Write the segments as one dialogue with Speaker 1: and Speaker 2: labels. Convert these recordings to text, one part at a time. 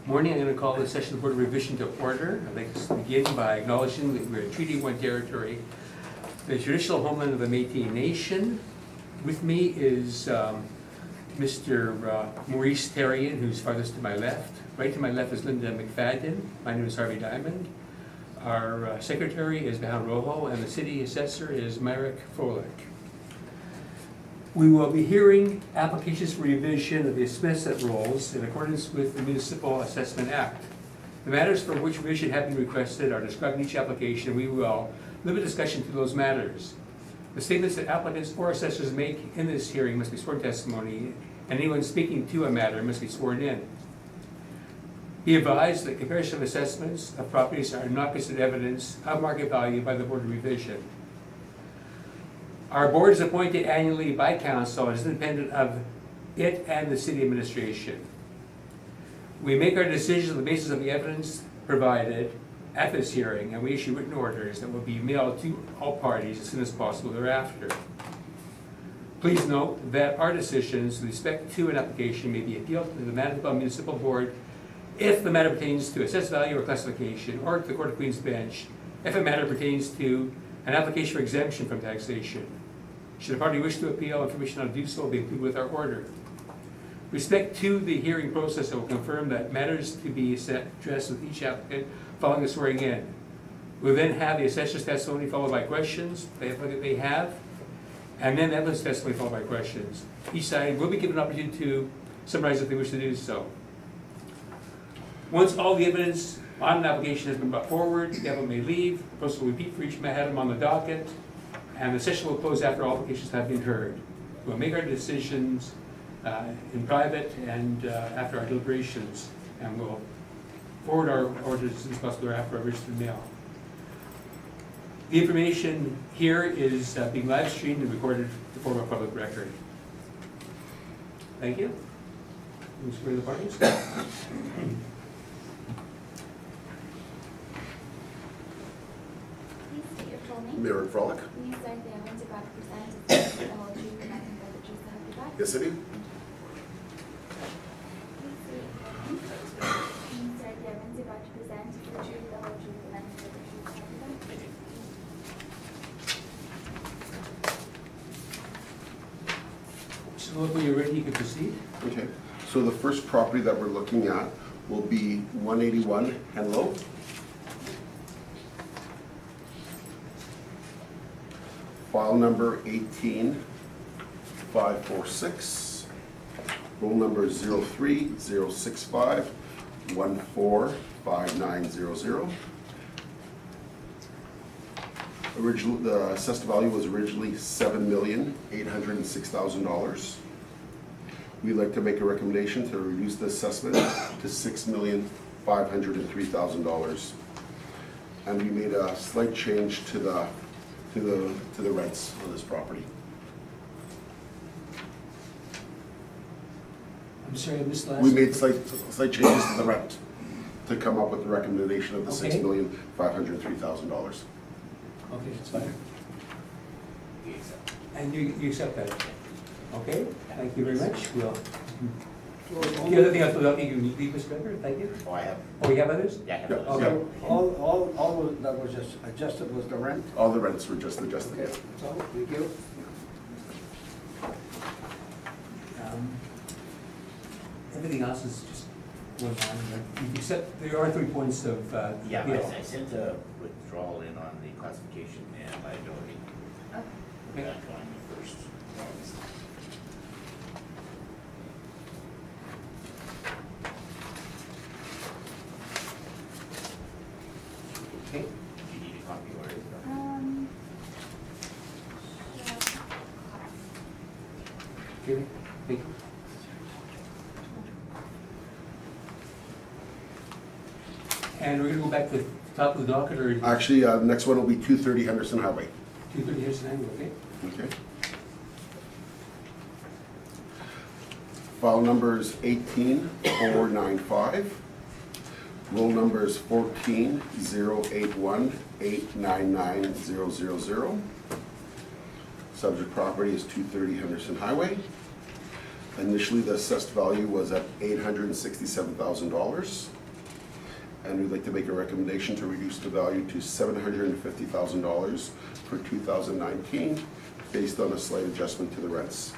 Speaker 1: Morning, I'm going to call the session of the Board of Revision to order. I'd like to begin by acknowledging that we're in Treaty 1 territory, the traditional homeland of the Métis Nation. With me is Mr. Maurice Terrien, who's farthest to my left. Right to my left is Linda McFadden. My name is Harvey Diamond. Our secretary is Behan Rojo, and the city assessor is Myrick Froelich. We will be hearing applications for revision of the assessment rolls in accordance with the Municipal Assessment Act. The matters for which revision have been requested are described in each application. We will limit discussion to those matters. The statements that applicants or assessors make in this hearing must be sworn testimony, and anyone speaking to a matter must be sworn in. Be advised that comparison of assessments of properties are not considered evidence of market value by the Board of Revision. Our board is appointed annually by council and is independent of it and the city administration. We make our decisions on the basis of the evidence provided at this hearing, and we issue written orders that will be mailed to all parties as soon as possible thereafter. Please note that our decisions with respect to an application may be appealed to the Manitoba Municipal Board if the matter pertains to assessed value or classification, or to the Court of Queen's Bench if a matter pertains to an application for exemption from taxation. Should a party wish to appeal, information on to do so will be included with our order. With respect to the hearing process, I will confirm that matters to be addressed with each applicant following the swearing in. We'll then have the assessor's testimony followed by questions they have, and then the evidence testimony followed by questions. Each side will be given an opportunity to summarize if they wish to do so. Once all the evidence on an application has been brought forward, the applicant may leave. The process will repeat for each item on the docket, and the session will close after all applications have been heard. We'll make our decisions in private and after our deliberations, and we'll forward our orders as soon as possible after our registered mail. The information here is being live streamed and recorded to form a public record. Thank you. Can you swear the parties?
Speaker 2: Myrick Froelich.
Speaker 3: Can you start the evidence about the percentage of the whole truth and nothing but the truth, so help you God?
Speaker 2: Yes, I do.
Speaker 3: Can you start the evidence about to present the truth, the whole truth, and nothing but the truth, so help you God?
Speaker 1: So when you're ready, you can proceed.
Speaker 2: Okay. So the first property that we're looking at will be 181 Henlow. File number 18546. Roll number 03065145900. The assessed value was originally $7,806,000. We'd like to make a recommendation to reduce the assessment to $6,503,000. And we made a slight change to the rents on this property.
Speaker 1: I'm sorry, I missed last.
Speaker 2: We made slight changes to the rent to come up with the recommendation of the
Speaker 1: Okay.
Speaker 2: $6,503,000.
Speaker 1: Okay, that's fine. And you accept that? Okay, thank you very much. We'll. The other thing I thought you can leave, Mr. Becker, thank you.
Speaker 4: Oh, I have,
Speaker 1: Oh, we have others?
Speaker 4: yeah, I have
Speaker 2: Yeah.
Speaker 4: those.
Speaker 2: Okay.
Speaker 5: All that was just adjusted was the rent?
Speaker 2: All the rents were just adjusted.
Speaker 5: Okay, so, thank you.
Speaker 1: Everything else is just one line, right? Except there are 3 points of
Speaker 4: Yeah,
Speaker 1: appeal.
Speaker 4: I sent a withdrawal in on the classification and liability.
Speaker 3: Okay.
Speaker 4: That's on the first.
Speaker 1: Okay.
Speaker 4: Do you need a copy or?
Speaker 3: Yeah.
Speaker 1: Okay, thank you. And we're gonna go back to the top of the docket, or
Speaker 2: Actually, the next one will be 230 Henderson Highway.
Speaker 1: 230 Harrison Avenue, okay?
Speaker 2: Okay. File numbers 18495. Roll numbers 1408189900. Subject property is 230 Henderson Highway. Initially, the assessed value was at $867,000. And we'd like to make a recommendation to reduce the value to $750,000 for 2019, based on a slight adjustment to the rents.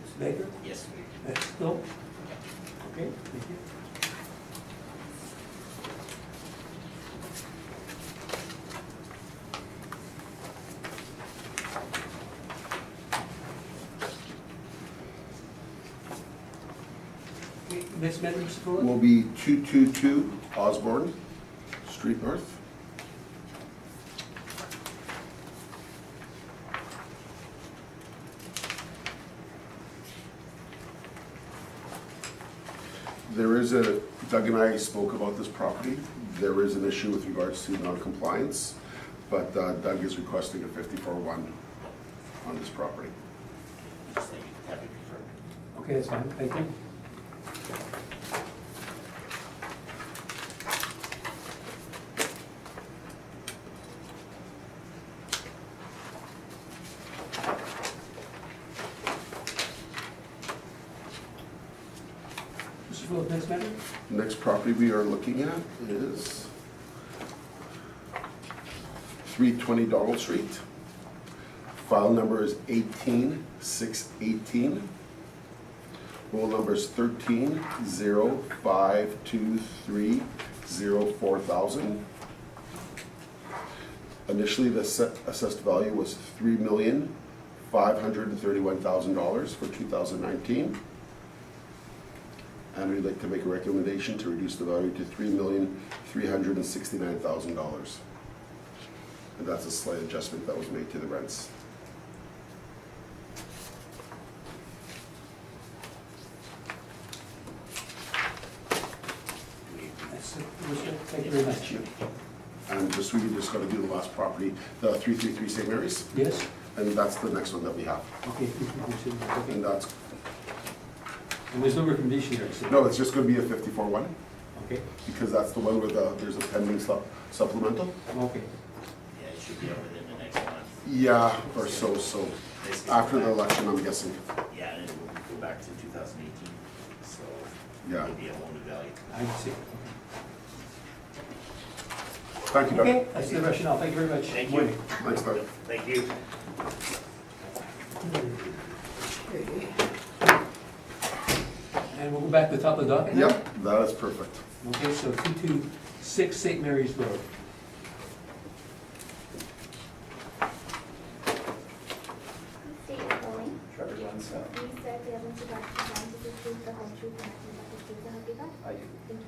Speaker 1: Mr. Baker?
Speaker 4: Yes,
Speaker 1: No? Okay, thank you. Okay, next matter, Mr. Foley?
Speaker 2: Will be 222 Osborne Street North. There is Doug and I spoke about this property. There is an issue with regards to non-compliance, but Doug is requesting a 54-1 on this property.
Speaker 4: just think you have it confirmed.
Speaker 1: Okay, that's fine, thank you. Mr. Philip, next matter?
Speaker 2: Next property we are looking at is 320 Donald Street. File number is 18618. Roll number is 13052304,000. Initially, the assessed value was $3,531,000 for 2019. And we'd like to make a recommendation to reduce the value to $3,369,000. And that's a slight adjustment that was made to the rents.
Speaker 1: That's it, Commissioner. Thank you very much.
Speaker 2: And we just got to do the last property, the 333 St. Mary's,
Speaker 1: Yes?
Speaker 2: and that's the next one that we have.
Speaker 1: Okay, okay.
Speaker 2: And that's,
Speaker 1: And there's no recommendation here, so.
Speaker 2: no, it's just going to be a 54-1,
Speaker 1: Okay,
Speaker 2: because that's the one where there's a pending supplemental.
Speaker 1: okay.
Speaker 4: Yeah, it should be over within the next month.
Speaker 2: Yeah, or so.
Speaker 4: Basically,
Speaker 2: After the
Speaker 4: go back-
Speaker 2: election, I'm guessing.
Speaker 4: Yeah, and it will go back to 2018, so
Speaker 2: Yeah.
Speaker 4: it'll be a whole new value.
Speaker 1: I see.
Speaker 2: Thank you, Doug.
Speaker 1: Okay, that's the rationale. Thank you very much.
Speaker 4: Thank
Speaker 1: Morning.
Speaker 4: you.
Speaker 2: Thanks, Doug.
Speaker 4: Thank you.
Speaker 1: And we'll go back to the top of the docket now?
Speaker 2: Yep, that is perfect.
Speaker 1: Okay, so 226 St. Mary's Road.
Speaker 3: State your full name.
Speaker 5: Trevor Johnson.
Speaker 3: Do you swear the evidence you're about to present is the truth, the whole truth, and nothing but the truth, so help you God?
Speaker 5: I do.
Speaker 3: Thank you.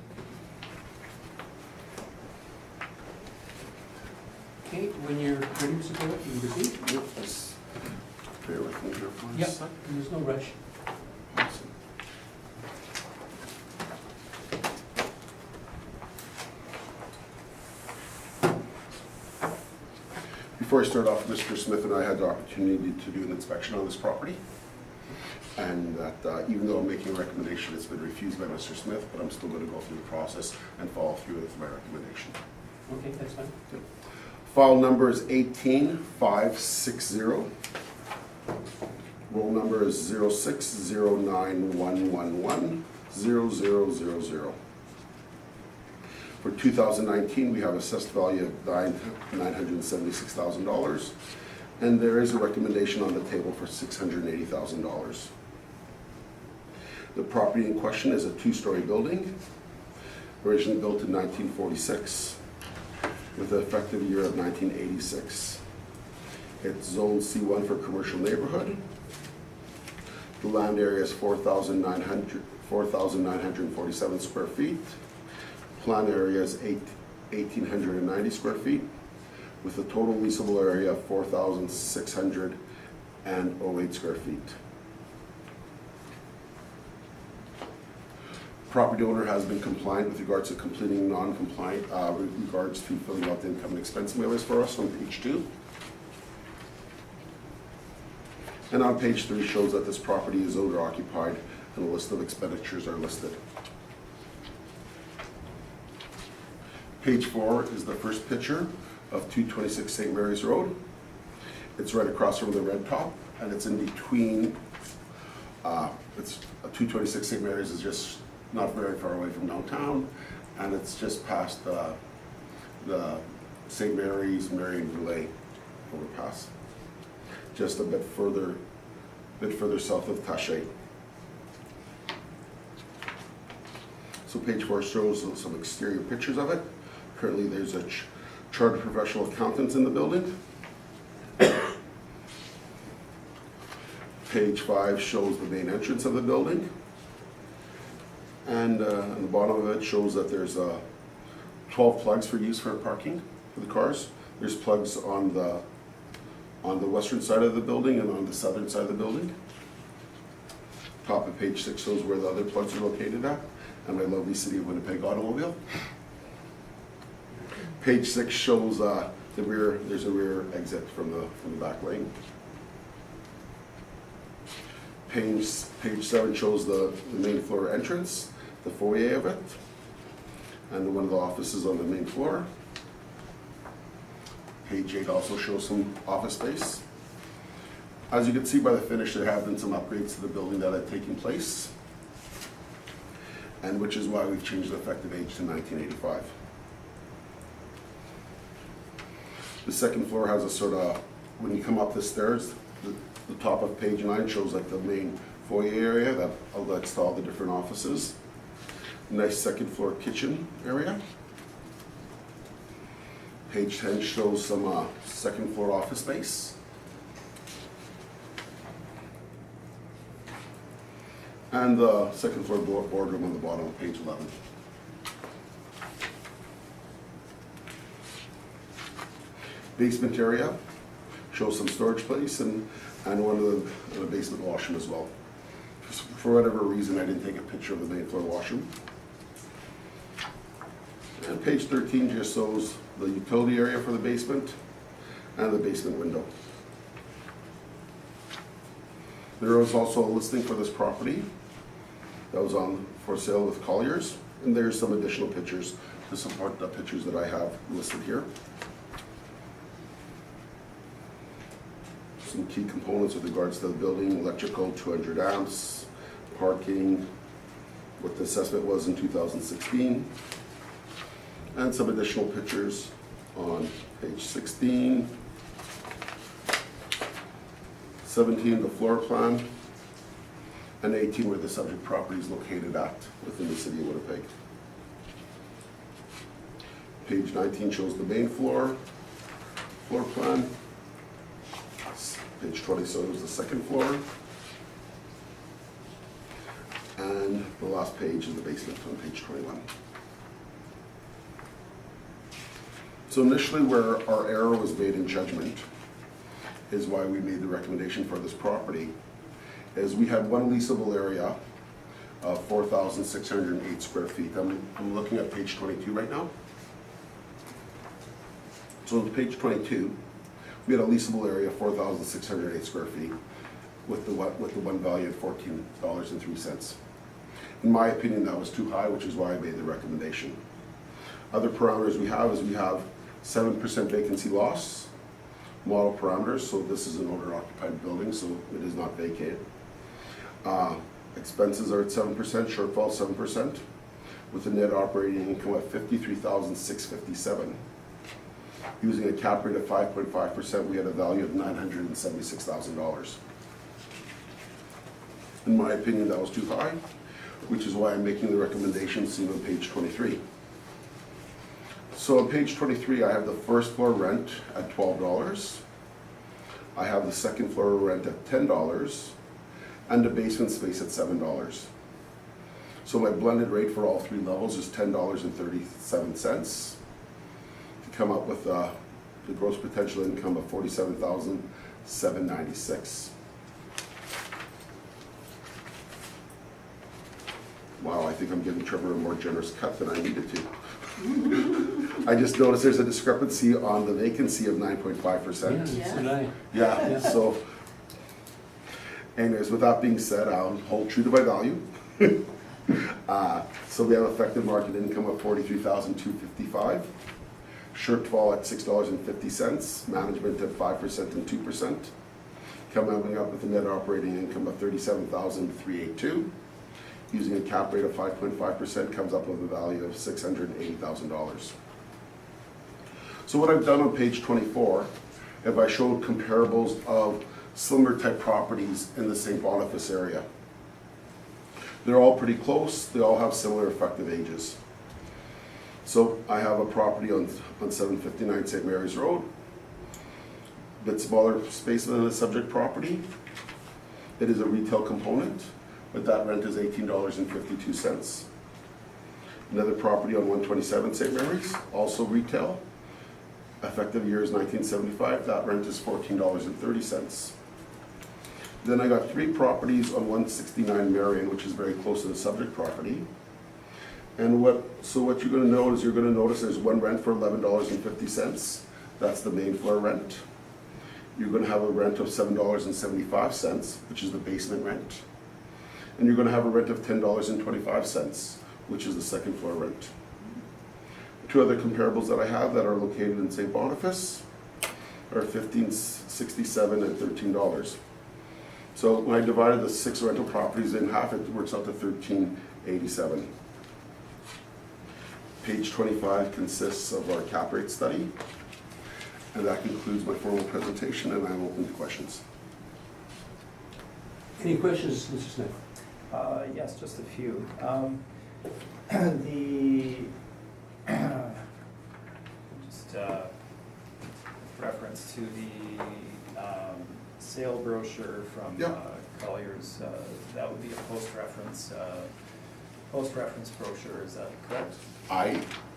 Speaker 1: Okay, when you're ready, Mr. Philip, you can proceed.
Speaker 2: Yep, just bear with me here for a
Speaker 1: Yep,
Speaker 2: sec.
Speaker 1: there's no rush.
Speaker 2: Before I start off, Mr. Smith and I had the opportunity to do an inspection on this property. And that even though I'm making a recommendation, it's been refused by Mr. Smith, but I'm still going to go through the process and follow through with my recommendation.
Speaker 1: Okay, that's fine.
Speaker 2: File number is 18560. Roll number is 0609111000. For 2019, we have assessed value of $976,000, and there is a recommendation on the table for $680,000. The property in question is a two-story building, originally built in 1946, with an effective year of 1986. It's zone C1 for commercial neighborhood. The land area is 4,947 square feet. Plan area is 1,890 square feet, with a total leasable area of 4,608 square feet. Property owner has been compliant with regards to completing non-compliant, with regards to filling out the income and expense mailers for us on page 2. And on page 3 shows that this property is owner occupied and a list of expenditures are listed. Page 4 is the first picture of 226 St. Mary's Road. It's right across from the red top, and it's in between, it's 226 St. Mary's is just not very far away from downtown, and it's just past the St. Mary's Marion Boulay overpass, just a bit further south of Taché. So page 4 shows some exterior pictures of it. Currently, there's a chartered professional accountant in the building. Page 5 shows the main entrance of the building. And on the bottom of it shows that there's 12 plugs for use for parking for the cars. There's plugs on the western side of the building and on the southern side of the building. Top of page 6 shows where the other plugs are located at, and my lovely City of Winnipeg automobile. Page 6 shows there's a rear exit from the back lane. Page 7 shows the main floor entrance, the foyer of it, and one of the offices on the main floor. Page 8 also shows some office space. As you can see by the finish, there have been some upgrades to the building that have taken place, and which is why we've changed the effective age to 1985. The second floor has a sort of, when you come up the stairs, the top of page 9 shows like the main foyer area that outlets to all the different offices. Nice second floor kitchen area. Page 10 shows some second floor office space. And the second floor boardroom on the bottom of page 11. Basement area shows some storage place and one of the basement washroom as well. For whatever reason, I didn't take a picture of the main floor washroom. And page 13 just shows the utility area for the basement and the basement window. There was also a listing for this property that was on for sale with Colliers, and there's some additional pictures to support the pictures that I have listed here. Some key components with regards to the building: electrical, 200 amps, parking, what the assessment was in 2016, and some additional pictures on page 16, 17, the floor plan, and 18, where the subject property is located at within the City of Winnipeg. Page 19 shows the main floor plan. Page 20 shows the second floor. And the last page is the basement on page 21. So initially, where our error was made in judgment is why we made the recommendation for this property, is we had one leasable area of 4,608 square feet. I'm looking at page 22 right now. So on page 22, we had a leasable area of 4,608 square feet with the one value of $14.03. In my opinion, that was too high, which is why I made the recommendation. Other parameters we have is we have 7% vacancy loss, model parameters, so this is an owner-occupied building, so it is not vacated. Expenses are at 7%, shortfall 7%, with a net operating income of $53,657. Using a cap rate of 5.5%, we had a value of $976,000. In my opinion, that was too high, which is why I'm making the recommendation seen on page 23. So on page 23, I have the first floor rent at $12. I have the second floor rent at $10, and the basement space at $7. So my blended rate for all three levels is $10.37 to come up with the gross potential income of $47,796. Wow, I think I'm giving Trevor a more generous cut than I needed to. I just noticed there's a discrepancy on the vacancy of 9.5%.
Speaker 1: So did I.
Speaker 2: Yeah, so anyways, with that being said, I'll hold true to my value. So we have effective market income of $43,255, shortfall at $6.50, management at 5% and 2%, coming up with a net operating income of $37,382, using a cap rate of 5.5%, comes up with a value of $680,000. So what I've done on page 24, if I showed comparables of similar type properties in the St. Boniface area. They're all pretty close, they all have similar effective ages. So I have a property on 759 St. Mary's Road, bit smaller space than the subject property. It is a retail component, but that rent is $18.52. Another property on 127 St. Mary's, also retail. Effective year is 1975, that rent is $14.30. Then I got 3 properties on 169 Marion, which is very close to the subject property. And what you're going to notice, there's one rent for $11.50. That's the main floor rent. You're going to have a rent of $7.75, which is the basement rent. And you're going to have a rent of $10.25, which is the second floor rent. 2 other comparables that I have that are located in St. Boniface are $15.67 and $13. So when I divided the 6 rental properties in half, it works out to $13.87. Page 25 consists of our cap rate study. And that concludes my formal presentation, and I'm open to questions.
Speaker 1: Any questions, Mr. Smith?
Speaker 6: Yes, just a few. Just reference to the sale brochure from
Speaker 2: Yeah.
Speaker 6: Colliers, that would be a post-reference brochure, is that correct?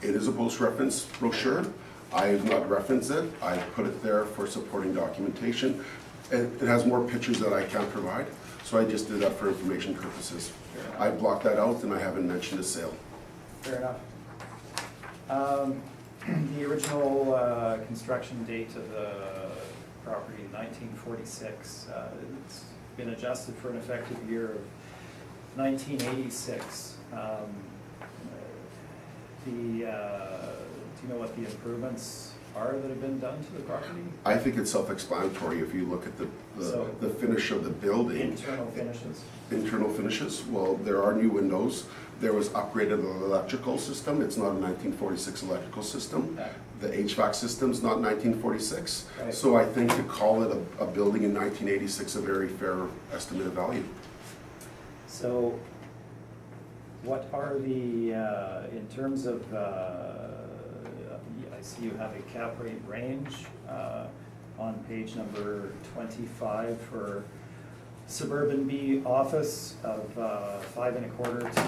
Speaker 2: It is a post-reference brochure. I have not referenced it. I put it there for supporting documentation. It has more pictures that I can't provide, so I just did that for information purposes. I blocked that out and I haven't mentioned a sale.
Speaker 6: Fair enough. The original construction date of the property, 1946, it's been adjusted for an effective year of 1986. Do you know what the improvements are that have been done to the property?
Speaker 2: I think it's self-explanatory if you look at the finish of the building.
Speaker 6: Internal finishes?
Speaker 2: Internal finishes, well, there are new windows. There was upgraded electrical system. It's not a 1946 electrical system.
Speaker 6: Okay.
Speaker 2: The HVAC system's not 1946.
Speaker 6: Right.
Speaker 2: So I think to call it a building in 1986 a very fair estimate of value.
Speaker 6: So what are the, in terms of, I see you have a cap rate range on page number 25 for suburban B office of 5.25% to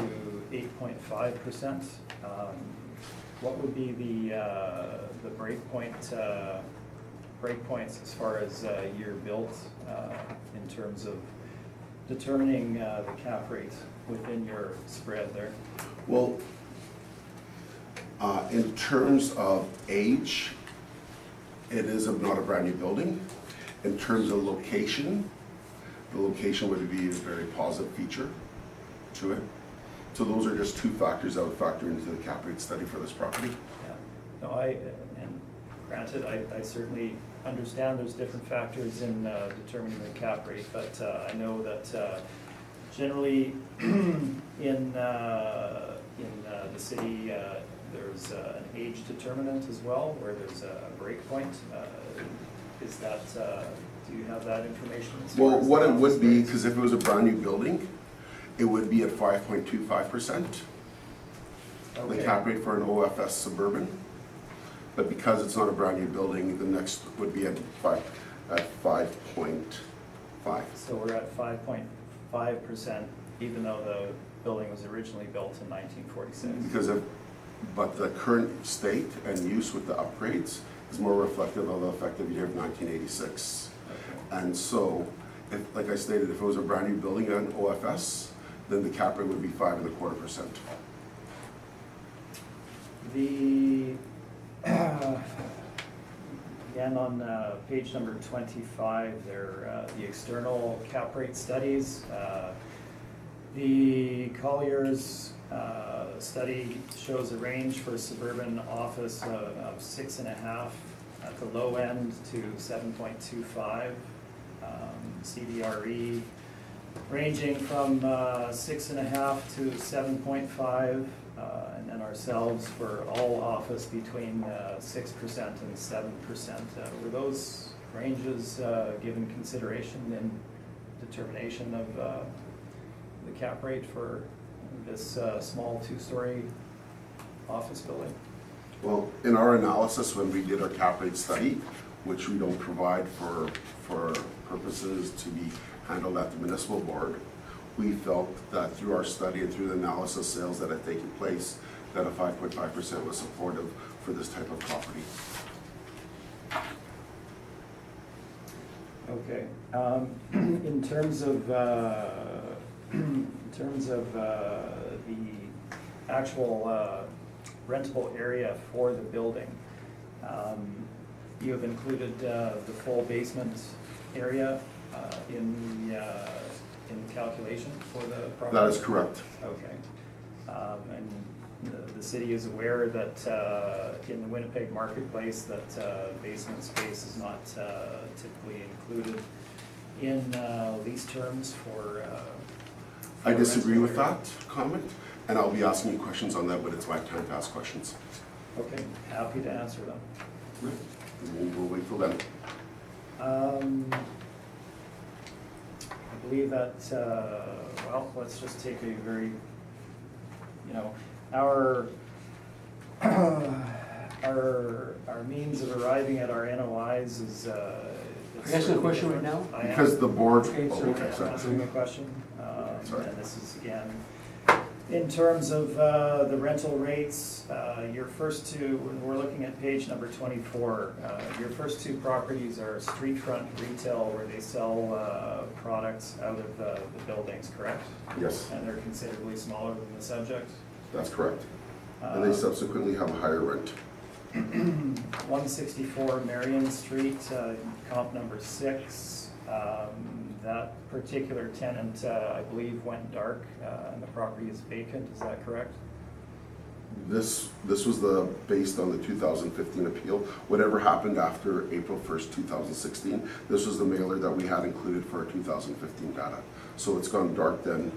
Speaker 6: 8.5%. What would be the breakpoints as far as year built in terms of determining the cap rate within your spread there?
Speaker 2: Well, in terms of age, it is not a brand new building. In terms of location, the location would be a very positive feature to it. So those are just 2 factors that would factor into the cap rate study for this property.
Speaker 6: Yeah. No, and granted, I certainly understand there's different factors in determining the cap rate, but I know that generally in the city, there's an age determinant as well, where there's a break point. Is that, do you have that information?
Speaker 2: Well, what it would be, because if it was a brand new building, it would be at 5.25%. The cap rate for an OFS suburban. But because it's not a brand new building, the next would be at 5.5.
Speaker 6: So we're at 5.5%, even though the building was originally built in 1946.
Speaker 2: But the current state and use with the upgrades is more reflective of the effective year of 1986.
Speaker 6: Okay.
Speaker 2: And so, like I stated, if it was a brand new building on OFS, then the cap rate would be 5.25%.
Speaker 6: Again, on page number 25, there the external cap rate studies. The Colliers study shows a range for suburban office of 6.5 at the low end to 7.25. CBRE ranging from 6.5 to 7.5, and then ourselves for all office between 6% and 7%. Were those ranges given consideration in determination of the cap rate for this small two-story office building?
Speaker 2: Well, in our analysis, when we did our cap rate study, which we don't provide for purposes to be handled at the municipal board, we felt that through our study and through the analysis sales that had taken place, that a 5.5% was supportive for this type of property.
Speaker 6: Okay. In terms of the actual rentable area for the building, you have included the full basement area in the calculation for the property?
Speaker 2: That is correct.
Speaker 6: Okay. And the city is aware that in the Winnipeg marketplace that basement space is not typically included in lease terms for
Speaker 2: I disagree with
Speaker 6: rental
Speaker 2: that comment, and I'll be asking you questions on that, but it's my time to ask questions.
Speaker 6: area. Okay, happy to answer them.
Speaker 2: We'll wait till then.
Speaker 6: I believe that, well, let's just take a very, our means of arriving at our NOIs is.
Speaker 1: Are you asking a question right now?
Speaker 6: I am.
Speaker 2: Because the board,
Speaker 1: Okay, so-
Speaker 2: okay,
Speaker 6: I'm
Speaker 2: sorry.
Speaker 6: answering a question,
Speaker 2: Sorry.
Speaker 6: and this is again, in terms of the rental rates, your first two, when we're looking at page number 24, your first two properties are street front retail where they sell products out of the buildings, correct?
Speaker 2: Yes,
Speaker 6: And they're considerably smaller than the subject.
Speaker 2: that's correct. And they subsequently have a higher rent.
Speaker 6: 164 Marion Street, comp number 6. That particular tenant, I believe, went dark, and the property is vacant, is that correct?
Speaker 2: This was based on the 2015 appeal. Whatever happened after April 1st, 2016, this was the mailer that we had included for our 2015 data. So it's gone dark then.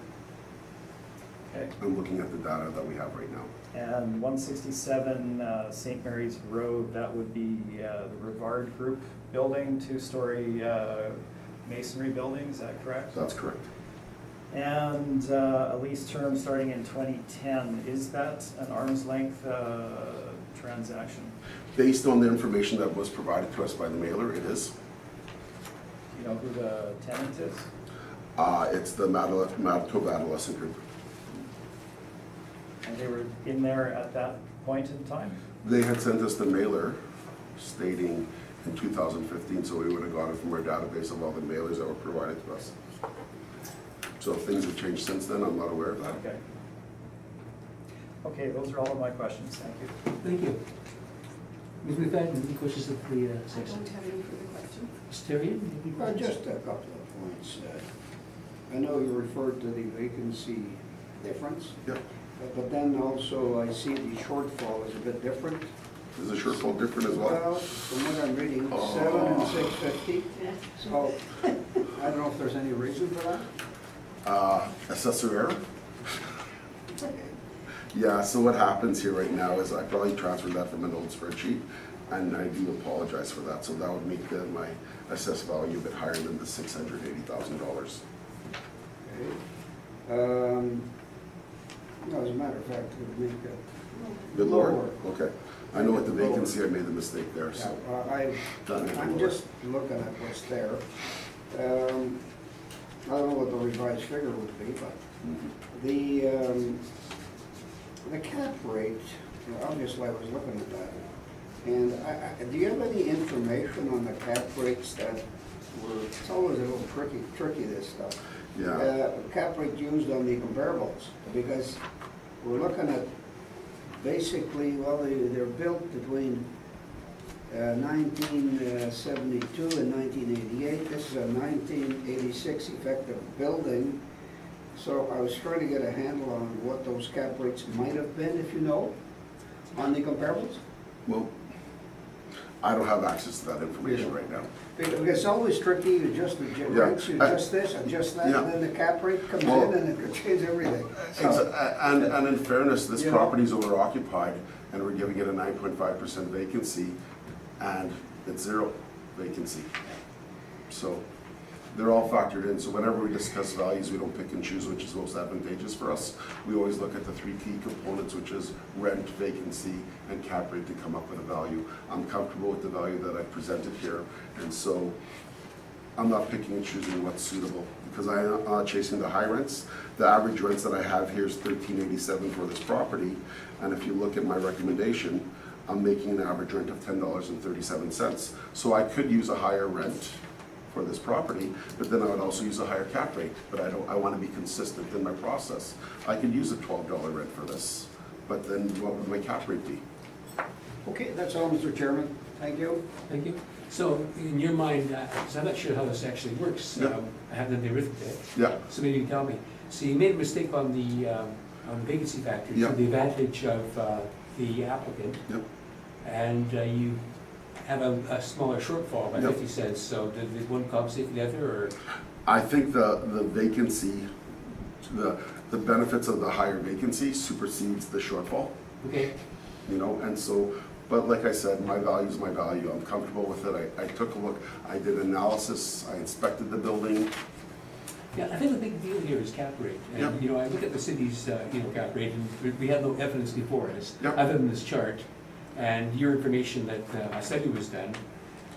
Speaker 6: Okay.
Speaker 2: I'm looking at the data that we have right now.
Speaker 6: And 167 St. Mary's Road, that would be the Rivard Group building, two-story masonry building, is that correct?
Speaker 2: That's correct.
Speaker 6: And a lease term starting in 2010, is that an arm's length transaction?
Speaker 2: Based on the information that was provided to us by the mailer, it is.
Speaker 6: Do you know who the tenant is?
Speaker 2: It's the Manitoba Adolescent Group.
Speaker 6: And they were in there at that point in time?
Speaker 2: They had sent us the mailer stating in 2015, so we would have got it from our database of all the mailers that were provided to us. So if things have changed since then, I'm not aware of that.
Speaker 6: Okay. Okay, those are all of my questions, thank you.
Speaker 1: Thank you. Ms. McFadden, any questions of the
Speaker 7: I
Speaker 1: section?
Speaker 7: don't have any further questions.
Speaker 1: Ms. Terrian, any questions?
Speaker 5: Just a couple of points. I know you referred to the vacancy difference,
Speaker 2: Yep.
Speaker 5: but then also I see the shortfall is a bit different.
Speaker 2: Is the shortfall different as well?
Speaker 5: Well, from what I'm reading,
Speaker 2: Oh.
Speaker 5: 7 and 650.
Speaker 7: Yeah.
Speaker 5: So I don't know if there's any reason for that.
Speaker 2: Assessor error? Yeah, so what happens here right now is I probably transferred that from an old spreadsheet, and I do apologize for that. So that would make my assessed value a bit higher than the $680,000.
Speaker 5: Okay. No, as a matter of fact, it would make it
Speaker 2: Good Lord?
Speaker 5: lower.
Speaker 2: Okay. I know at the vacancy, I made the mistake there,
Speaker 5: Yeah,
Speaker 2: so.
Speaker 5: I'm just looking at what's there. I don't know what the revised figure would be, but
Speaker 2: Mhm.
Speaker 5: the cap rate, obviously I was looking at that. And do you have any information on the cap rates that were, it's always a little tricky this stuff.
Speaker 2: Yeah.
Speaker 5: Cap rate used on the comparables, because we're looking at basically, well, they're built between 1972 and 1988. This is a 1986 effective building. So I was trying to get a handle on what those cap rates might have been, if you know, on the comparables.
Speaker 2: Well, I don't have access to that information right now.
Speaker 5: Because it's always tricky, you adjust the rents, you adjust this, adjust that,
Speaker 2: Yeah.
Speaker 5: and then the cap rate comes
Speaker 2: Well-
Speaker 5: in and it could change everything.
Speaker 2: And in fairness, this
Speaker 5: You know-
Speaker 2: property is owner occupied, and we're giving it a 9.5% vacancy, and it's 0 vacancy. So they're all factored in, so whenever we discuss values, we don't pick and choose which is most advantageous for us. We always look at the 3 key components, which is rent, vacancy, and cap rate to come up with a value. I'm comfortable with the value that I presented here, and so I'm not picking and choosing what's suitable, because I'm not chasing the high rents. The average rents that I have here is $13.87 for this property, and if you look at my recommendation, I'm making an average rent of $10.37. So I could use a higher rent for this property, but then I would also use a higher cap rate, but I want to be consistent in my process. I could use a $12 rent for this, but then what would my cap rate be?
Speaker 5: Okay, that's all, Mr. Chairman. Thank you.
Speaker 1: Thank you. So in your mind, because I'm not sure how this actually works,
Speaker 2: Yeah.
Speaker 1: I have done the arithmetic,
Speaker 2: Yeah,
Speaker 1: so maybe you can tell me. So you made a mistake on the vacancy factor
Speaker 2: Yeah.
Speaker 1: to the advantage of the applicant,
Speaker 2: yep.
Speaker 1: and you have a smaller shortfall by
Speaker 2: Yep.
Speaker 1: 50 cents, so did the one compensate the other, or?
Speaker 2: I think the vacancy, the benefits of the higher vacancy supersedes the shortfall,
Speaker 1: Okay,
Speaker 2: you know, and so, but like I said, my value is my value. I'm comfortable with it. I took a look, I did analysis, I inspected the building.
Speaker 1: yeah, I think the big deal here is cap rate.
Speaker 2: Yeah.
Speaker 1: And, you know, I look at the city's, cap rate, and we have no evidence before us,
Speaker 2: Yeah.
Speaker 1: other than this chart, and your information that a study was done.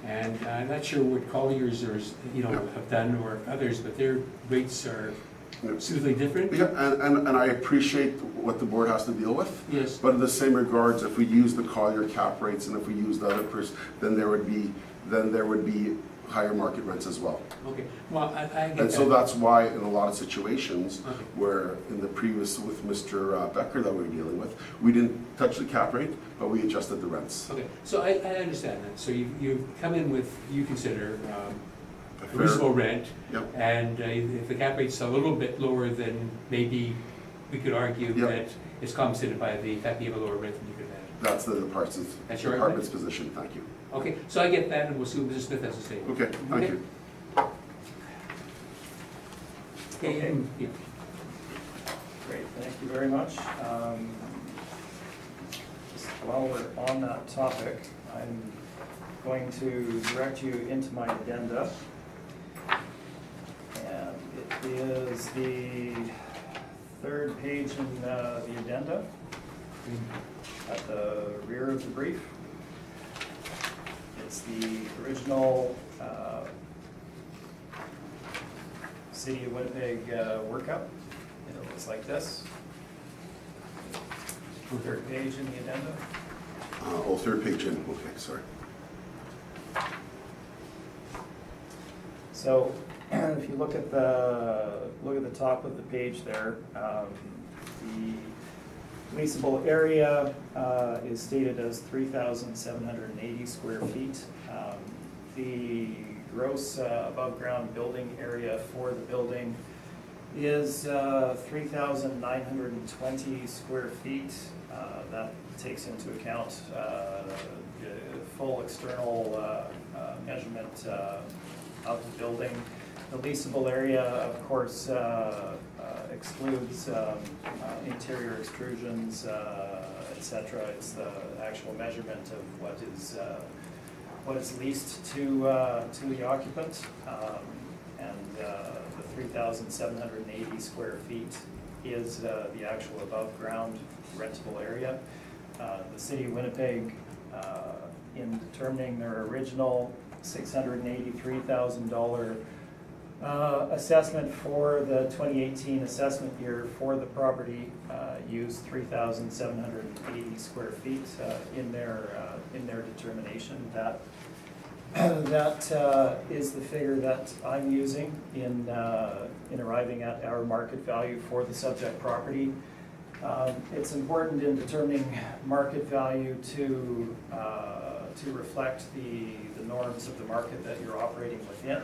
Speaker 1: And I'm not sure what Collier's or,
Speaker 2: Yeah.
Speaker 1: have done or others, but their rates are
Speaker 2: Yeah.
Speaker 1: suitably different.
Speaker 2: Yeah, and I appreciate what the board has to deal with.
Speaker 1: Yes.
Speaker 2: But in the same regards, if we use the Collier cap rates and if we use the other then there would be higher market rents as well.
Speaker 1: Okay, well, I get that.
Speaker 2: And so that's why in a lot of situations
Speaker 1: Okay.
Speaker 2: where in the previous with Mr. Becker that we were dealing with, we didn't touch the cap rate, but we adjusted the rents.
Speaker 1: Okay, so I understand that. So you come in with, you consider
Speaker 2: A
Speaker 1: a
Speaker 2: fair-
Speaker 1: reasonable rent,
Speaker 2: Yep,
Speaker 1: and if the cap rate's a little bit lower, then maybe we could argue
Speaker 2: Yep.
Speaker 1: that it's compensated by the fact that you have a lower rent than you could have.
Speaker 2: that's the department's,
Speaker 1: That's your
Speaker 2: department's position, thank you.
Speaker 1: Okay, so I get that, and we'll see what Mr. Smith has to say.
Speaker 2: Okay, thank
Speaker 1: Okay.
Speaker 2: you.
Speaker 1: Okay, yeah.
Speaker 6: Great, thank you very much. Just while we're on that topic, I'm going to direct you into my addenda. And it is the third page in the addenda, at the rear of the brief. It's the original City of Winnipeg workup. It looks like this. Third page in the addenda.
Speaker 2: Third page in, okay, sorry.
Speaker 6: So if you look at the top of the page there, the leasable area is stated as 3,780 square feet. The gross above-ground building area for the building is 3,920 square feet. That takes into account full external measurement of the building. The leasable area, of course, excludes interior extrusions, etc. It's the actual measurement of what is leased to the occupant, and the 3,780 square feet is the actual above ground rentable area. The City of Winnipeg, in determining their original $683,000 assessment for the 2018 assessment year for the property, used 3,780 square feet in their determination. That is the figure that I'm using in arriving at our market value for the subject property. It's important in determining market value to reflect the norms of the market that you're operating within.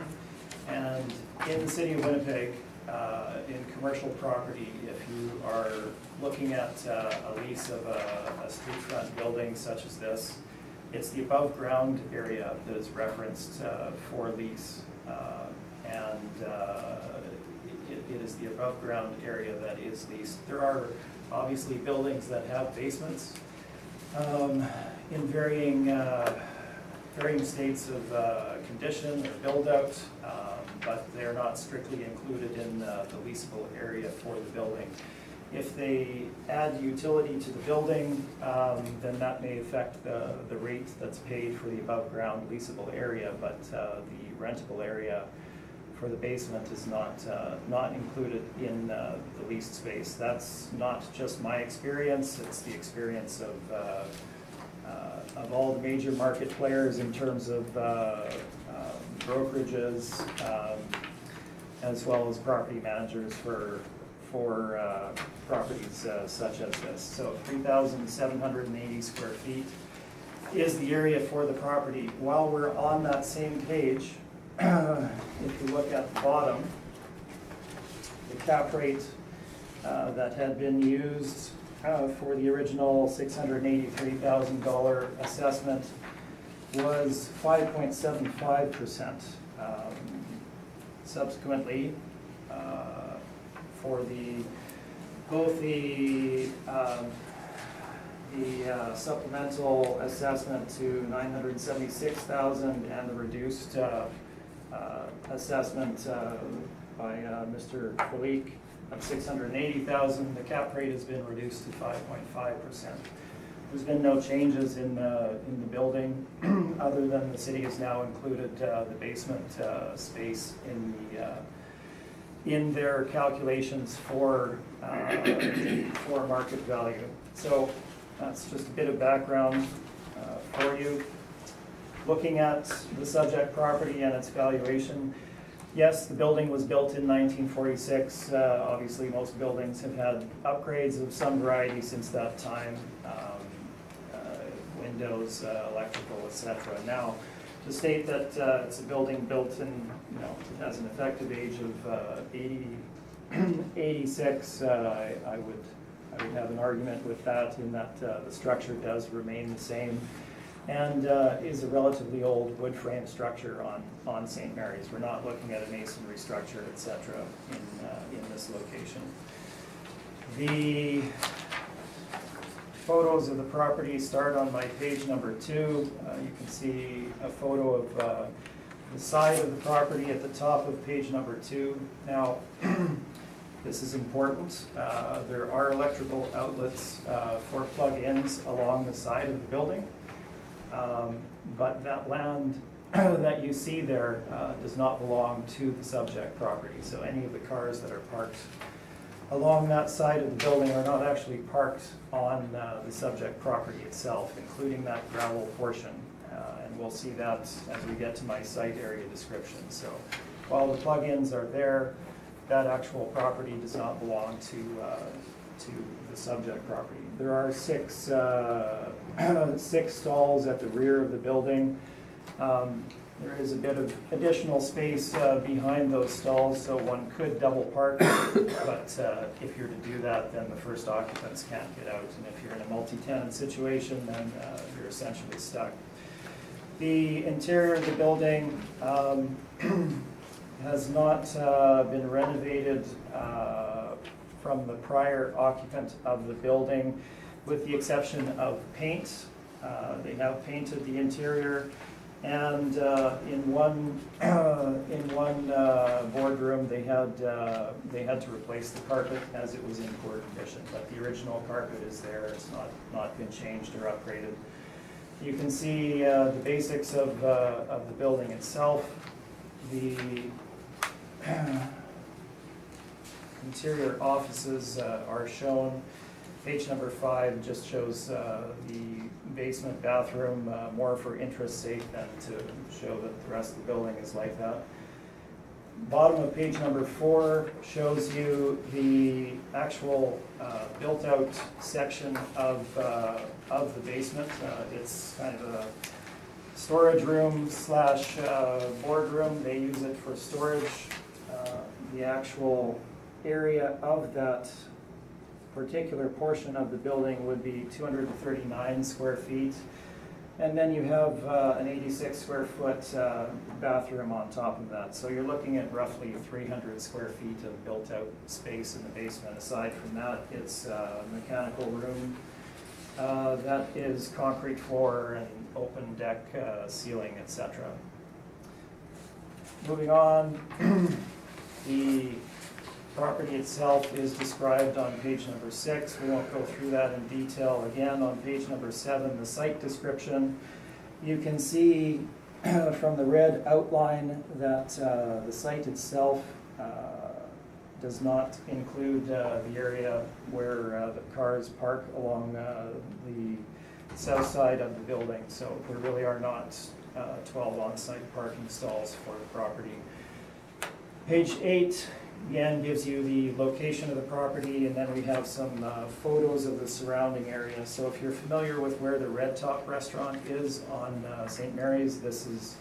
Speaker 6: And in the City of Winnipeg, in commercial property, if you are looking at a lease of a street front building such as this, It's the above-ground area that is referenced for lease, and it is the above-ground area that is leased. There are obviously buildings that have basements in varying states of condition or build-out, but they're not strictly included in the leasable area for the building. If they add utility to the building, then that may affect the rate that's paid for the above-ground leasable area, but the rentable area for the basement is not included in the leased space. That's not just my experience, it's the experience of all the major market players in terms of brokerages, as well as property managers for properties such as this. So 3,780 square feet is the area for the property. While we're on that same page, if you look at the bottom, the cap rate that had been used for the original $683,000 assessment was 5.75%. Subsequently, for both the supplemental assessment to $976,000 and the reduced assessment by Mr. Felique of $680,000, the cap rate has been reduced to 5.5%. There's been no changes in the building, other than the city has now included the basement space in their calculations for market value. So that's just a bit of background for you. Looking at the subject property and its valuation, yes, the building was built in 1946. Obviously, most buildings have had upgrades of some variety since that time. Windows, electrical, etc. Now, to state that it's a building built in, it has an effective age of 86, I would have an argument with that, in that the structure does remain the same, and is a relatively old wood frame structure on St. Mary's. We're not looking at a masonry structure, etc. in this location. The photos of the property start on my page number 2. You can see a photo of the side of the property at the top of page number 2. Now, this is important. There are electrical outlets for plug-ins along the side of the building, but that land that you see there does not belong to the subject property. So any of the cars that are parked along that side of the building are not actually parked on the subject property itself, including that gravel portion. And we'll see that as we get to my site area description. So while the plug-ins are there, that actual property does not belong to the subject property. There are six stalls at the rear of the building. There is a bit of additional space behind those stalls, so one could double park, but if you're to do that, then the first occupants can't get out, and if you're in a multi-tenant situation, then you're essentially stuck. The interior of the building has not been renovated from the prior occupant of the building, with the exception of paint. They have painted the interior. And in one boardroom, they had to replace the carpet as it was in poor condition. But the original carpet is there; it's not been changed or upgraded. You can see the basics of the building itself. The interior offices are shown. Page number 5 just shows the basement bathroom, more for interest's sake than to show that the rest of the building is like that. Bottom of page number 4 shows you the actual built-out section of the basement. It's kind of a storage room slash boardroom. They use it for storage. The actual area of that particular portion of the building would be 239 square feet. And then you have an 86 square foot bathroom on top of that. So you're looking at roughly 300 square feet of built out space in the basement. Aside from that, it's a mechanical room that is concrete floor and open deck ceiling, etc. Moving on, the property itself is described on page number 6. We won't go through that in detail. Again, on page number 7, the site description. You can see from the red outline that the site itself does not include the area where the cars park along the south side of the building. So there really are not 12 on-site parking stalls for the property. Page 8 again gives you the location of the property, and then we have some photos of the surrounding area. So if you're familiar with where the Red Top restaurant is on St. Mary's, this is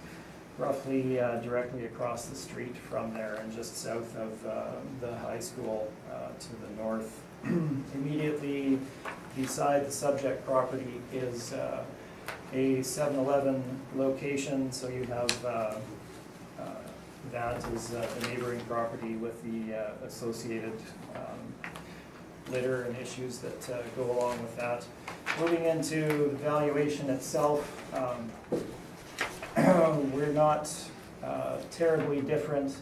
Speaker 6: roughly directly across the street from there and just south of the high school to the north. Immediately beside the subject property is a 7-Eleven location, so you have that is the neighboring property with the associated litter and issues that go along with that. Moving into the valuation itself, we're not terribly different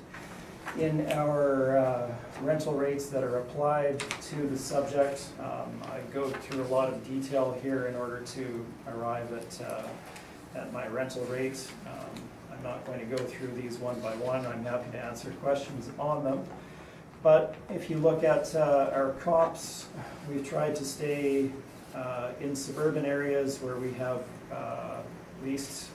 Speaker 6: in our rental rates that are applied to the subject. I go through a lot of detail here in order to arrive at my rental rate. I'm not going to go through these one by one. I'm happy to answer questions on them. But if you look at our comps, we've tried to stay in suburban areas where we have leased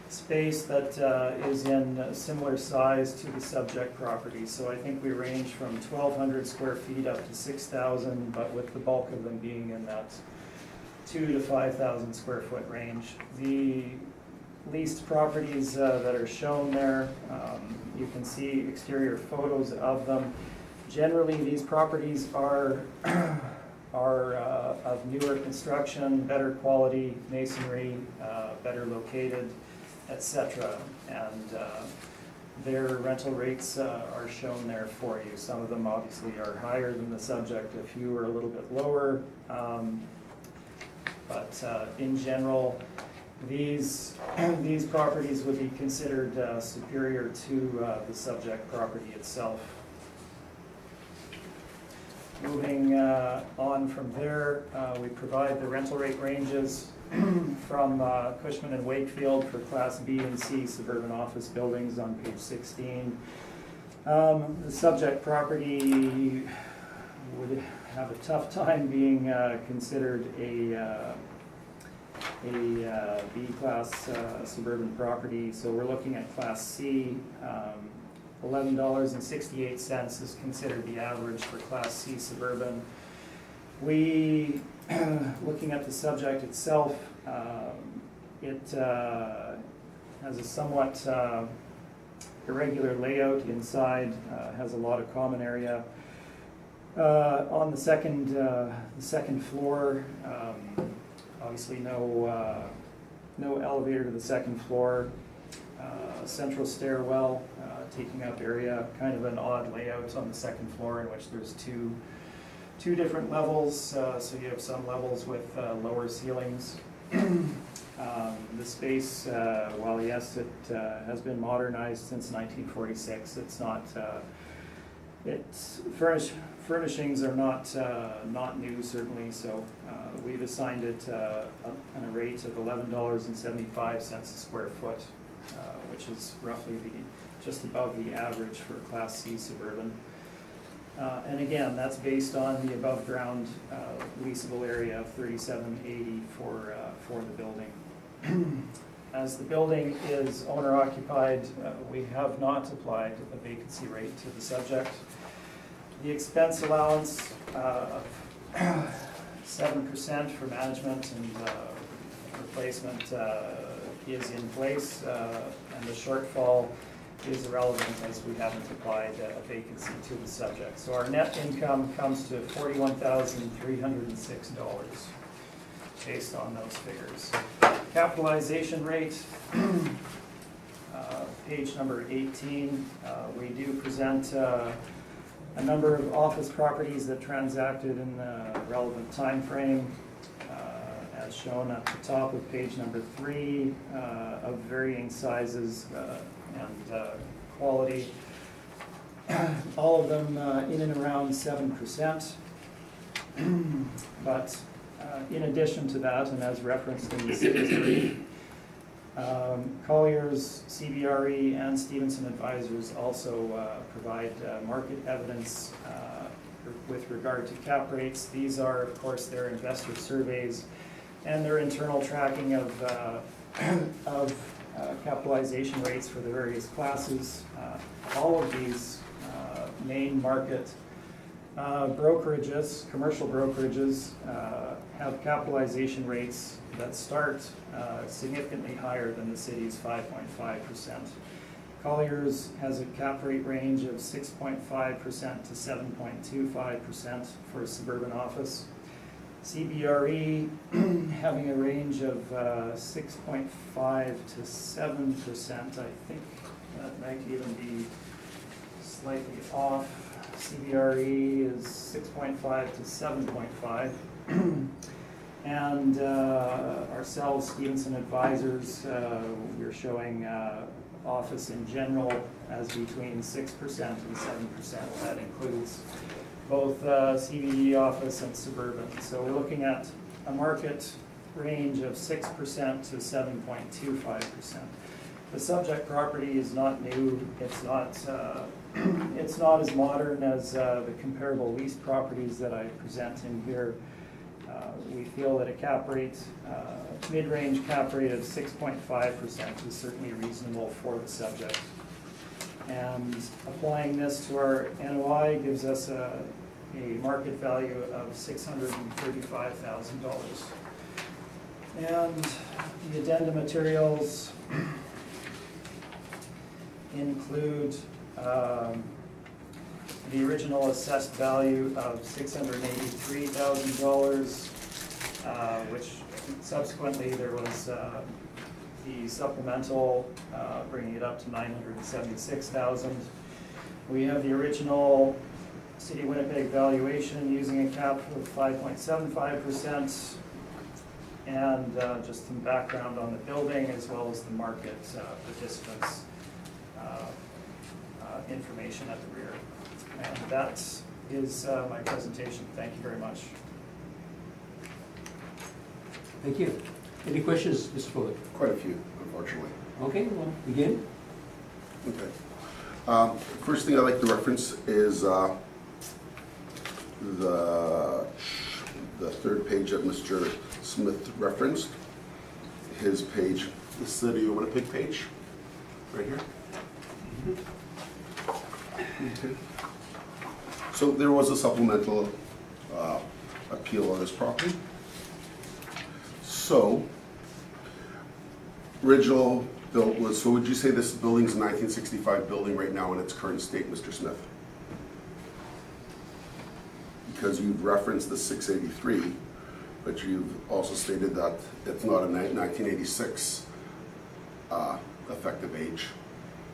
Speaker 6: space that is in similar size to the subject property. So I think we range from 1,200 square feet up to 6,000, but with the bulk of them being in that 2,000 to 5,000 square foot range. The leased properties that are shown there, you can see exterior photos of them. Generally, these properties are of newer construction, better quality masonry, better located, etc. And their rental rates are shown there for you. Some of them obviously are higher than the subject, a few are a little bit lower. But in general, these properties would be considered superior to the subject property itself. Moving on from there, we provide the rental rate ranges from Cushman and Wakefield for Class B and C suburban office buildings on page 16. The subject property would have a tough time being considered a B-class suburban property, so we're looking at Class C. $11.68 is considered the average for Class C suburban. We, looking at the subject itself, it has a somewhat irregular layout inside, has a lot of common area. On the second floor, obviously no elevator to the second floor, central stairwell taking up area, kind of an odd layout on the second floor in which there's two different levels, so you have some levels with lower ceilings. The space, while yes, it has been modernized since 1946, it's not, furnishings are not new certainly, so we've assigned it a rate of $11.75 a square foot, which is roughly just above the average for Class C suburban. And again, that's based on the above ground leasable area of 3780 for the building. As the building is owner occupied, we have not applied a vacancy rate to the subject. The expense allowance of 7% for management and replacement is in place, and the shortfall is irrelevant as we haven't applied a vacancy to the subject. So our net income comes to $41,306. based on those figures. Capitalization rate, page number 18, we do present a number of office properties that transacted in the relevant time frame, as shown at the top of page number 3, of varying sizes and quality. All of them in and around 7%. But in addition to that, and as referenced in the city, Colliers, CBRE, and Stevenson Advisors also provide market evidence with regard to cap rates. These are, of course, their investor surveys and their internal tracking of capitalization rates for the various classes. All of these main market brokerages, commercial brokerages, have capitalization rates that start significantly higher than the city's 5.5%. Colliers has a cap rate range of 6.5% to 7.25% for a suburban office. CBRE having a range of 6.5 to 7%. I think that might even be slightly off. CBRE is 6.5 to 7.5. And ourselves, Stevenson Advisors, we're showing office in general as between 6% and 7%. That includes both CBD office and suburban. So we're looking at a market range of 6% to 7.25%. The subject property is not new. It's not as modern as the comparable leased properties that I present in here. We feel that a cap rate, mid-range cap rate of 6.5% is certainly reasonable for the subject. And applying this to our NOI gives us a market value of $635,000. And the addenda materials include the original assessed value of $683,000, which subsequently there was the supplemental bringing it up to $976,000. We have the original City of Winnipeg valuation using a cap of 5.75%, and just some background on the building as well as the market participants information at the rear. And that is my presentation. Thank you very much.
Speaker 1: Thank you. Any questions, Mr. Fuller?
Speaker 2: Quite a few, unfortunately.
Speaker 1: Okay, well, begin.
Speaker 2: Okay. First thing I'd like to reference is the third page that Mr. Smith referenced. His page, the City of Winnipeg page, right here. Okay. So there was a supplemental appeal on this property. So, original built was, so would you say this building's a 1965 building right now in its current state, Mr. Smith? Because you've referenced the 683, but you've also stated that it's not a 1986 effective age.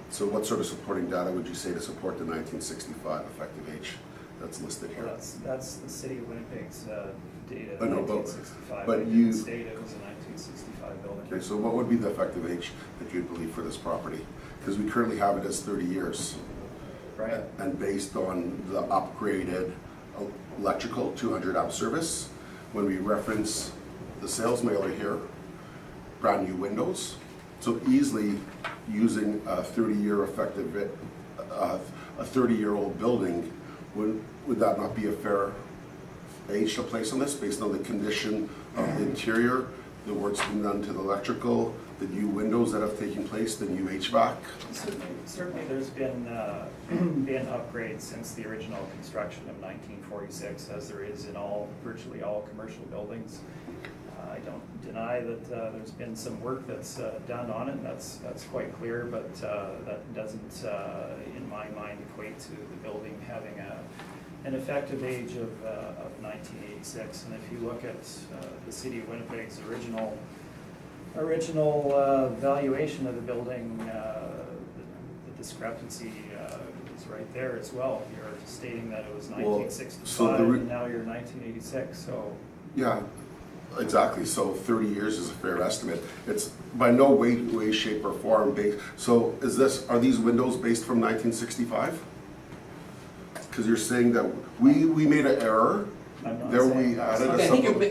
Speaker 2: So what sort of supporting data would you say to support the 1965 effective age that's listed here?
Speaker 6: Well, that's the City of Winnipeg's data,
Speaker 2: I know,
Speaker 6: 1965.
Speaker 2: but
Speaker 6: It
Speaker 2: you-
Speaker 6: didn't state it was a 1965 building.
Speaker 2: Okay, so what would be the effective age that you'd believe for this property? Because we currently have it as 30 years.
Speaker 6: Right.
Speaker 2: And based on the upgraded electrical 200 amp service, when we reference the sales mailer here, brand new windows, so easily using a 30-year effective, a 30-year-old building, would that not be a fair age to place on this based on the condition of the interior, the work's been done to the electrical, the new windows that have taken place, the new HVAC?
Speaker 6: Certainly there's been upgrades since the original construction of 1946, as there is in virtually all commercial buildings. I don't deny that there's been some work that's done on it, that's quite clear, but that doesn't, in my mind, equate to the building having a an effective age of 1986. And if you look at the city of Winnipeg's original valuation of the building, the discrepancy is right there as well. You're stating that it was
Speaker 2: Well,
Speaker 6: 1965
Speaker 2: so
Speaker 6: and now you're 1986, so.
Speaker 2: Yeah, exactly. So 30 years is a fair estimate. It's by no way, shape, or form based. So are these windows based from 1965? Because you're saying that we made an error.
Speaker 6: I'm not
Speaker 2: There
Speaker 6: saying
Speaker 2: we
Speaker 6: that.
Speaker 2: added
Speaker 1: Okay,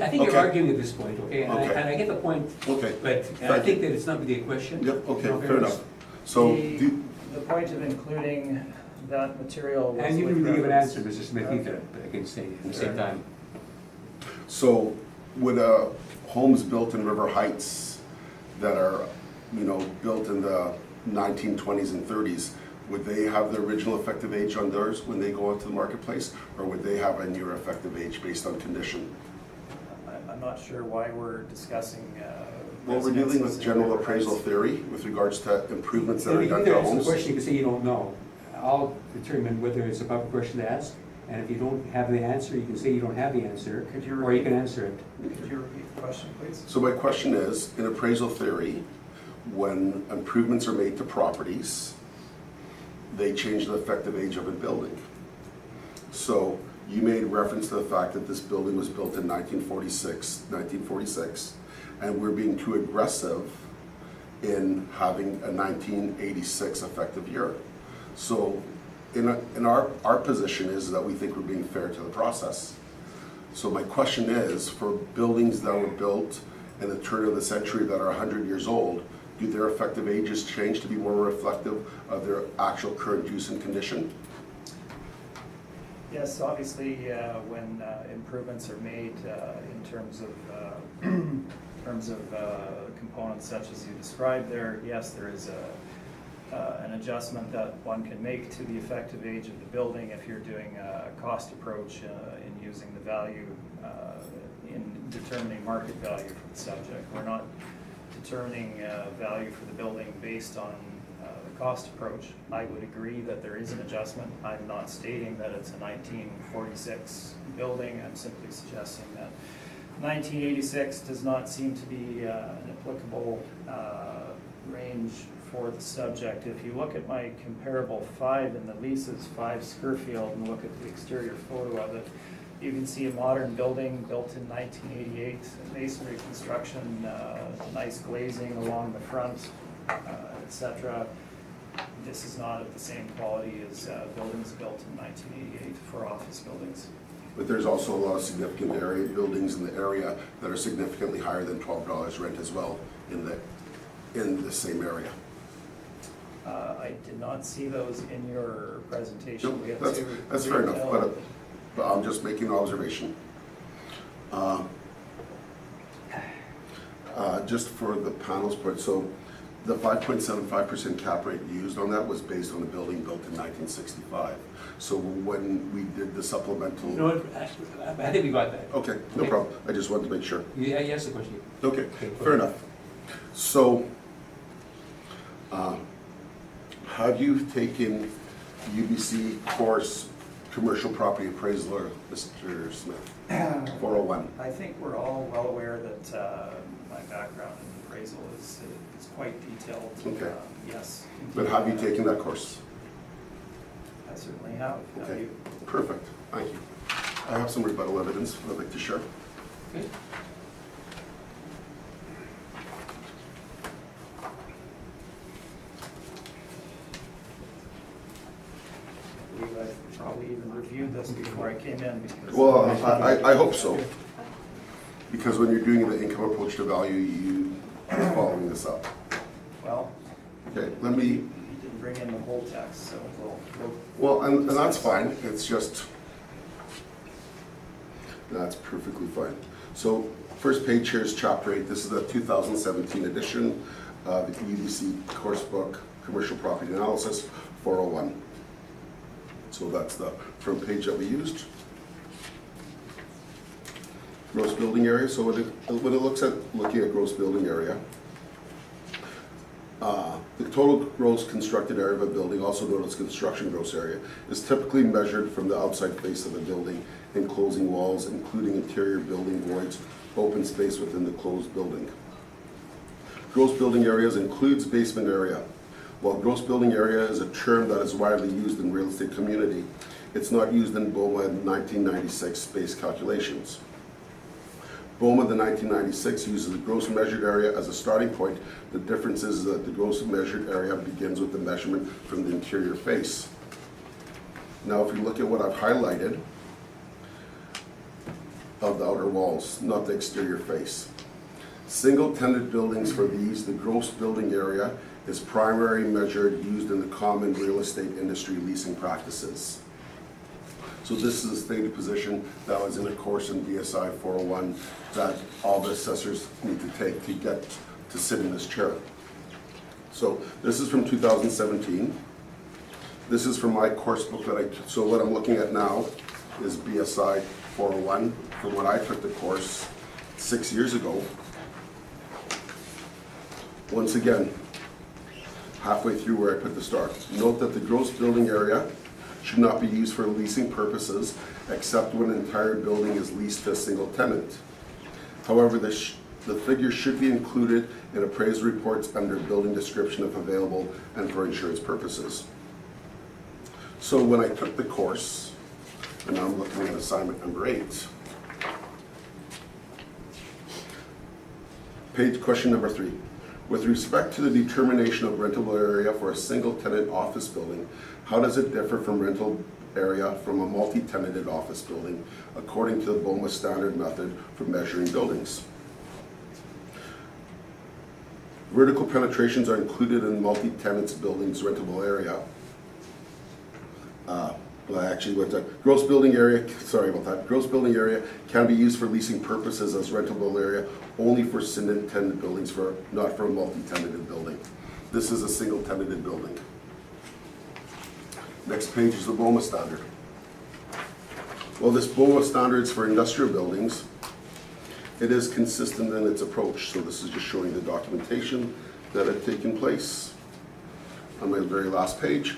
Speaker 1: I think you're
Speaker 2: Okay.
Speaker 1: arguing at this point, okay? And
Speaker 2: Okay.
Speaker 1: I get the point,
Speaker 2: Okay.
Speaker 1: but I
Speaker 2: Thank
Speaker 1: think that it's not really a question.
Speaker 2: Yep, okay,
Speaker 1: No,
Speaker 2: fair enough. So,
Speaker 6: The point of including that material was
Speaker 1: And you
Speaker 6: with
Speaker 1: can give an
Speaker 6: reference-
Speaker 1: answer, Mr. Smith, either, but I can say at the same
Speaker 6: Sure.
Speaker 1: time.
Speaker 2: so would homes built in River Heights that are, built in the 1920s and 30s, would they have the original effective age on theirs when they go out to the marketplace? Or would they have a newer effective age based on condition?
Speaker 6: I'm not sure why we're discussing.
Speaker 2: Well, we're dealing with
Speaker 6: residences in
Speaker 2: general
Speaker 6: River
Speaker 2: appraisal
Speaker 6: Heights.
Speaker 2: theory with regards to improvements that
Speaker 1: If
Speaker 2: are
Speaker 1: you
Speaker 2: done
Speaker 1: either
Speaker 2: to
Speaker 1: answer the
Speaker 2: homes.
Speaker 1: question, you can say you don't know. I'll determine whether it's a proper question to ask, and if you don't have the answer, you can say you don't have the answer,
Speaker 6: Could you
Speaker 1: or you
Speaker 6: repeat?
Speaker 1: can answer it.
Speaker 6: Could you repeat the question, please?
Speaker 2: So my question is, in appraisal theory, when improvements are made to properties, they change the effective age of a building. So you made reference to the fact that this building was built in 1946, and we're being too aggressive in having a 1986 effective year. So in our position is that we think we're being fair to the process. So my question is, for buildings that were built in the turn of the century that are 100 years old, do their effective ages change to be more reflective of their actual current use and condition?
Speaker 6: Yes, obviously, when improvements are made in terms of components such as you described there, yes, there is an adjustment that one can make to the effective age of the building if you're doing a cost approach in using the value in determining market value for the subject. We're not determining value for the building based on the cost approach. I would agree that there is an adjustment. I'm not stating that it's a 1946 building. I'm simply suggesting that 1986 does not seem to be an applicable range for the subject. If you look at my comparable 5 in the leases, 5 Scurfield, and look at the exterior photo of it, you can see a modern building built in 1988, masonry construction, nice glazing along the front, etc. This is not of the same quality as buildings built in 1988 for office buildings.
Speaker 2: But there's also a lot of significant area buildings in the area that are significantly higher than $12 rent as well in the same area.
Speaker 6: I did not see those in your presentation.
Speaker 2: No,
Speaker 6: We have
Speaker 2: that's
Speaker 6: two
Speaker 2: fair enough,
Speaker 6: retail-
Speaker 2: but I'm just making an observation. Just for the panel's part, so the 5.75% cap rate used on that was based on a building built in 1965. So when we did the supplemental.
Speaker 1: You know what, I think we got that.
Speaker 2: Okay, no
Speaker 1: Okay.
Speaker 2: problem. I just wanted to make sure.
Speaker 1: Yeah, you asked the question.
Speaker 2: Okay,
Speaker 1: Okay,
Speaker 2: fair enough. So, have you taken UBC course, commercial property appraiser, Mr. Smith? 401.
Speaker 6: I think we're all well aware that my background in appraisal is quite detailed.
Speaker 2: Okay.
Speaker 6: Yes.
Speaker 2: But have you taken that course?
Speaker 6: I certainly have. Have
Speaker 2: Okay,
Speaker 6: you?
Speaker 2: perfect, thank you. I have some rebuttal evidence I'd like to share.
Speaker 1: Okay.
Speaker 6: I believe I've probably even reviewed this before I came in because.
Speaker 2: Well, I hope so, because when you're doing the income approach to value, you are following this up.
Speaker 6: Well,
Speaker 2: Okay, let me,
Speaker 6: you didn't bring in the whole text, so we'll.
Speaker 2: well, and that's fine, it's just, that's perfectly fine. So, first page here is chapter 8, this is the 2017 edition of the UBC course book, Commercial Property Analysis, 401. So that's the front page that we used. Gross building area, so when it looks at, looking at gross building area, The total gross constructed area of a building, also known as construction gross area, is typically measured from the outside face of the building, enclosing walls, including interior building voids, open space within the closed building. Gross building areas includes basement area. While gross building area is a term that is widely used in real estate community, it's not used in BOMA 1996 space calculations. BOMA the 1996 uses the gross measured area as a starting point. The difference is that the gross measured area begins with the measurement from the interior face. Now if you look at what I've highlighted of the outer walls, not the exterior face. Single tenant buildings for these, the gross building area is primary measured used in the common real estate industry leasing practices. So this is a stated position that was in a course in BSI 401 that all the assessors need to take to get to sit in this chair. So this is from 2017. This is from my course book that so what I'm looking at now is BSI 401 from when I took the course 6 years ago. Once again, halfway through where I put the star. Note that the gross building area should not be used for leasing purposes except when an entire building is leased to a single tenant. However, the figure should be included in appraisal reports under building description if available and for insurance purposes. So when I took the course, and now I'm looking at assignment number 8, question number 3. With respect to the determination of rentable area for a single tenant office building, how does it differ from rental area from a multi-tenanted office building according to the BOMA standard method for measuring buildings? Vertical penetrations are included in multi-tenants buildings rentable area. Gross building area, sorry about that. Gross building area can be used for leasing purposes as rentable area only for single tenant buildings, not for a multi-tenanted building. This is a single tenanted building. Next page is the BOMA standard. Well, this BOMA standard is for industrial buildings. It is consistent in its approach. So this is just showing the documentation that had taken place on my very last page.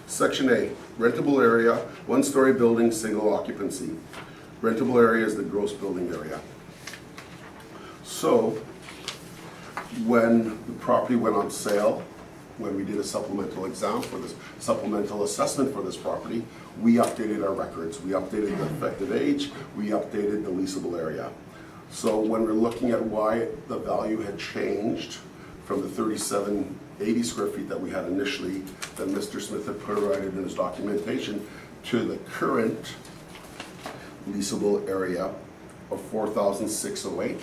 Speaker 2: Section A, rentable area, one-story building, single occupancy. Rentable area is the gross building area. So when the property went on sale, when we did a supplemental exam for this, supplemental assessment for this property, we updated our records. We updated the effective age, we updated the leasable area. So when we're looking at why the value had changed from the 3780 square feet that we had initially, that Mr. Smith had provided in his documentation, to the current leasable area of 4,608,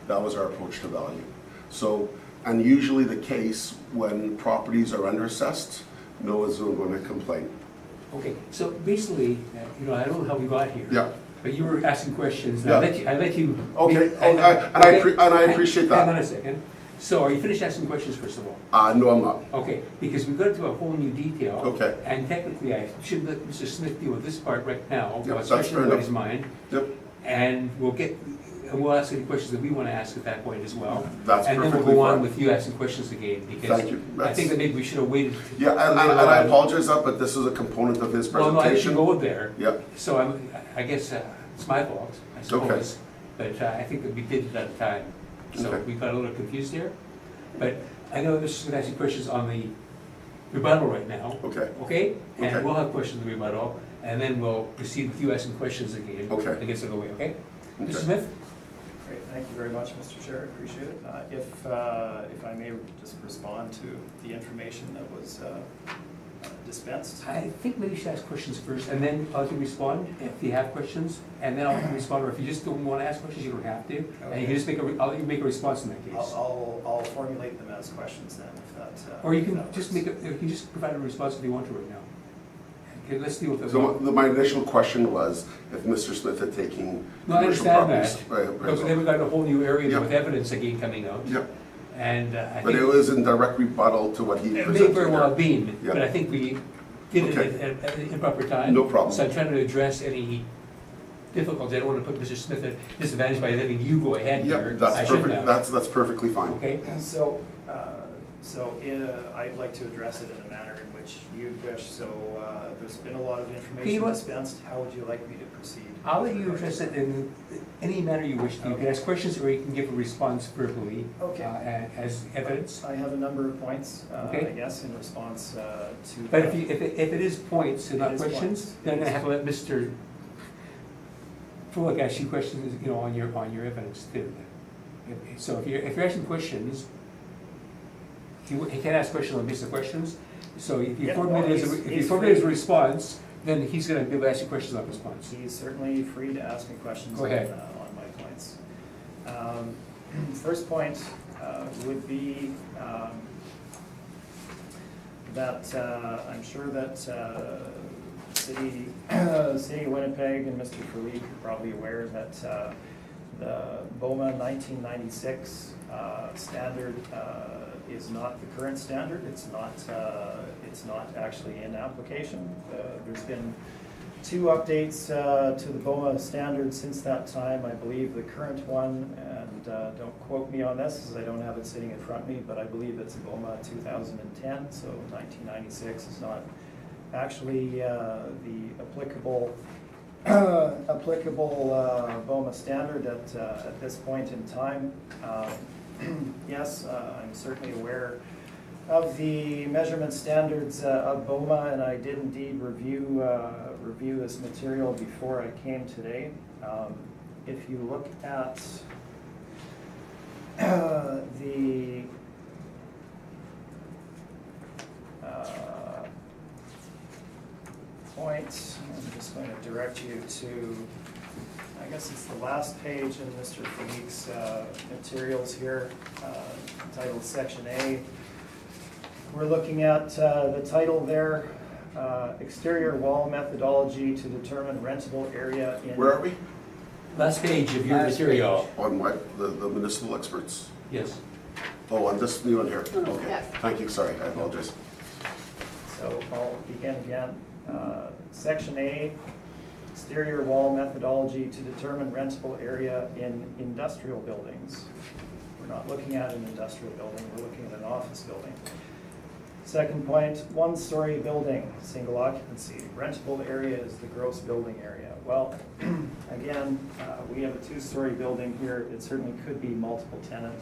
Speaker 2: that was our approach to value. So, and usually the case when properties are underassessed, no one's going to complain.
Speaker 1: Okay, so basically, I don't know how we got here.
Speaker 2: Yeah.
Speaker 1: But you were asking questions, and
Speaker 2: Yeah.
Speaker 1: I let you.
Speaker 2: Okay, I appreciate that.
Speaker 1: Hang on a second. So are you finished asking questions first of all?
Speaker 2: No, I'm not.
Speaker 1: Okay, because we've got into a whole new detail.
Speaker 2: Okay.
Speaker 1: And technically, I should let Mr. Smith deal with this part right now,
Speaker 2: Yeah,
Speaker 1: what's
Speaker 2: that's
Speaker 1: fresh
Speaker 2: fair
Speaker 1: in
Speaker 2: enough.
Speaker 1: his mind.
Speaker 2: Yep,
Speaker 1: And we'll ask any questions that we want to ask at that point as well.
Speaker 2: That's
Speaker 1: And then we'll
Speaker 2: perfectly
Speaker 1: go on
Speaker 2: fine.
Speaker 1: with you asking questions again, because
Speaker 2: Thank you.
Speaker 1: I think that maybe we should have waited.
Speaker 2: yeah, and I apologize that, but this is a component of his
Speaker 1: Well, no, I
Speaker 2: presentation.
Speaker 1: didn't go there.
Speaker 2: Yeah,
Speaker 1: So I guess it's my fault, I suppose. But I think that we did it at the time. So
Speaker 2: Okay.
Speaker 1: we got a little confused there. But I know this is going to ask you questions on the rebuttal right now.
Speaker 2: okay,
Speaker 1: Okay?
Speaker 2: Okay.
Speaker 1: And we'll have questions on the rebuttal, and then we'll proceed with you asking questions again.
Speaker 2: Okay.
Speaker 1: That gets it away, okay?
Speaker 2: Okay.
Speaker 1: Mr. Smith?
Speaker 6: Great, thank you very much, Mr. Chair, I appreciate it. If I may just respond to the information that was dispensed.
Speaker 1: I think maybe you should ask questions first, and then I'll let you respond if you have questions, and then I'll respond, or if you just don't want to ask questions, you don't have to. And you can just I'll let you make a response in that case.
Speaker 6: I'll formulate them as questions then, if that.
Speaker 1: Or you
Speaker 6: if
Speaker 1: can
Speaker 6: that
Speaker 1: just
Speaker 6: works.
Speaker 1: you can just provide a response if you want to right now. Okay, let's deal with this.
Speaker 2: so my initial question was if Mr. Smith had taken
Speaker 1: No, I
Speaker 2: commercial
Speaker 1: understand
Speaker 2: properties.
Speaker 1: that.
Speaker 2: Right,
Speaker 1: But then we got a whole new area
Speaker 2: Yeah.
Speaker 1: with evidence again coming out.
Speaker 2: Yeah,
Speaker 1: And I
Speaker 2: but
Speaker 1: think.
Speaker 2: it was in direct rebuttal to what he
Speaker 1: It
Speaker 2: presented.
Speaker 1: may very well have
Speaker 2: there.
Speaker 1: been, but
Speaker 2: Yeah.
Speaker 1: I think we did it
Speaker 2: Okay.
Speaker 1: at an improper time.
Speaker 2: No problem.
Speaker 1: So I'm trying to address any difficulty. I don't want to put Mr. Smith at disadvantage by letting you go ahead
Speaker 2: Yeah,
Speaker 1: here. I
Speaker 2: that's
Speaker 1: shouldn't
Speaker 2: perfect,
Speaker 1: have.
Speaker 2: that's perfectly fine.
Speaker 1: Okay?
Speaker 6: So, So I'd like to address it in a manner in which you wish. So there's been a lot of
Speaker 1: You
Speaker 6: information
Speaker 1: know what?
Speaker 6: dispensed. How would you like me to proceed?
Speaker 1: I'll let you address it in any manner you wish to. You can ask questions or you can give a response verbally.
Speaker 6: Okay.
Speaker 1: As evidence.
Speaker 6: I have a number of points,
Speaker 1: Okay.
Speaker 6: I guess, in response to.
Speaker 1: But if it is points and
Speaker 6: It
Speaker 1: not
Speaker 6: is
Speaker 1: questions,
Speaker 6: points.
Speaker 1: then I'm gonna have to let Mr. Frulick ask you questions, you know, on your evidence too. So if you're asking questions, he can't ask questions on basic questions. So if you
Speaker 6: Yeah,
Speaker 1: formulate
Speaker 6: well,
Speaker 1: his,
Speaker 6: he's-
Speaker 1: if you
Speaker 6: he's
Speaker 1: formulate his
Speaker 6: free.
Speaker 1: response, then he's gonna be able to ask you questions on response.
Speaker 6: He's certainly free to ask me questions
Speaker 1: Go
Speaker 6: on,
Speaker 1: ahead.
Speaker 6: on my points. First point would be that I'm sure that City of Winnipeg and Mr. Frulick are probably aware that the BOMA 1996 standard is not the current standard. It's not actually in application. There's been 2 updates to the BOMA standard since that time. I believe the current one, and don't quote me on this because I don't have it sitting in front of me, but I believe it's BOMA 2010, so 1996 is not actually the applicable BOMA standard at this point in time. Yes, I'm certainly aware of the measurement standards of BOMA, and I did indeed review this material before I came today. If you look at the point, I'm just going to direct you to, I guess it's the last page in Mr. Frulick's materials here, titled Section A. We're looking at the title there, Exterior Wall Methodology to Determine Rentable Area in...
Speaker 2: Where are we?
Speaker 1: Last page of your
Speaker 6: Last
Speaker 1: material.
Speaker 2: On what, the municipal experts?
Speaker 1: Yes.
Speaker 2: Oh, on this new one here, okay.
Speaker 3: Yes.
Speaker 2: Thank you, sorry, I apologize.
Speaker 6: So I'll begin again. Section A, Exterior Wall Methodology to Determine Rentable Area in Industrial Buildings. We're not looking at an industrial building, we're looking at an office building. Second point, 1-story building, single occupancy. Rentable area is the gross building area. Well, again, we have a 2-story building here. It certainly could be multiple tenant.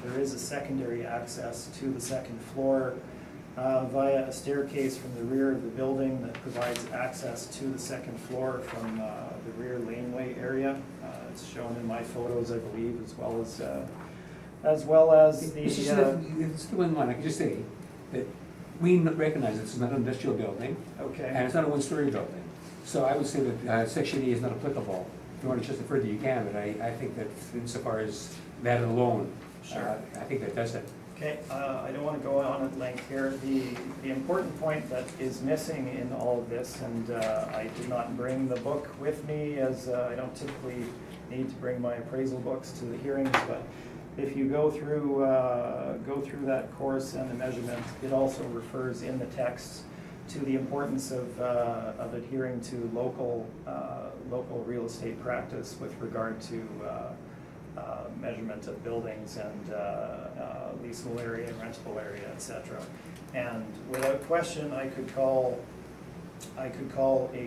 Speaker 6: There is a secondary access to the second floor via a staircase from the rear of the building that provides access to the second floor from the rear laneway area. It's shown in my photos, I believe, as well as the.
Speaker 1: It's the one line, I can just say that we recognize it's not an industrial building, and
Speaker 6: Okay.
Speaker 1: it's not a 1-story building. So I would say that Section E is not applicable. If you want to just further, you can, but I think that insofar as that alone,
Speaker 6: Sure.
Speaker 1: I think that does it.
Speaker 6: Okay, I don't want to go on at length here. The important point that is missing in all of this, and I did not bring the book with me, as I don't typically need to bring my appraisal books to the hearings, but if you go through that course and the measurement, it also refers in the text to the importance of adhering to local real estate practice with regard to measurement of buildings and leasable area, rentable area, etc. And without question, I could call a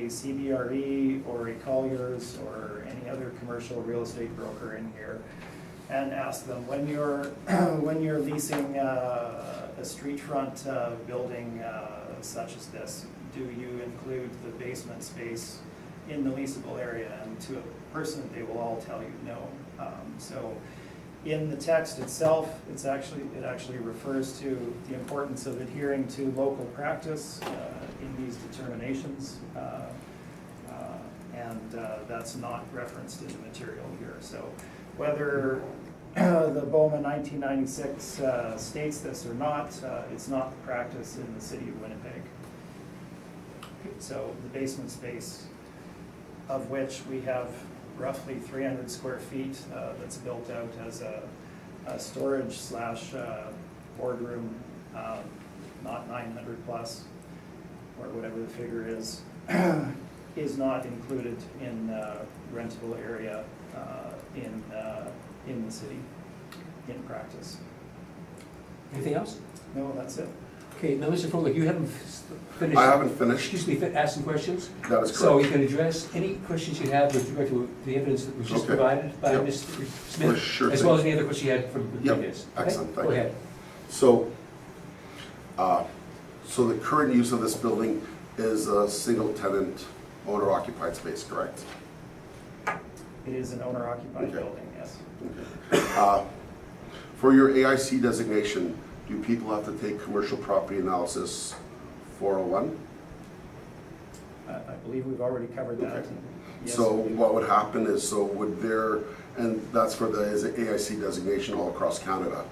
Speaker 6: CBRE or a Colliers or any other commercial real estate broker in here and ask them, when you're leasing a street front building such as this, do you include the basement space in the leasable area? And to a person, they will all tell you no. So in the text itself, it actually refers to the importance of adhering to local practice in these determinations, and that's not referenced in the material here. So whether the BOMA 1996 states this or not, it's not the practice in the city of Winnipeg. So the basement space, of which we have roughly 300 square feet that's built out as a storage / boardroom, not 900 plus, or whatever the figure is not included in rentable area in the city in practice.
Speaker 1: Anything else?
Speaker 6: No, that's it.
Speaker 1: Okay, now, Mr. Froelich, you haven't finished.
Speaker 2: I haven't finished.
Speaker 1: Excuse me, asking questions?
Speaker 2: That is
Speaker 1: So
Speaker 2: correct.
Speaker 1: you can address any questions you have with regard to the evidence that was just
Speaker 2: Okay.
Speaker 1: provided by
Speaker 2: Yep.
Speaker 1: Mr.
Speaker 2: For
Speaker 1: Smith,
Speaker 2: sure
Speaker 1: as
Speaker 2: thing.
Speaker 1: well as any other questions you had from the
Speaker 2: Yep.
Speaker 1: previous. Okay?
Speaker 2: Excellent, thank
Speaker 1: Go
Speaker 2: you.
Speaker 1: ahead.
Speaker 2: So the current use of this building is a single tenant owner occupied space, correct?
Speaker 6: It is an owner-occupied
Speaker 2: Okay.
Speaker 6: building, yes.
Speaker 2: For your AIC designation, do people have to take commercial property analysis 401?
Speaker 6: I believe we've already covered that.
Speaker 2: Okay.
Speaker 6: Yes,
Speaker 2: So
Speaker 6: we-
Speaker 2: what would happen is, so would there, and that's for the is a AIC designation all across Canada.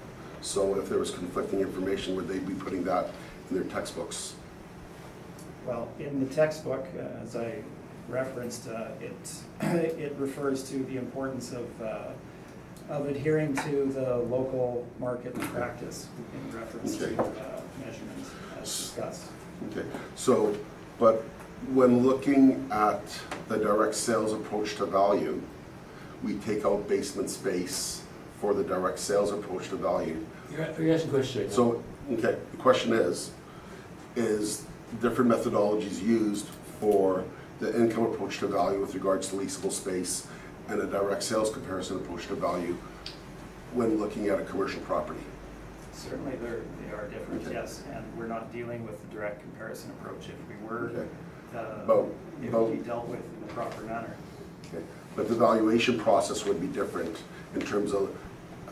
Speaker 2: So if there was conflicting information, would they be putting that in their textbooks?
Speaker 6: Well, in the textbook, as I referenced, it refers to the importance of adhering to the local market practice in reference to
Speaker 2: Okay.
Speaker 6: measurements as discussed.
Speaker 2: Okay, so, but when looking at the direct sales approach to value, we take out basement space for the direct sales approach to value.
Speaker 1: You're asking questions right now.
Speaker 2: So, okay, the question is different methodologies used for the income approach to value with regards to leasable space and a direct sales comparison approach to value when looking at a commercial property?
Speaker 6: Certainly, they are different,
Speaker 2: Okay.
Speaker 6: yes, and we're not dealing with the direct comparison approach. If we were,
Speaker 2: Okay.
Speaker 6: it would be dealt with in the proper manner.
Speaker 2: Okay, but the valuation process would be different in terms of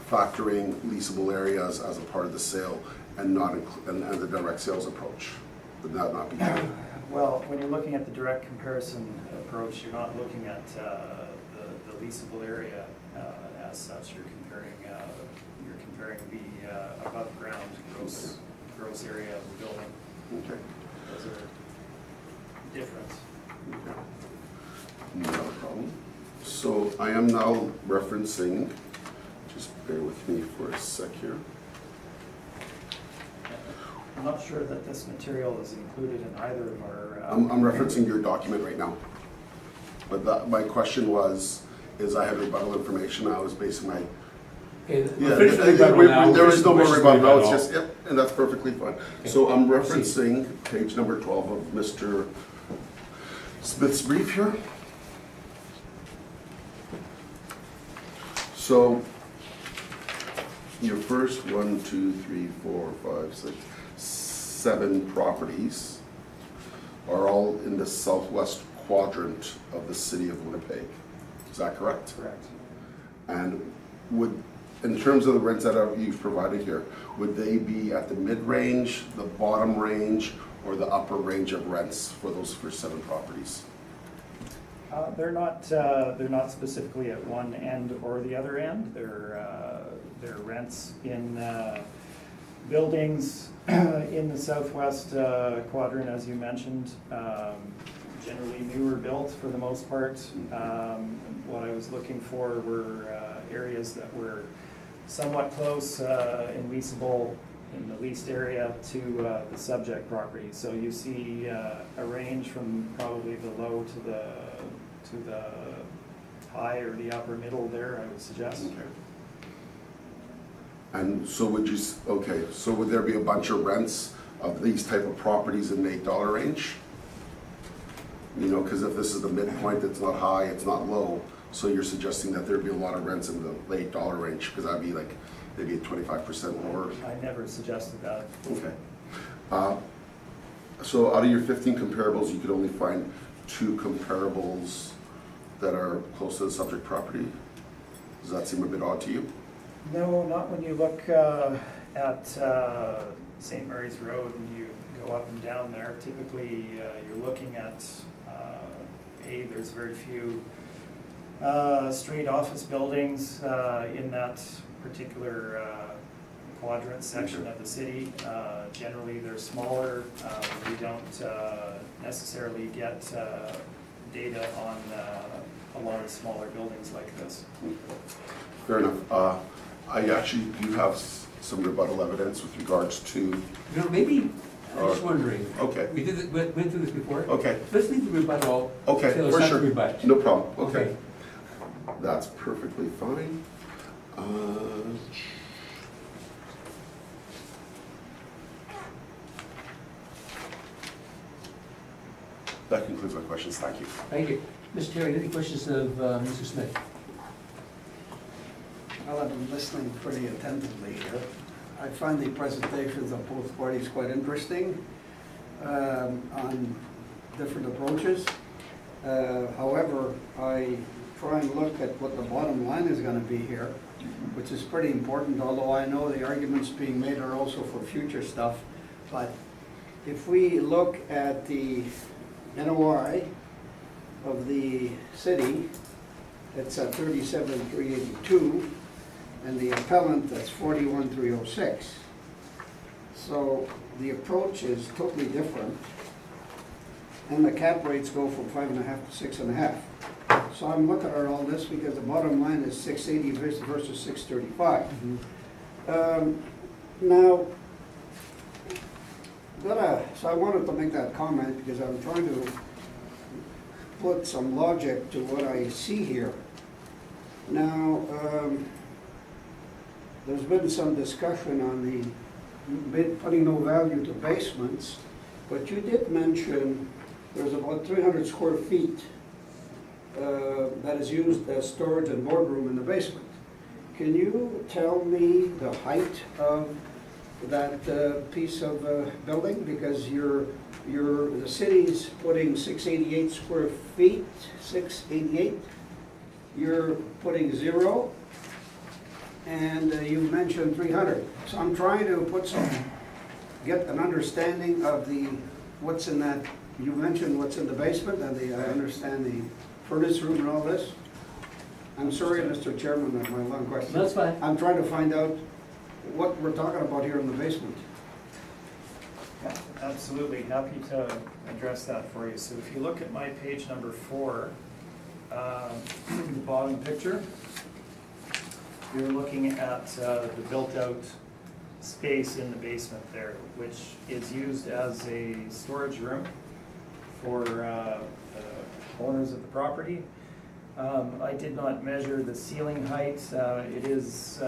Speaker 2: factoring leasable areas as a part of the sale and not and the direct sales approach. Would that not be true?
Speaker 6: Well, when you're looking at the direct comparison approach, you're not looking at the leasable area as such. You're comparing the above ground gross area of the building.
Speaker 2: Okay.
Speaker 6: Those are different.
Speaker 2: No problem. So I am now referencing, just bear with me for a sec here.
Speaker 6: I'm not sure that this material is included in either of our.
Speaker 2: I'm referencing your document right now. But my question was, is I have rebuttal information, I was basing my,
Speaker 1: Okay,
Speaker 2: yeah,
Speaker 1: we'll finish the rebuttal now.
Speaker 2: there is no more
Speaker 1: Finish the
Speaker 2: rebuttal, no, it's
Speaker 1: rebuttal.
Speaker 2: just, yep, and that's perfectly fine.
Speaker 1: Okay.
Speaker 2: So I'm
Speaker 1: Proceed.
Speaker 2: referencing page number 12 of Mr. Smith's brief here. So your first 1, 2, 3, 4, 5, 6, 7 properties are all in the southwest quadrant of the city of Winnipeg. Is that correct?
Speaker 6: Correct.
Speaker 2: And would, in terms of the rents that you've provided here, would they be at the mid-range, the bottom range, or the upper range of rents for those first 7 properties?
Speaker 6: They're not specifically at one end or the other end. They're rents in buildings in the southwest quadrant, as you mentioned, generally newer built for the most part. What I was looking for were areas that were somewhat close and leasable in the leased area to the subject property. So you see a range from probably the low to the high or the upper middle there, I would suggest.
Speaker 2: Okay. And so would you, okay, so would there be a bunch of rents of these type of properties in the $8 range? You know, because if this is the midpoint, it's not high, it's not low, so you're suggesting that there'd be a lot of rents in the late $8 range, because that'd be like maybe a 25% lower.
Speaker 6: I never suggested that.
Speaker 2: Okay. So out of your 15 comparables, you could only find 2 comparables that are close to the subject property? Does that seem a bit odd to you?
Speaker 6: No, not when you look at St. Mary's Road and you go up and down there. Typically, you're looking at, there's very few straight office buildings in that particular quadrant section of the city. Generally, they're smaller. We don't necessarily get data on a lot of smaller buildings like this.
Speaker 2: Fair enough. I actually do have some rebuttal evidence with regards to,
Speaker 1: You know, maybe, I'm just went through this before.
Speaker 2: Okay.
Speaker 1: Let's leave the rebuttal.
Speaker 2: Okay,
Speaker 1: till it's
Speaker 2: for
Speaker 1: time to
Speaker 2: sure.
Speaker 1: rebut.
Speaker 2: No problem, okay. That's perfectly fine. That concludes my questions. Thank you.
Speaker 1: Thank you. Mr. Terry, any questions of Mr. Smith?
Speaker 5: Well, I've been listening pretty attentively here. I find the presentations of both parties quite interesting on different approaches. However, I try and look at what the bottom line is going to be here, which is pretty important, although I know the arguments being made are also for future stuff. But if we look at the NOI of the city, it's at 37,382, and the appellant, that's 41,306. So the approach is totally different, and the cap rates go from 5.5 to 6.5. So I'm looking at all this because the bottom line is 680 versus 635. Now, so I wanted to make that comment because I'm trying to put some logic to what I see here. Now, there's been some discussion on the putting no value to basements, but you did mention there's about 300 square feet that is used as storage and boardroom in the basement. Can you tell me the height of that piece of building? Because the city's putting 688 square feet, 688. You're putting 0, and you mentioned 300. So I'm trying to get an understanding of what's in that. You mentioned what's in the basement, and I understand the furnace room and all this. I'm sorry, Mr. Chairman, that's my long question.
Speaker 1: That's fine.
Speaker 5: I'm trying to find out what we're talking about here in the basement.
Speaker 6: Yeah, absolutely, happy to address that for you. So if you look at my page number 4, the bottom picture, you're looking at the built-out space in the basement there, which is used as a storage room for the owners of the property. I did not measure the ceiling height. It is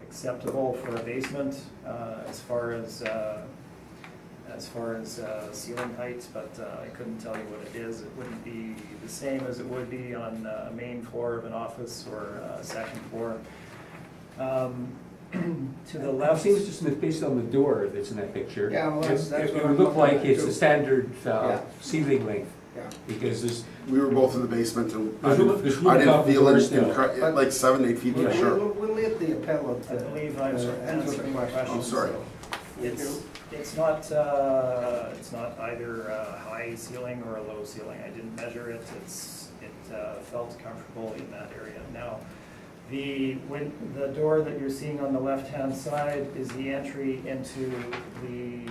Speaker 6: acceptable for a basement as far as ceiling height, but I couldn't tell you what it is. It wouldn't be the same as it would be on a main floor of an office or a second floor. To the
Speaker 1: I
Speaker 6: left.
Speaker 1: see, Mr. Smith, based on the door that's in that picture,
Speaker 5: Yeah, well, that's
Speaker 1: it
Speaker 5: what
Speaker 1: would
Speaker 5: I'm
Speaker 1: look
Speaker 5: looking
Speaker 1: like
Speaker 5: at,
Speaker 1: it's
Speaker 5: too.
Speaker 1: a standard
Speaker 5: Yeah.
Speaker 1: ceiling length,
Speaker 5: Yeah.
Speaker 1: because there's,
Speaker 2: We were both in the basement, and I
Speaker 1: There's room
Speaker 2: didn't
Speaker 1: above the
Speaker 2: feel
Speaker 1: door
Speaker 2: it
Speaker 1: still.
Speaker 2: like 7-8 feet for
Speaker 1: Yeah.
Speaker 2: sure.
Speaker 5: We'll let the appellant
Speaker 6: I believe I'm
Speaker 5: answer
Speaker 6: answering
Speaker 5: the
Speaker 6: your
Speaker 5: question.
Speaker 6: question.
Speaker 2: I'm sorry.
Speaker 6: It's not either a high ceiling or a low ceiling. I didn't measure it. It felt comfortable in that area. Now, the door that you're seeing on the left-hand side is the entry into the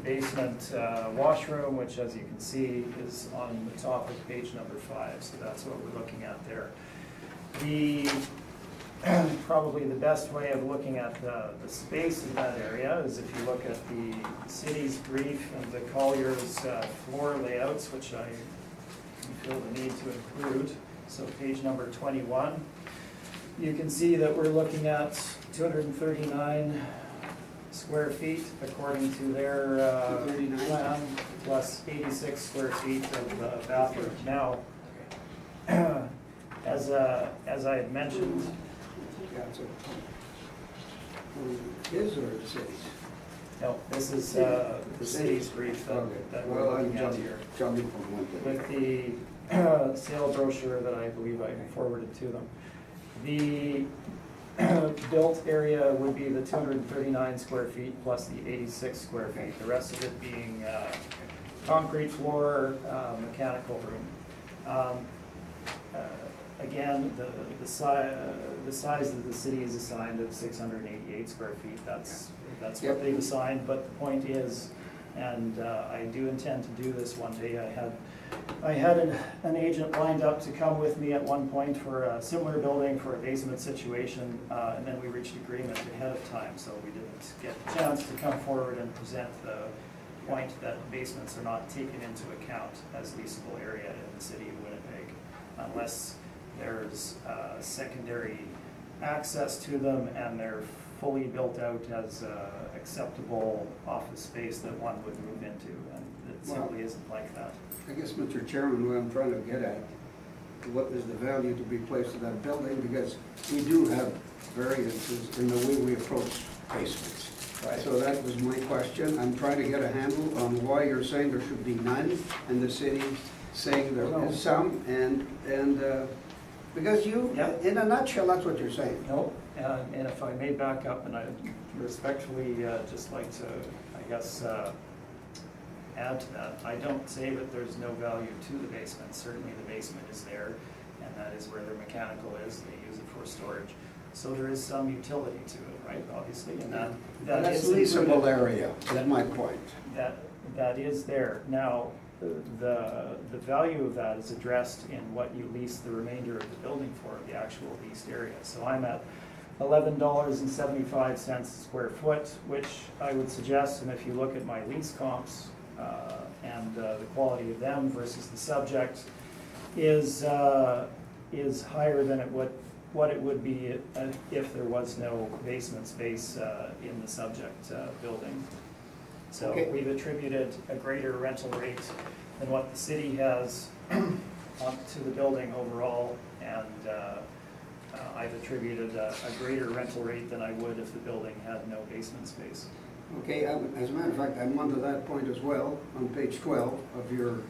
Speaker 6: basement washroom, which, as you can see, is on the top of page number 5. So that's what we're looking at there. Probably the best way of looking at the space in that area is if you look at the city's brief and the Collier's floor layouts, which I feel the need to include. So page number 21. You can see that we're looking at 239 square feet according to their
Speaker 5: 239.
Speaker 6: plan, plus 86 square feet of bathroom. Now, as I had mentioned,
Speaker 5: Yeah, so, his or the city's?
Speaker 6: no, this is the city's brief that we're
Speaker 5: Well, I'm
Speaker 6: looking at here.
Speaker 5: jumping from one to the
Speaker 6: With the sale brochure that I believe I forwarded to them. The built area would be the 239 square feet plus the 86 square feet, the rest of it being concrete floor, mechanical room. Again, the size that the city is assigned of 688 square feet, that's
Speaker 5: Yep.
Speaker 6: what they've assigned, but the point is, and I do intend to do this one day, I had an agent lined up to come with me at one point for a similar building for a basement situation, and then we reached agreement ahead of time, so we didn't get the chance to come forward and present the point that basements are not taken into account as leasable area in the city of Winnipeg, unless there's secondary access to them and they're fully built out as acceptable office space that one would move into. And simply isn't like that.
Speaker 5: I guess, Mr. Chairman, what I'm trying to get at, what is the value to be placed in that building? Because we do have variances in the way we approach basements.
Speaker 6: Right.
Speaker 5: So that was my question. I'm trying to get a handle on why you're saying there should be none, and the city saying there
Speaker 6: No.
Speaker 5: is some, and, because you,
Speaker 6: Yeah.
Speaker 5: in a nutshell, that's what you're saying.
Speaker 6: No, and if I may back up, and I respectfully just like to, I guess, add to that, I don't say that there's no value to the basement. Certainly the basement is there, and that is where their mechanical is. They use it for storage. So there is some utility to it, right, obviously, and that
Speaker 5: That's
Speaker 6: is
Speaker 5: leasable
Speaker 6: included.
Speaker 5: area, is my point.
Speaker 6: That is there. Now, the value of that is addressed in what you lease the remainder of the building for, the actual leased area. So I'm at $11.75 a square foot, which I would suggest, and if you look at my lease comps and the quality of them versus the subject, is higher than what it would be if there was no basement space in the subject building. So
Speaker 5: Okay.
Speaker 6: we've attributed a greater rental rate than what the city has to the building overall, and I've attributed a greater rental rate than I would if the building had no basement space.
Speaker 5: Okay, as a matter of fact, I'm onto that point as well, on page 12 of your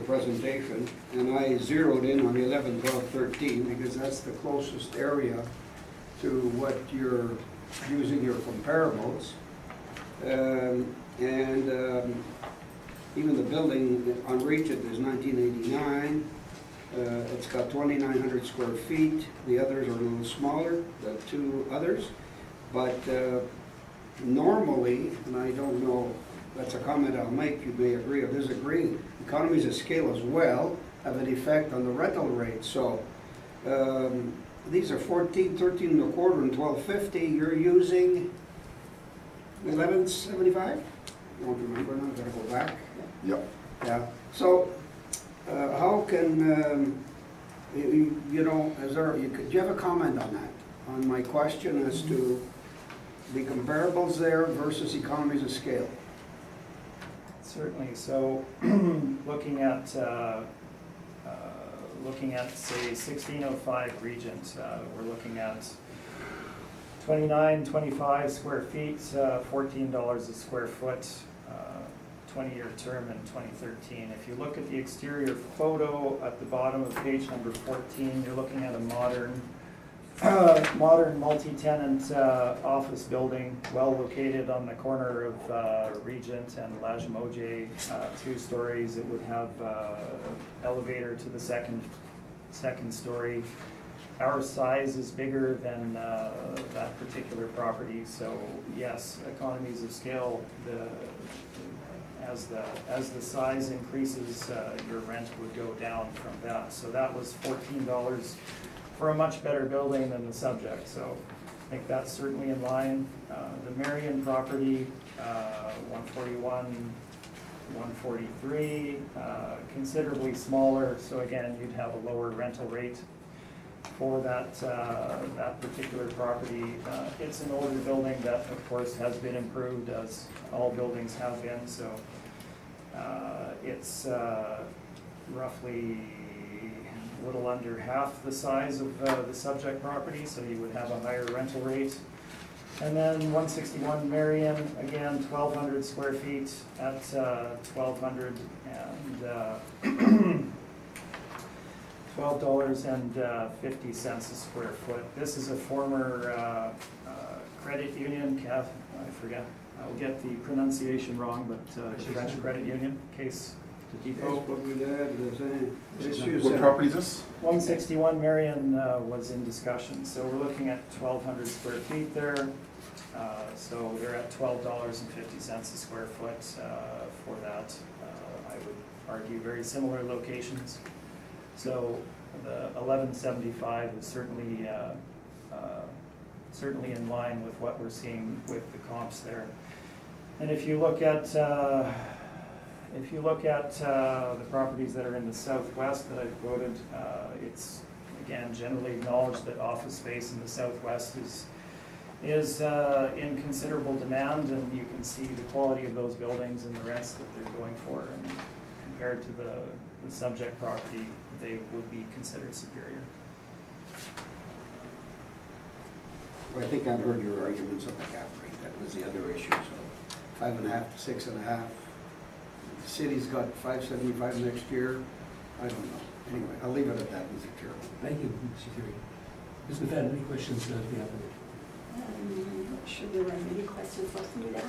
Speaker 5: presentation, and I zeroed in on 11, 12, 13, because that's the closest area to what you're using your comparables. Even the building on Regent is 1989. It's got 2,900 square feet. The others are a little smaller, the two others. But normally, and I don't know, that's a comment I'll make, you may agree or disagree, economies of scale as well have an effect on the rental rate. So these are 14, 13 and a quarter, and 12.50. You're using 11.75? I don't remember now, gotta go back.
Speaker 2: Yep.
Speaker 5: Yeah, so how can, you know, do you have a comment on that? On my question as to the comparables there versus economies of scale?
Speaker 6: Certainly. So looking at say 1605 Regent, we're looking at 25 square feet, $14 a square foot, 20-year term in 2013. If you look at the exterior photo at the bottom of page number 14, you're looking at a modern multi-tenant office building, well located on the corner of Regent and Lajimoje, 2 stories. It would have elevator to the second story. Our size is bigger than that particular property, so yes, economies of scale. As the size increases, your rent would go down from that. So that was $14 for a much better building than the subject. So I think that's certainly in line. The Marion property, 141, 143, considerably smaller. So again, you'd have a lower rental rate for that particular property. It's an older building that, of course, has been improved, as all buildings have been. So it's roughly a little under half the size of the subject property, so you would have a higher rental rate. And then 161 Marion, again, 1,200 square feet at $1,200 and $12.50 a square foot. This is a former credit union, I forget, I'll get the pronunciation wrong, but the French credit union, Case de Depot.
Speaker 2: What property is this?
Speaker 6: 161 Marion was in discussion, so we're looking at 1,200 square feet there. So they're at $12.50 a square foot for that. I would argue very similar locations. So the 1175 is certainly in line with what we're seeing with the comps there. And if you look at the properties that are in the southwest that I've quoted, it's again generally acknowledged that office space in the southwest is in considerable demand, and you can see the quality of those buildings and the rents that they're going for, and compared to the subject property, they would be considered superior.
Speaker 5: Well, I think I've heard your arguments on the cap rate, that was the other issue, so 5.5 to 6.5. The city's got 5.75 next year, I don't know. Anyway, I'll leave it at that, Mr. Chairman.
Speaker 1: Thank you, Mr. Terry. Ms. McFadden, any questions of the applicant?
Speaker 7: I'm not sure there are many questions left for me to ask.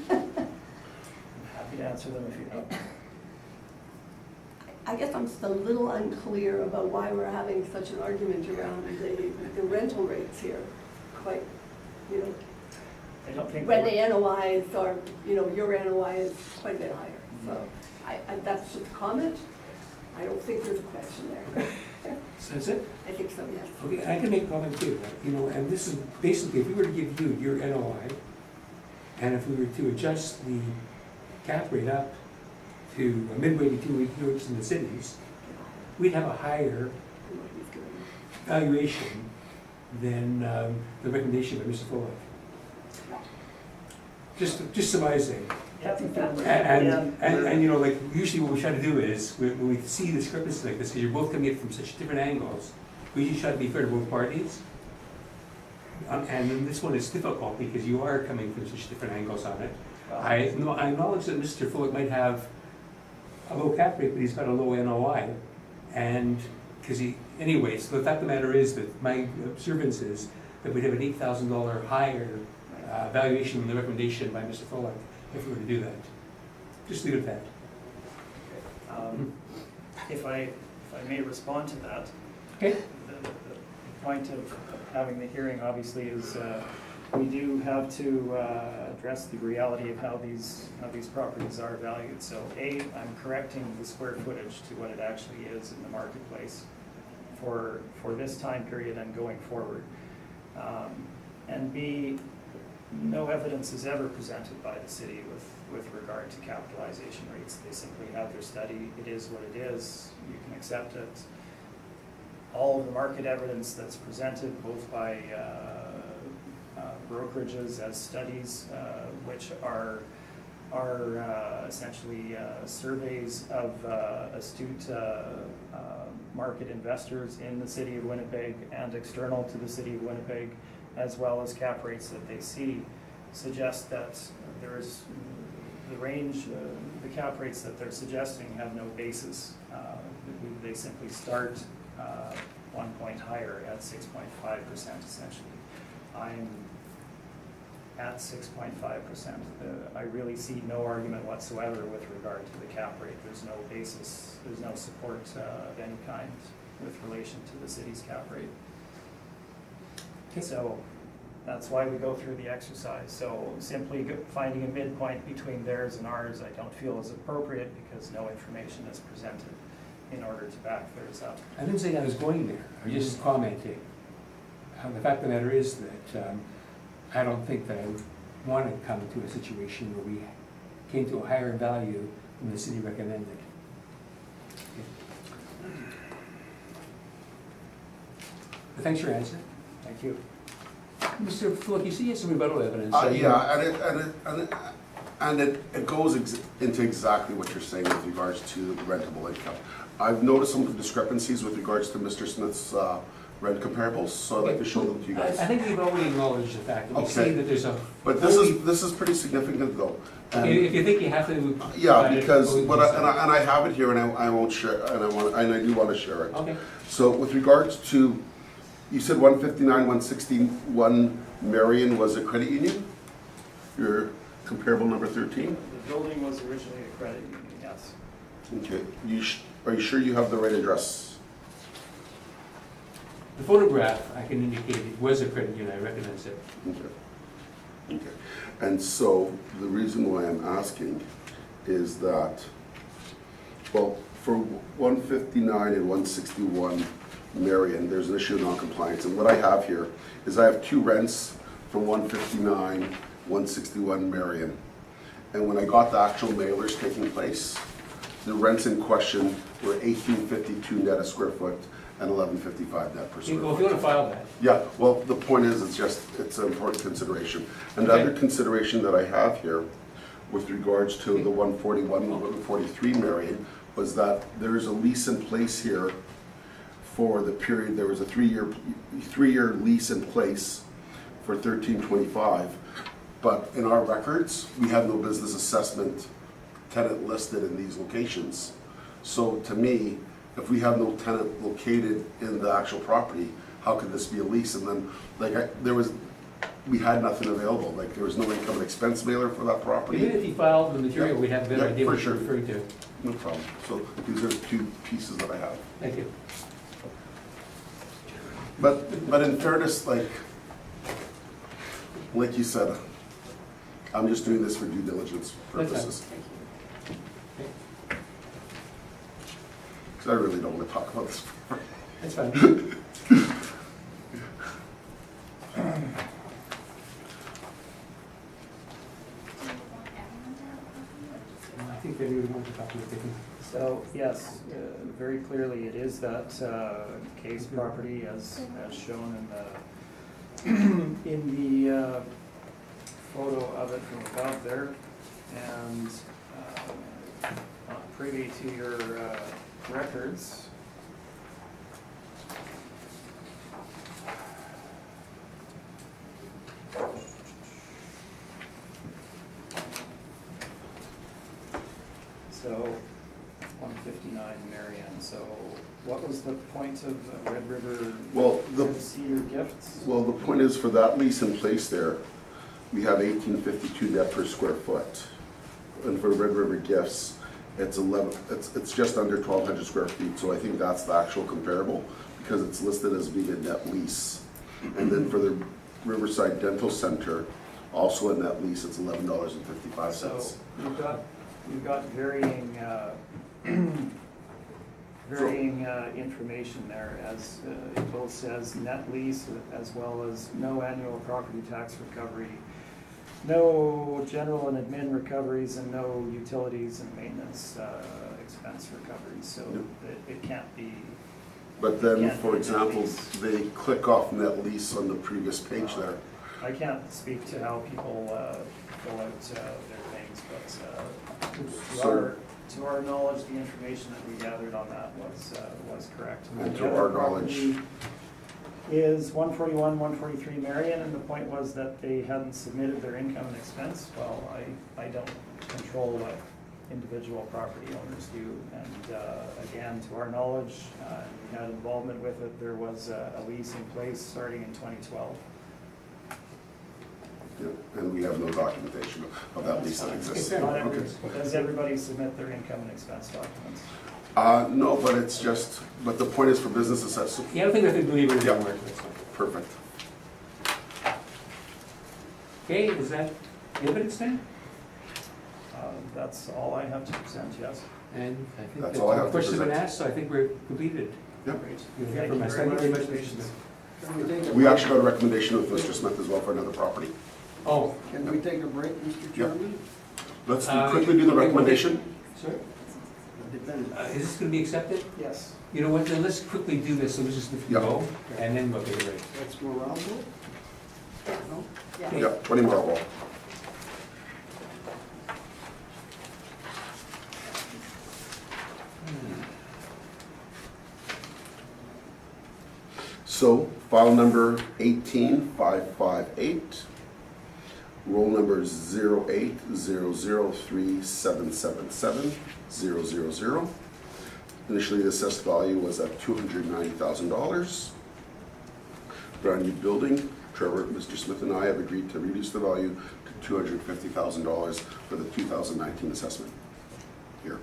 Speaker 6: I'm happy to answer them if you have.
Speaker 7: I guess I'm just a little unclear about why we're having such an argument around the rental rates here. Quite, you know,
Speaker 6: I don't think.
Speaker 7: when the NOIs are, you know, your NOI is quite a bit higher. So that's just a comment. I don't think there's a question there.
Speaker 1: So that's it?
Speaker 7: I think so, yes.
Speaker 1: Okay, I can make a comment too, you know, and this is basically, if we were to give you your NOI, and if we were to adjust the cap rate up to a midway to 2 weeks in the cities, we'd have a higher valuation than the recommendation by Mr. Fullock. Just surmising. And you know, like, usually what we try to do is, when we see discrepancies like this, because you're both coming in from such different angles, we usually try to be fair to both parties. And then this one is difficult because you are coming from such different angles on it. I acknowledge that Mr. Fullock might have a low cap rate, but he's got a low NOI. And, because anyways, the fact of the matter is that my observance is that we'd have an $8,000 higher valuation than the recommendation by Mr. Fullock if we were to do that. Just leave it at that.
Speaker 6: If I may respond to that.
Speaker 1: Okay.
Speaker 6: The point of having the hearing obviously is we do have to address the reality of how these properties are valued. So A, I'm correcting the square footage to what it actually is in the marketplace for this time period and going forward. And B, no evidence is ever presented by the city with regard to capitalization rates. They simply have their study. It is what it is. You can accept it. All of the market evidence that's presented, both by brokerages as studies, which are essentially surveys of astute market investors in the city of Winnipeg and external to the city of Winnipeg, as well as cap rates that they see, suggest that there is the range, the cap rates that they're suggesting have no basis. They simply start 1 point higher at 6.5% essentially. I'm at 6.5%. I really see no argument whatsoever with regard to the cap rate. There's no basis, there's no support of any kind with relation to the city's cap rate. So that's why we go through the exercise. So simply finding a midpoint between theirs and ours, I don't feel is appropriate because no information is presented in order to back theirs up.
Speaker 1: I didn't say I was going there. I was just commenting. The fact of the matter is that I don't think that I would want to come to a situation where we came to a higher value than the city recommended. Okay. But thanks for your answer.
Speaker 6: Thank you.
Speaker 1: Mr. Fullock, you see you have some rebuttal evidence.
Speaker 2: And it goes into exactly what you're saying with regards to rentable income. I've noticed some discrepancies with regards to Mr. Smith's rent comparables, so I'd like to show them to you guys.
Speaker 1: I think we've already acknowledged the fact that we
Speaker 2: Okay.
Speaker 1: see that there's a.
Speaker 2: But this is pretty significant though. And-
Speaker 1: Okay, if you think you have to.
Speaker 2: Yeah, because I have it here and I won't share, and I do want to share it.
Speaker 1: Okay.
Speaker 2: So with regards to, you said 159, 161 Marion was a credit union? Your comparable number 13?
Speaker 6: The building was originally a credit union, yes.
Speaker 2: Okay, are you sure you have the right address?
Speaker 1: The photograph, I can indicate it was a credit union, I recognize it.
Speaker 2: Okay. And so the reason why I'm asking is that, well, for 159 and 161 Marion, there's an issue of non-compliance. And what I have here is I have two rents from 159, 161 Marion. And when I got the actual mailers taking place, the rents in question were $18.52 net a square foot and 11.55 net per square
Speaker 1: Well, if
Speaker 2: foot.
Speaker 1: you want to file that.
Speaker 2: Yeah, well, the point is, it's an important consideration. And the
Speaker 1: Okay.
Speaker 2: other consideration that I have here with regards to the 141, 143 Marion, was that there is a lease in place here for the period, there was a three-year lease in place for 1325, but in our records, we have no business assessment tenant listed in these locations. So to me, if we have no tenant located in the actual property, how could this be a lease? And then, we had nothing available, like there was no income and expense mailer for that
Speaker 1: Even
Speaker 2: property.
Speaker 1: if you filed the material,
Speaker 2: Yeah.
Speaker 1: we'd have a better
Speaker 2: Yeah,
Speaker 1: idea
Speaker 2: for
Speaker 1: what you're
Speaker 2: sure.
Speaker 1: referring to.
Speaker 2: No problem. So these are two pieces that I have.
Speaker 1: Thank you.
Speaker 2: But in fairness, like you said, I'm just doing this for due diligence
Speaker 1: That's fine.
Speaker 2: purposes. Because I really don't want to talk about this.
Speaker 1: That's fine.
Speaker 3: Do you want everyone to have a copy or just
Speaker 1: I think they really want to talk to the people.
Speaker 6: So, yes, very clearly it is that case property as shown in the photo of it from above there. And not privy to your records. So, 159 Marion, so what was the point of Red River
Speaker 2: Well, the
Speaker 6: Cedar Gifts?
Speaker 2: Well, the point is, for that lease in place there, we have 18.52 net per square foot. And for Red River Gifts, it's just under 1,200 square feet, so I think that's the actual comparable, because it's listed as being a net lease. And then for the Riverside Dental Center, also a net lease, it's $11.55.
Speaker 6: So you've got varying, varying information there, as it both says net lease as well as no annual property tax recovery, no general and admin recoveries, and no utilities and maintenance expense recoveries. So it can't be.
Speaker 2: But then,
Speaker 6: Yeah,
Speaker 2: for
Speaker 6: net
Speaker 2: example,
Speaker 6: lease.
Speaker 2: they click off net lease on the previous page there.
Speaker 6: I can't speak to how people fill out their things, but to our knowledge, the information that we gathered on that was correct.
Speaker 2: And
Speaker 6: The
Speaker 2: to
Speaker 6: other
Speaker 2: our knowledge-
Speaker 6: property is 141, 143 Marion, and the point was that they hadn't submitted their income and expense. Well, I don't control what individual property owners do, and again, to our knowledge, we had involvement with it, there was a lease in place starting in 2012.
Speaker 2: Yeah, and we have no documentation of that lease that exists.
Speaker 1: Okay.
Speaker 6: Not every-
Speaker 2: Okay.
Speaker 6: Does everybody submit their income and expense documents?
Speaker 2: No, but it's just, but the point is for business assessment.
Speaker 1: Yeah, I don't think I can believe it
Speaker 2: Yeah.
Speaker 1: anymore. That's fine.
Speaker 2: Perfect.
Speaker 1: Okay, is that the evidence then?
Speaker 6: That's all I have to present, yes.
Speaker 1: And I think
Speaker 2: That's
Speaker 1: that
Speaker 2: all I have
Speaker 1: all
Speaker 2: to
Speaker 1: questions have been
Speaker 2: present.
Speaker 1: asked, so I think we're completed.
Speaker 2: Yep.
Speaker 6: Great.
Speaker 1: You'll hear
Speaker 6: Thank
Speaker 1: from
Speaker 6: you
Speaker 1: us.
Speaker 6: very
Speaker 1: Thank you very
Speaker 6: much.
Speaker 1: much, Mr. Smith.
Speaker 5: Can we take a
Speaker 2: We
Speaker 5: break?
Speaker 2: actually got a recommendation with Mr. Smith as well for another property.
Speaker 1: Oh.
Speaker 5: Can we take a break, Mr. Chairman?
Speaker 2: Let's
Speaker 1: Uh,
Speaker 2: quickly do the
Speaker 1: okay,
Speaker 2: recommendation.
Speaker 1: Sorry?
Speaker 5: Depends.
Speaker 1: Is this gonna be accepted?
Speaker 6: Yes.
Speaker 1: You know what, then let's quickly do this, so let's just
Speaker 2: Yeah.
Speaker 1: go, and then we'll take a break.
Speaker 5: That's Morale? No?
Speaker 2: Yeah, 20 Marlboro. So, file number 18558, roll number 080037777000. Initially, the assessed value was at $290,000. Brand new building. Trevor, Mr. Smith and I have agreed to reduce the value to $250,000 for the 2019 assessment. Here.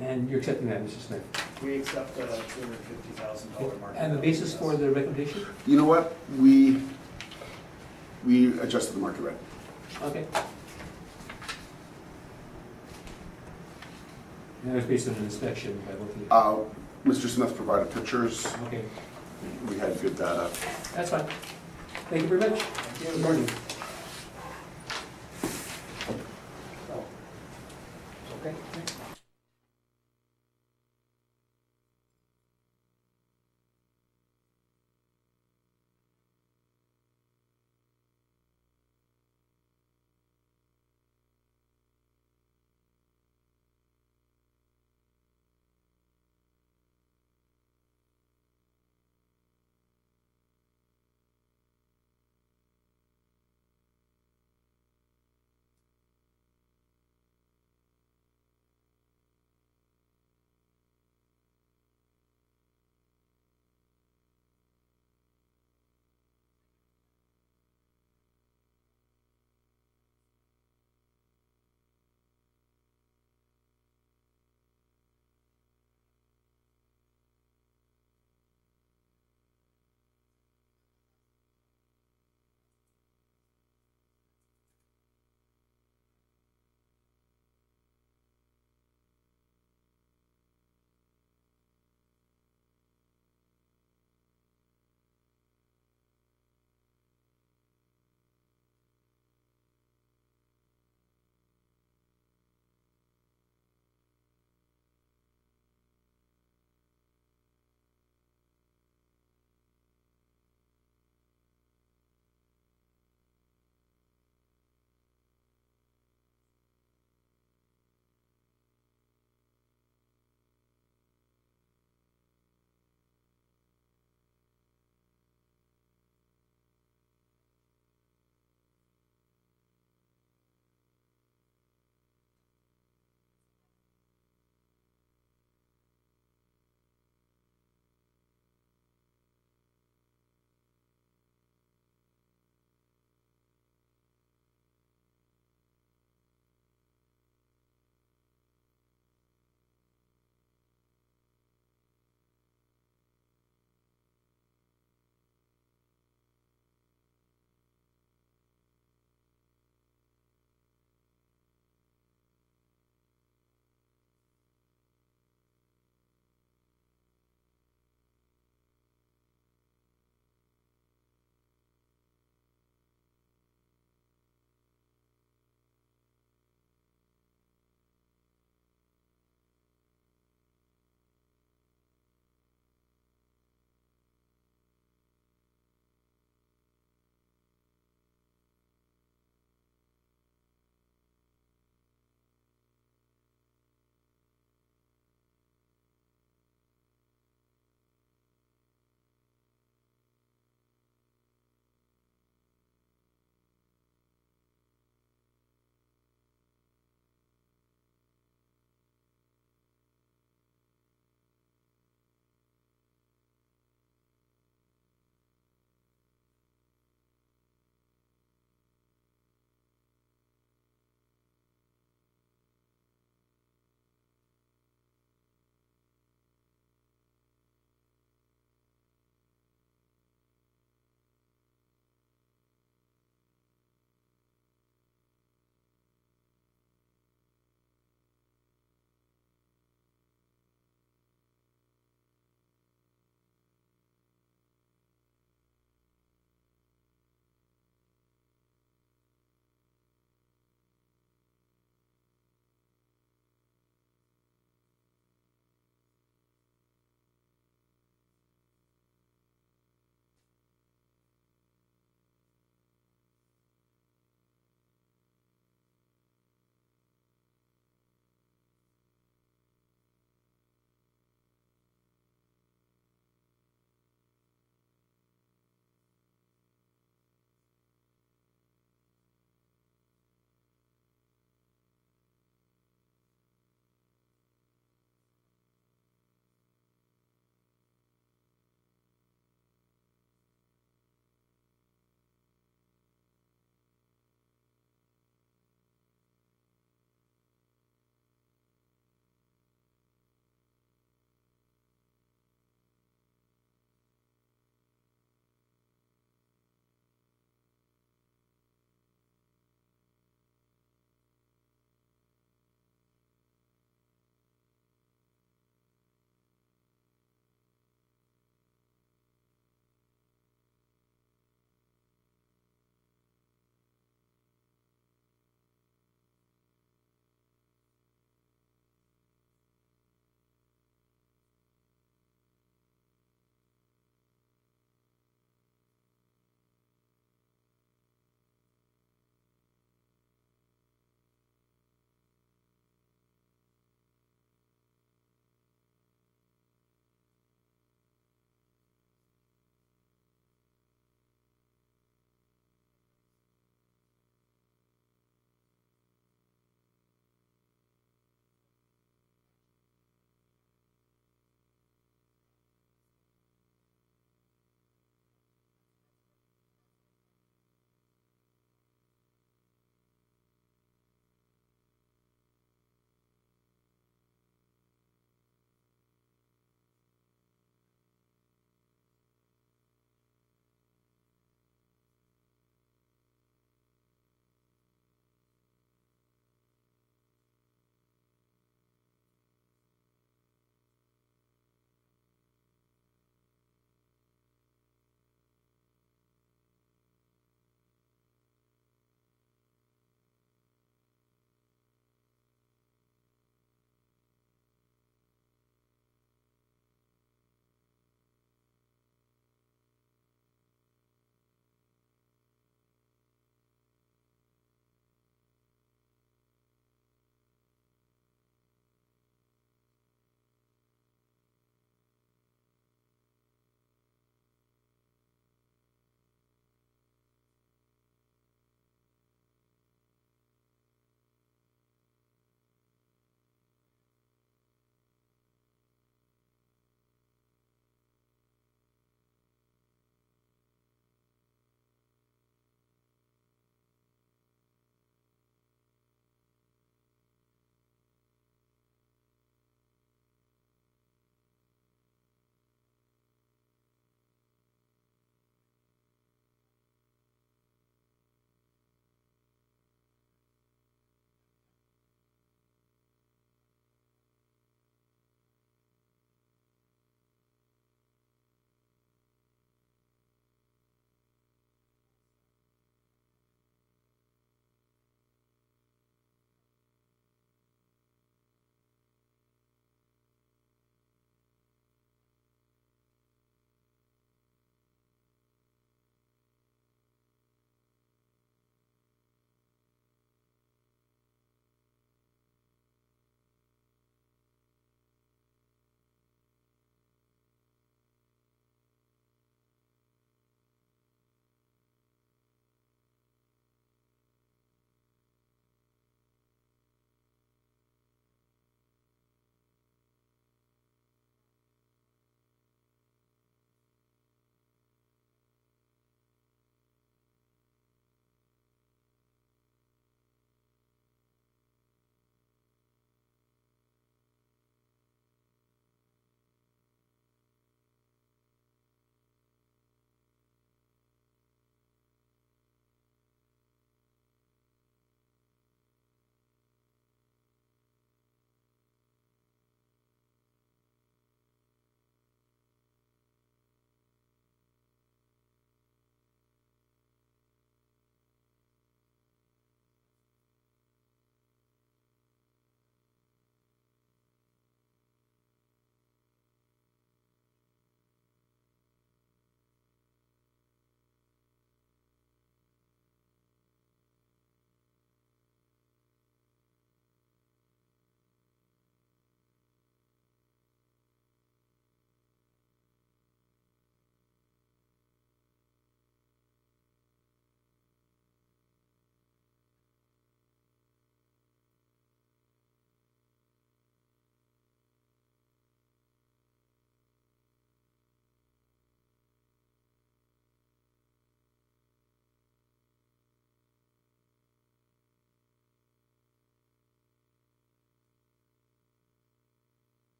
Speaker 1: And you're accepting that, Mr. Smith?
Speaker 6: We accept the $250,000 mark.
Speaker 1: And the basis for the recommendation?
Speaker 2: You know what? We adjusted the market rate.
Speaker 1: Okay. And that was based on an inspection by looking at.
Speaker 2: Mr. Smith provided pictures.
Speaker 1: Okay,
Speaker 2: We had good data.
Speaker 1: that's fine. Thank you very much. Good morning.
Speaker 5: Okay.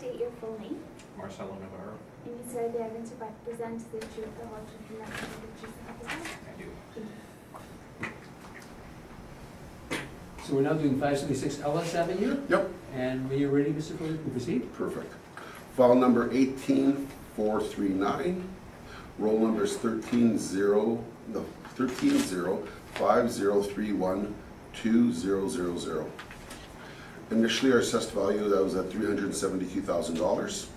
Speaker 3: state your full name?
Speaker 4: Marcelo Navarro,
Speaker 3: And you swear the evidence you present is the truth, the whole truth, and nothing but the truth, so help you God?
Speaker 4: I do.
Speaker 3: Thank you.
Speaker 1: So we're now doing 576 Ellis Avenue,
Speaker 2: Yep,
Speaker 1: and when you're ready, Mr. Fuller, you can proceed.
Speaker 2: perfect. File number 18439, roll number is 13-5031-2000. Initially, our assessed value, that was at $372,000.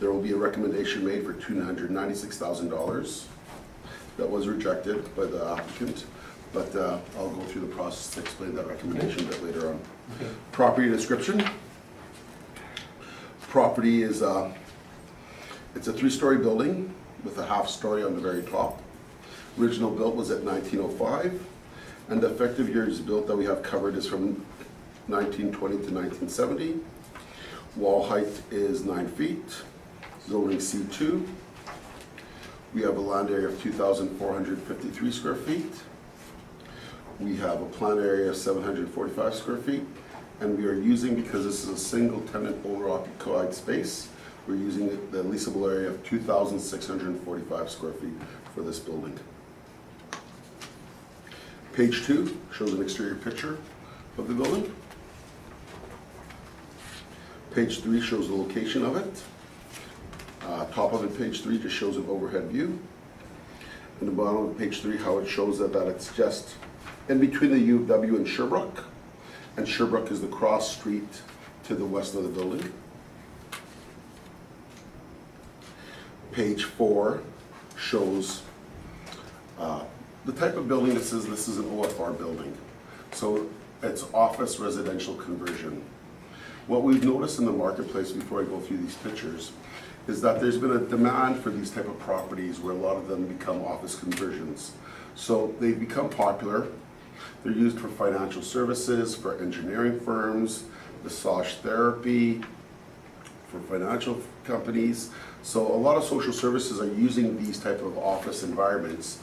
Speaker 2: There will be a recommendation made for $296,000. That was rejected by the applicant, but I'll go through the process to explain that recommendation a bit later on.
Speaker 1: Okay.
Speaker 2: Property description. Property is, it's a 3-story building with a half-story on the very top. Original built was at 1905, and the effective years built that we have covered is from 1920 to 1970. Wall height is 9 feet, zoning C2. We have a land area of 2,453 square feet. We have a plan area of 745 square feet, and we are using, because this is a single tenant owner occupied space, we're using the leasable area of 2,645 square feet for this building. Page 2 shows an exterior picture of the building. Page 3 shows the location of it. Top of it, page 3 just shows an overhead view. And the bottom of page 3, how it shows that it's just in between the U of W and Sherbrooke. And Sherbrooke is the cross street to the west of the building. Page 4 shows the type of building. It says this is an OFR building. So it's office residential conversion. What we've noticed in the marketplace, before I go through these pictures, is that there's been a demand for these type of properties where a lot of them become office conversions. So they've become popular. They're used for financial services, for engineering firms, massage therapy, for financial companies. So a lot of social services are using these type of office environments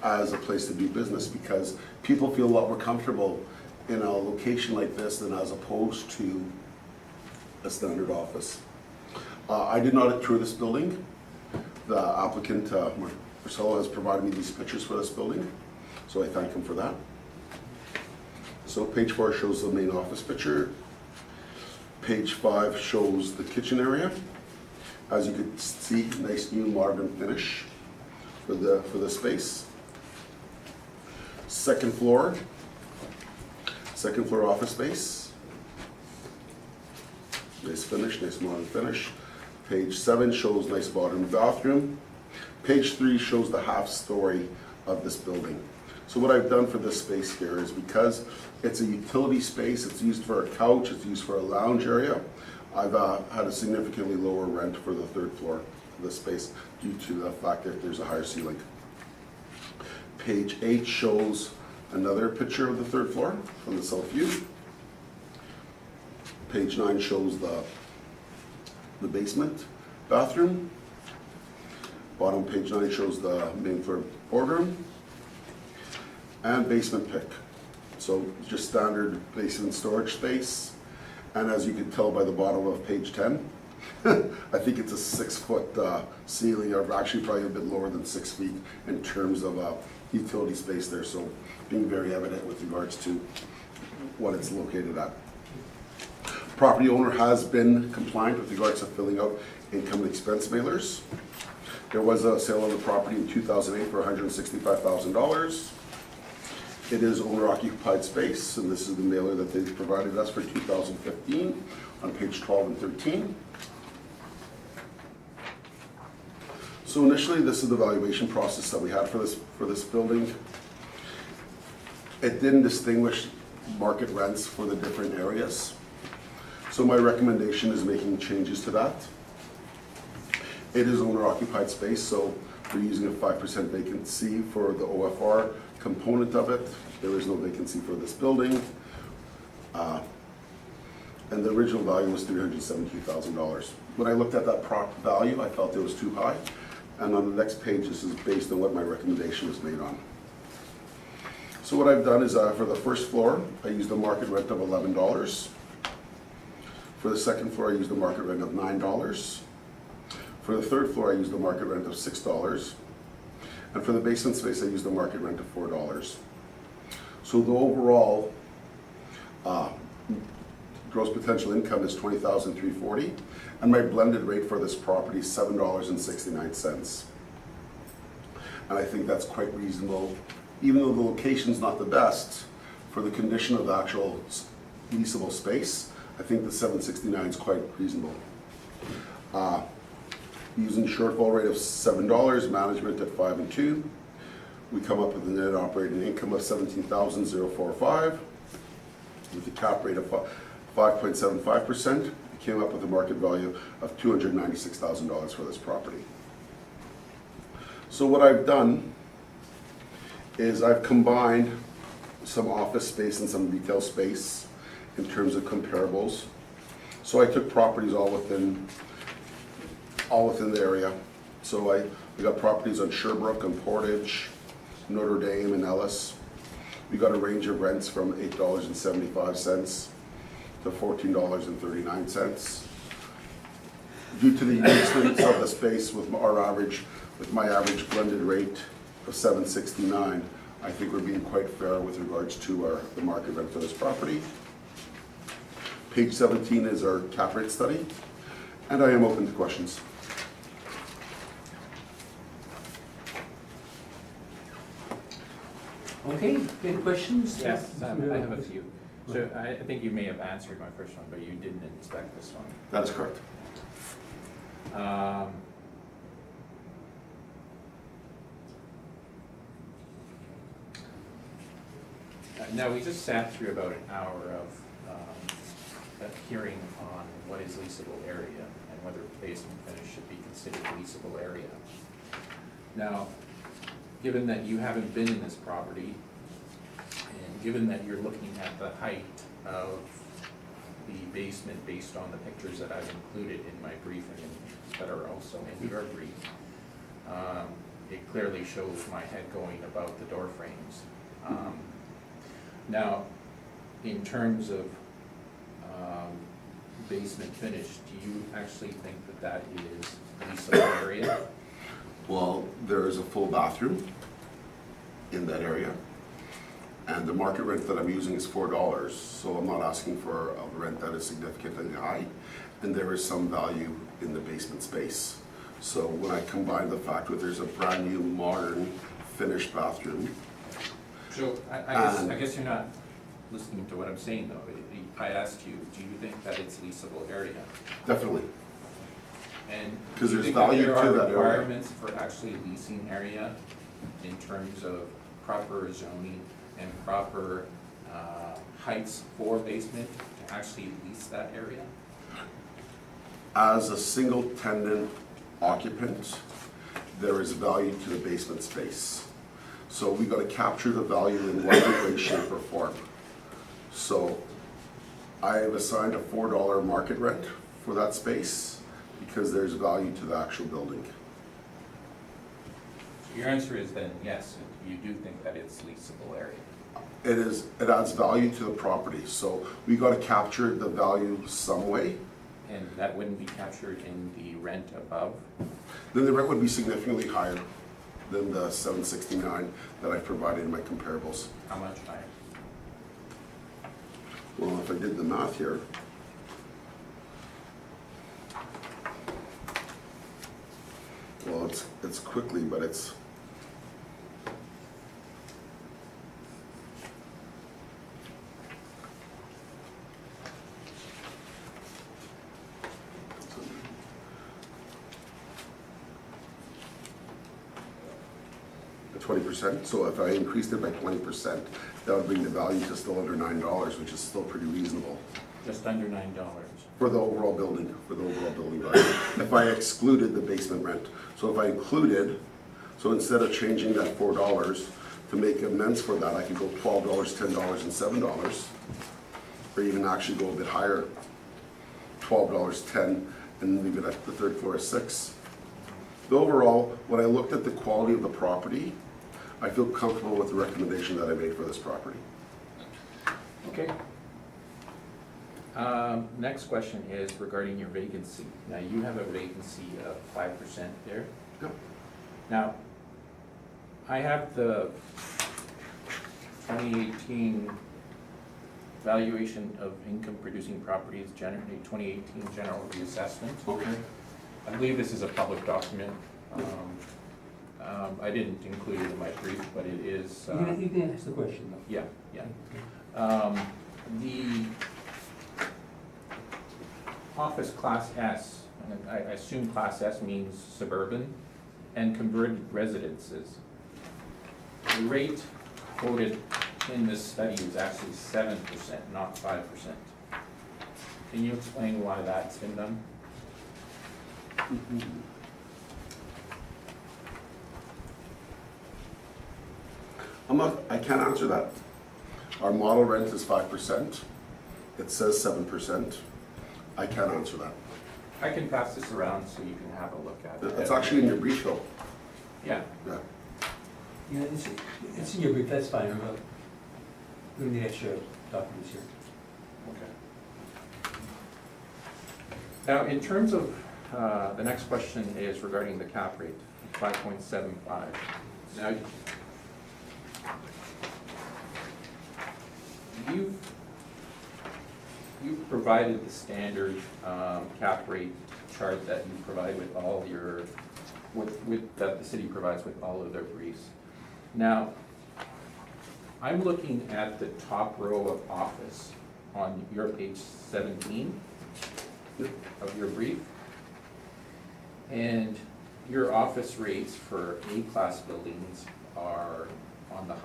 Speaker 2: as a place to do business, because people feel a lot more comfortable in a location like this than as opposed to a standard office. I did not tour this building. The applicant, Marcelo, has provided me these pictures for this building, so I thank him for that. So page 4 shows the main office picture. Page 5 shows the kitchen area. As you can see, nice new modern finish for the space. Second floor office space. Nice finish, nice modern finish. Page 7 shows nice modern bathroom. Page 3 shows the half story of this building. So what I've done for this space here is, because it's a utility space, it's used for a couch, it's used for a lounge area, I've had a significantly lower rent for the 3rd floor of this space due to the fact that there's a higher ceiling. Page 8 shows another picture of the 3rd floor from the south view. Page 9 shows the basement bathroom. Bottom page 9 shows the main floor boardroom and basement pick. So just standard basement storage space. And as you can tell by the bottom of page 10, I think it's a 6-foot ceiling, or actually probably a bit lower than 6 feet in terms of utility space there. So being very evident with regards to what it's located at. Property owner has been compliant with regards to filling out income and expense mailers. There was a sale of the property in 2008 for $165,000. It is owner-occupied space, and this is the mailer that they provided us for 2015 on page 12 and 13. So initially, this is the valuation process that we had for this building. It didn't distinguish market rents for the different areas. So my recommendation is making changes to that. It is owner-occupied space, so we're using a 5% vacancy for the OFR component of it. There is no vacancy for this building. And the original value was $372,000. When I looked at that value, I felt it was too high. And on the next page, this is based on what my recommendation was made on. So what I've done is for the first floor, I used a market rent of $11. For the second floor, I used a market rent of $9. For the third floor, I used a market rent of $6. And for the basement space, I used a market rent of $4. So the overall gross potential income is $20,340, and my blended rate for this property is $7.69. And I think that's quite reasonable, even though the location's not the best for the condition of the actual leasable space. I think the $7.69 is quite reasonable. Using shortfall rate of $7, management at 5 and 2, we come up with a net operating income of $17,045 with a cap rate of 5.75%. We came up with a market value of $296,000 for this property. So what I've done is I've combined some office space and some retail space in terms of comparables. So I took properties all within the area. So we got properties on Sherbrooke and Portage, Notre Dame and Ellis. We got a range of rents from $8.75 to $14.39. Due to the uniqueness of the space with my average blended rate of $7.69, I think we're being quite fair with regards to the market rent for this property. Page 17 is our cap rate study, and I am open to questions.
Speaker 1: Okay, any questions?
Speaker 4: Yes, I have a few. So I think you may have answered my first one, but you didn't inspect this one.
Speaker 2: That is correct.
Speaker 4: Now, we just sat through about an hour of a hearing on what is leasable area and whether basement finish should be considered leasable area. Now, given that you haven't been in this property, and given that you're looking at the height of the basement based on the pictures that I've included in my briefing and that are also in your brief, it clearly shows my head going above the door frames. Now, in terms of basement finish, do you actually think that that is leasable area?
Speaker 2: Well, there is a full bathroom in that area, and the market rent that I'm using is $4, so I'm not asking for a rent that is significantly high, and there is some value in the basement space. So when I combine the fact that there's a brand new, modern, finished bathroom.
Speaker 4: So I guess you're not listening to what I'm saying, though. I asked you, do you think that it's leasable area?
Speaker 2: Definitely.
Speaker 4: And
Speaker 2: Because
Speaker 4: do you
Speaker 2: there's
Speaker 4: think that
Speaker 2: value
Speaker 4: there
Speaker 2: to
Speaker 4: are
Speaker 2: that area.
Speaker 4: requirements for actually leasing area in terms of proper zoning and proper heights for basement to actually lease that area?
Speaker 2: As a single tenant occupant, there is value to the basement space. So we got to capture the value in one way, shape, or form. So I have assigned a $4 market rent for that space because there's value to the actual building.
Speaker 4: So your answer is then yes, you do think that it's leasable area.
Speaker 2: It adds value to the property. So we got to capture the value some way.
Speaker 4: And that wouldn't be captured in the rent above?
Speaker 2: Then the rent would be significantly higher than the $7.69 that I provided in my comparables.
Speaker 4: How much higher?
Speaker 2: Well, if I did the math here, well, it's quickly, but it's at 20%. So if I increased it by 20%, that would bring the value to still under $9, which is still pretty reasonable.
Speaker 4: Just under $9.
Speaker 2: For the overall building, value. If I excluded the basement rent. So if I included, so instead of changing that $4 to make amends for that, I could go $12, $10, and $7, or even actually go a bit higher, $12, $10, and leave it at the third floor at $6. The overall, when I looked at the quality of the property, I feel comfortable with the recommendation that I made for this property.
Speaker 1: Okay.
Speaker 4: Next question is regarding your vacancy. Now, you have a vacancy of 5% there.
Speaker 2: Yep.
Speaker 4: Now, I have the 2018 valuation of income producing properties, generally 2018 general reassessment.
Speaker 2: Okay.
Speaker 4: I believe this is a public document. I didn't include it in my brief, but it is.
Speaker 1: You can ask the question though.
Speaker 4: Yeah, yeah. The office class S, and I assume class S means suburban, and converted residences. The rate quoted in this study is actually 7%, not 5%. Can you explain why that's been done?
Speaker 2: I can't answer that. Our model rent is 5%. It says 7%. I can't answer that.
Speaker 4: I can pass this around so you can have a look at it.
Speaker 2: It's actually in your brief though.
Speaker 4: Yeah.
Speaker 2: Yeah.
Speaker 1: Yeah, it's in your brief, that's fine. We need extra documents here.
Speaker 4: Okay. Now, in terms of, the next question is regarding the cap rate, 5.75. Now, you've provided the standard cap rate chart that you provide with all your, that the city provides with all of their briefs. Now, I'm looking at the top row of office on your page 17 of your brief. And your office rates for A-class buildings are on the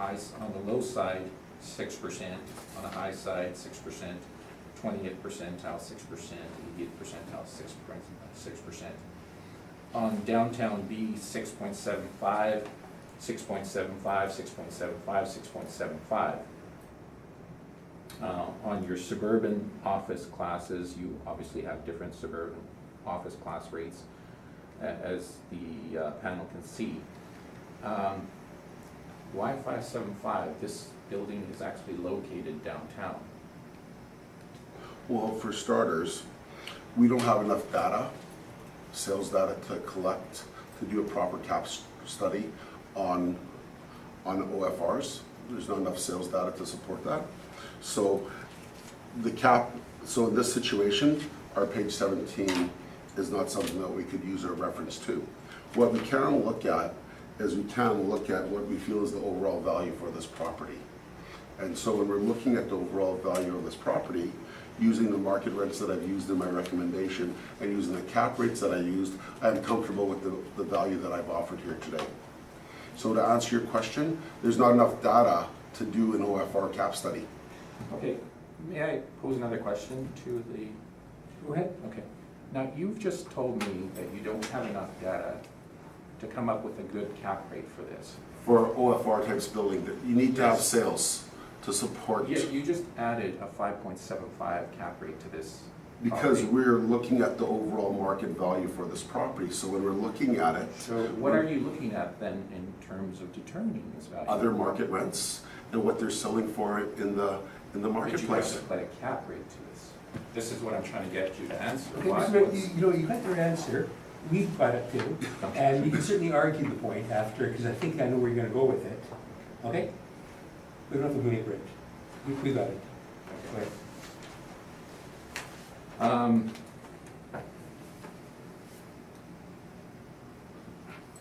Speaker 4: low side, 6%, on the high side, 6%, 20th percentile, 6%, 80th percentile, 6%. On downtown B, 6.75, 6.75, 6.75, 6.75. On your suburban office classes, you obviously have different suburban office class rates, as the panel can see. Why 575? This building is actually located downtown.
Speaker 2: Well, for starters, we don't have enough data, sales data to collect, to do a proper cap study on OFRs. There's not enough sales data to support that. So in this situation, our page 17 is not something that we could use or reference to. What we can look at is we can look at what we feel is the overall value for this property. And so when we're looking at the overall value of this property, using the market rents that I've used in my recommendation and using the cap rates that I used, I'm comfortable with the value that I've offered here today. So to answer your question, there's not enough data to do an OFR cap study.
Speaker 4: Okay, may I pose another question to the?
Speaker 1: Go ahead.
Speaker 4: Okay. Now, you've just told me that you don't have enough data to come up with a good cap rate for this.
Speaker 2: For OFR types building, that you need to have sales to support.
Speaker 4: Yeah, you just added a 5.75 cap rate to this.
Speaker 2: Because
Speaker 4: property.
Speaker 2: we're looking at the overall market value for this property, so when we're looking at it.
Speaker 4: So what are you looking at then in terms of determining this value?
Speaker 2: Other market rents and what they're selling for it in the
Speaker 4: But you
Speaker 2: marketplace.
Speaker 4: have to put a cap rate to this. This is what I'm trying to get you to answer.
Speaker 1: Okay,
Speaker 4: Why-
Speaker 1: Mr. Mayor, you got your answer. We've got it too. And you can certainly argue the point after, because I think I know where you're gonna go with it. Okay? We don't have to do it, Rich. We got it. Go ahead.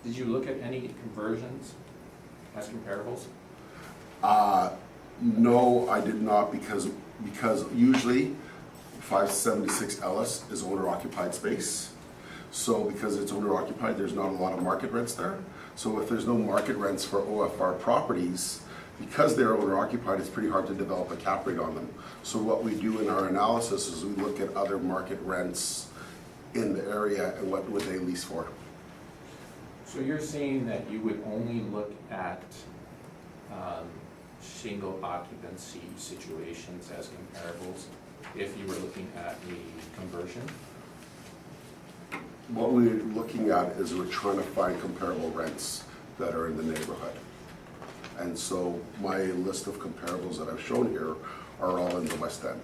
Speaker 4: Did you look at any conversions as comparables?
Speaker 2: No, I did not, because usually 576 Ellis is owner occupied space. So because it's owner occupied, there's not a lot of market rents there. So if there's no market rents for OFR properties, because they're owner occupied, it's pretty hard to develop a cap rate on them. So what we do in our analysis is we look at other market rents in the area and what would they lease for.
Speaker 4: So you're saying that you would only look at single occupancy situations as comparables if you were looking at a conversion?
Speaker 2: What we're looking at is we're trying to find comparable rents that are in the neighborhood. And so my list of comparables that I've shown here are all in the West End.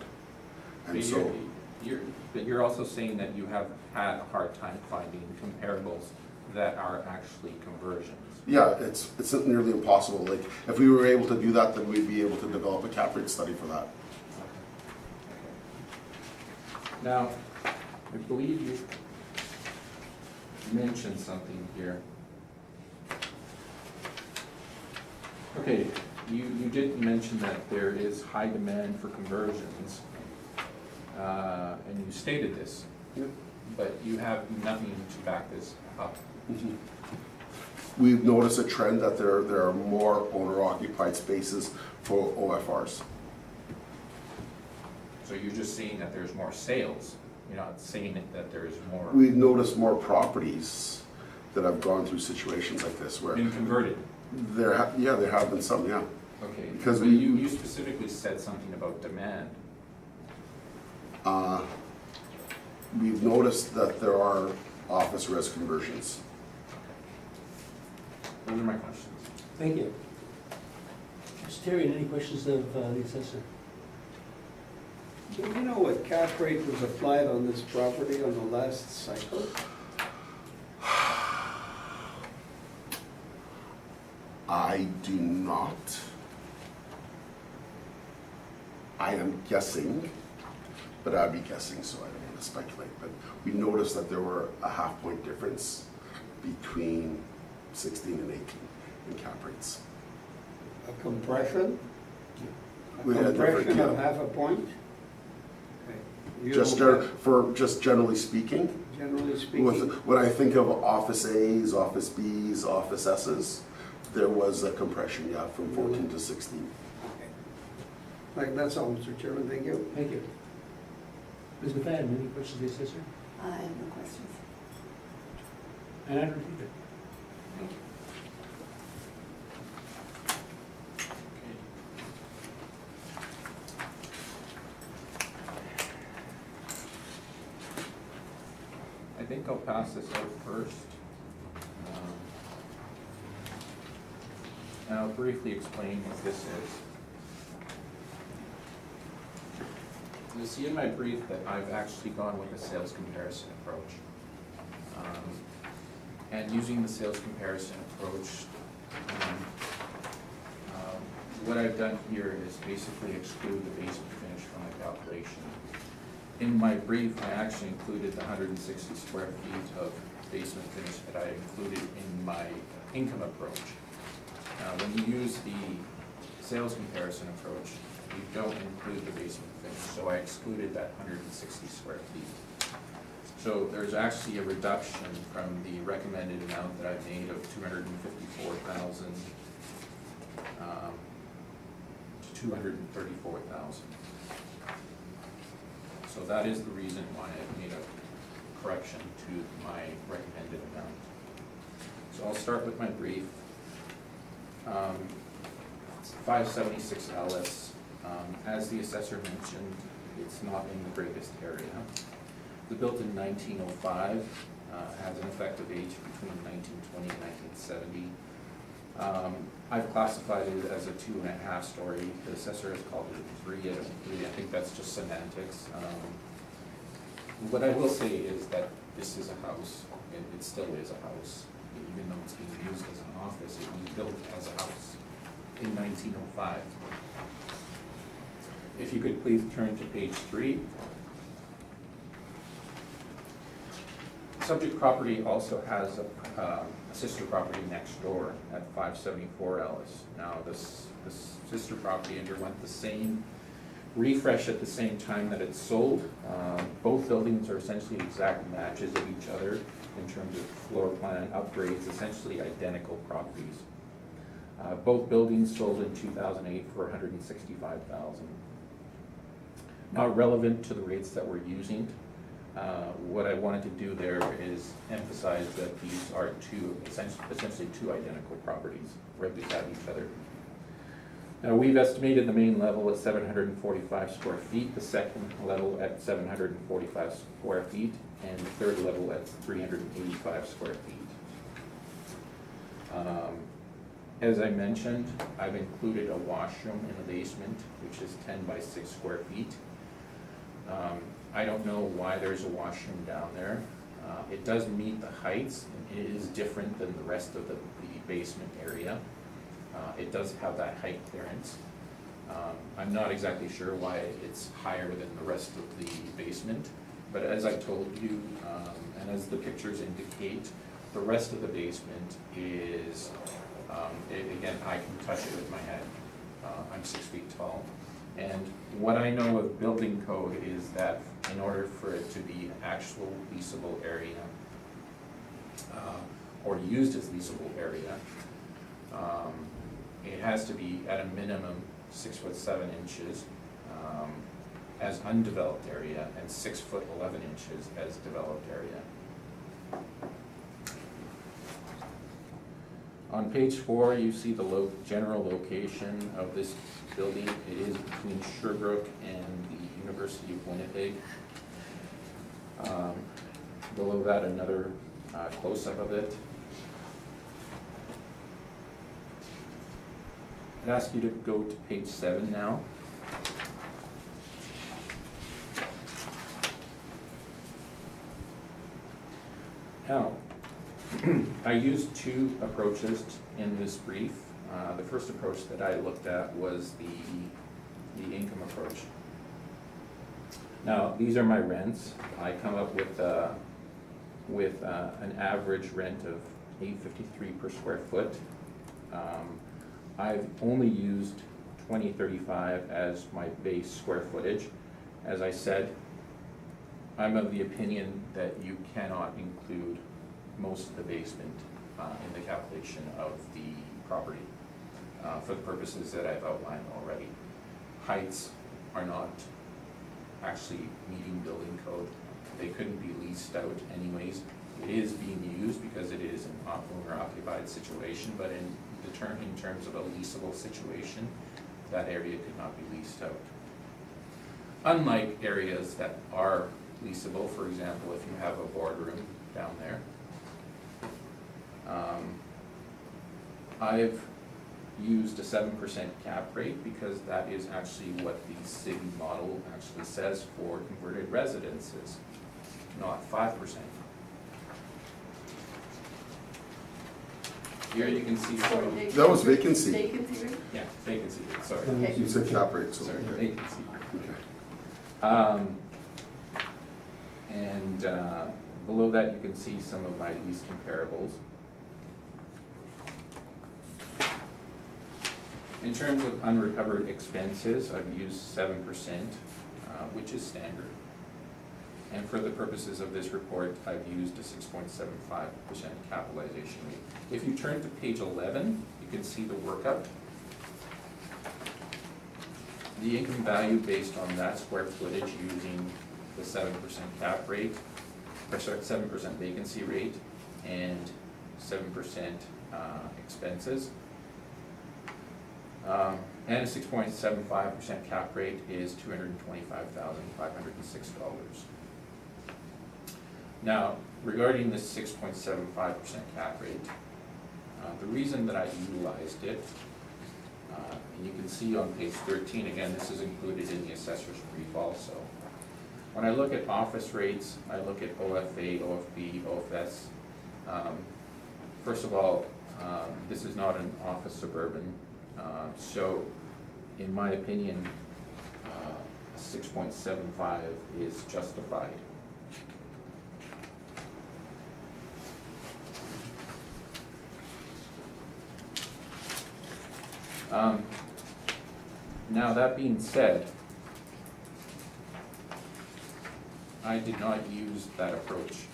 Speaker 2: And so,
Speaker 4: But you're also saying that you have had a hard time finding comparables that are actually conversions.
Speaker 2: yeah, it's nearly impossible. Like, if we were able to do that, then we'd be able to develop a cap rate study for that.
Speaker 4: Now, I believe you mentioned something here. Okay, you did mention that there is high demand for conversions, and you stated this, but you have nothing to back this up.
Speaker 2: We've noticed a trend that there are more owner-occupied spaces for OFRs.
Speaker 4: So you're just saying that there's more sales, you're not saying that there's more
Speaker 2: We've noticed more properties that have gone through situations like this where
Speaker 4: being converted.
Speaker 2: there have been some, yeah.
Speaker 4: Okay,
Speaker 2: Because
Speaker 4: but
Speaker 2: we-
Speaker 4: you specifically said something about demand.
Speaker 2: We've noticed that there are office res conversions.
Speaker 4: Those are my questions.
Speaker 1: Thank you. Mr. Terry, any questions of the assessor?
Speaker 5: Do you know what cap rate was applied on this property on the last cycle?
Speaker 2: I do not. I am guessing, but I'd be guessing, so I don't want to speculate. But we noticed that there were a half-point difference between 16 and 18 in cap rates.
Speaker 5: A compression?
Speaker 2: We
Speaker 5: A
Speaker 2: had different,
Speaker 5: compression of
Speaker 2: yeah.
Speaker 5: half a point? Okay. You
Speaker 2: Just
Speaker 5: know,
Speaker 2: just generally speaking,
Speaker 5: generally speaking,
Speaker 2: when I think of office A's, office B's, office S's, there was a compression, yeah, from 14 to 16.
Speaker 5: like, that's all, Mr. Chairman, thank you.
Speaker 1: Thank you. Ms. McFadden, any questions of the assessor?
Speaker 7: I have no questions.
Speaker 1: And I don't either.
Speaker 4: I think I'll pass this out first. And I'll briefly explain what this is. You'll see in my brief that I've actually gone with a sales comparison approach. And using the sales comparison approach, what I've done here is basically exclude the basement finish from the calculation. In my brief, I actually included the 160 square feet of basement finish that I included in my income approach. When you use the sales comparison approach, you don't include the basement finish, so I excluded that 160 square feet. So there's actually a reduction from the recommended amount that I've made of $254,000 to $234,000. So that is the reason why I've made a correction to my recommended amount. So I'll start with my brief. 576 Ellis, as the assessor mentioned, it's not in the greatest area. It was built in 1905, has an effective age between 1920 and 1970. I've classified it as a 2.5 story. The assessor has called it a 3. I don't agree. I think that's just semantics. What I will say is that this is a house, and it still is a house. Even though it's being used as an office, it was built as a house in 1905. If you could please turn to page 3. Subject property also has a sister property next door at 574 Ellis. Now, this sister property underwent the same refresh at the same time that it's sold. Both buildings are essentially exact matches of each other in terms of floor plan upgrades, essentially identical properties. Both buildings sold in 2008 for $165,000. Not relevant to the rates that we're using. What I wanted to do there is emphasize that these are essentially two identical properties right beside each other. Now, we've estimated the main level at 745 square feet, the second level at 745 square feet, and the third level at 385 square feet. As I mentioned, I've included a washroom in the basement, which is 10 by 6 square feet. I don't know why there's a washroom down there. It does meet the heights, and it is different than the rest of the basement area. It does have that height clearance. I'm not exactly sure why it's higher than the rest of the basement, but as I told you, and as the pictures indicate, the rest of the basement is, again, I can touch it with my hand. I'm 6 feet tall. And what I know of building code is that in order for it to be an actual leasable area, or used as leasable area, it has to be at a minimum 6'7" as undeveloped area and 6'11" as developed area. On page 4, you see the general location of this building. It is between Sherbrooke and the University of Winnipeg. Below that, another close-up of it. I'd ask you to go to page 7 now. Now, I used 2 approaches in this brief. The first approach that I looked at was the income approach. Now, these are my rents. I come up with an average rent of $8.53 per square foot. I've only used 2035 as my base square footage. As I said, I'm of the opinion that you cannot include most of the basement in the calculation of the property for the purposes that I've outlined already. Heights are not actually meeting building code. They couldn't be leased out anyways. It is being used because it is an owner-occupied situation, but in terms of a leasable situation, that area could not be leased out. Unlike areas that are leasable, for example, if you have a boardroom down there. I've used a 7% cap rate because that is actually what the city model actually says for converted residences, not 5%. Here you can see some of,
Speaker 2: That was vacancy.
Speaker 7: Vacancy rate?
Speaker 4: yeah, vacancy rate, sorry.
Speaker 7: Okay.
Speaker 2: You said cap rate, so.
Speaker 4: Sorry,
Speaker 2: okay.
Speaker 4: vacancy.
Speaker 2: Okay.
Speaker 4: And below that, you can see some of my lease comparables. In terms of unrecovered expenses, I've used 7%, which is standard. And for the purposes of this report, I've used a 6.75% capitalization rate. If you turn to page 11, you can see the workup. The income value based on that square footage using the 7% cap rate, or sorry, 7% vacancy rate and 7% expenses. And a 6.75% cap rate is $225,506. Now, regarding this 6.75% cap rate, the reason that I utilized it, and you can see on page 13, again, this is included in the assessor's brief also. When I look at office rates, I look at OFA, OFB, OFS. First of all, this is not an office suburban, so in my opinion, 6.75 is justified. Now that being said, I did not use that approach.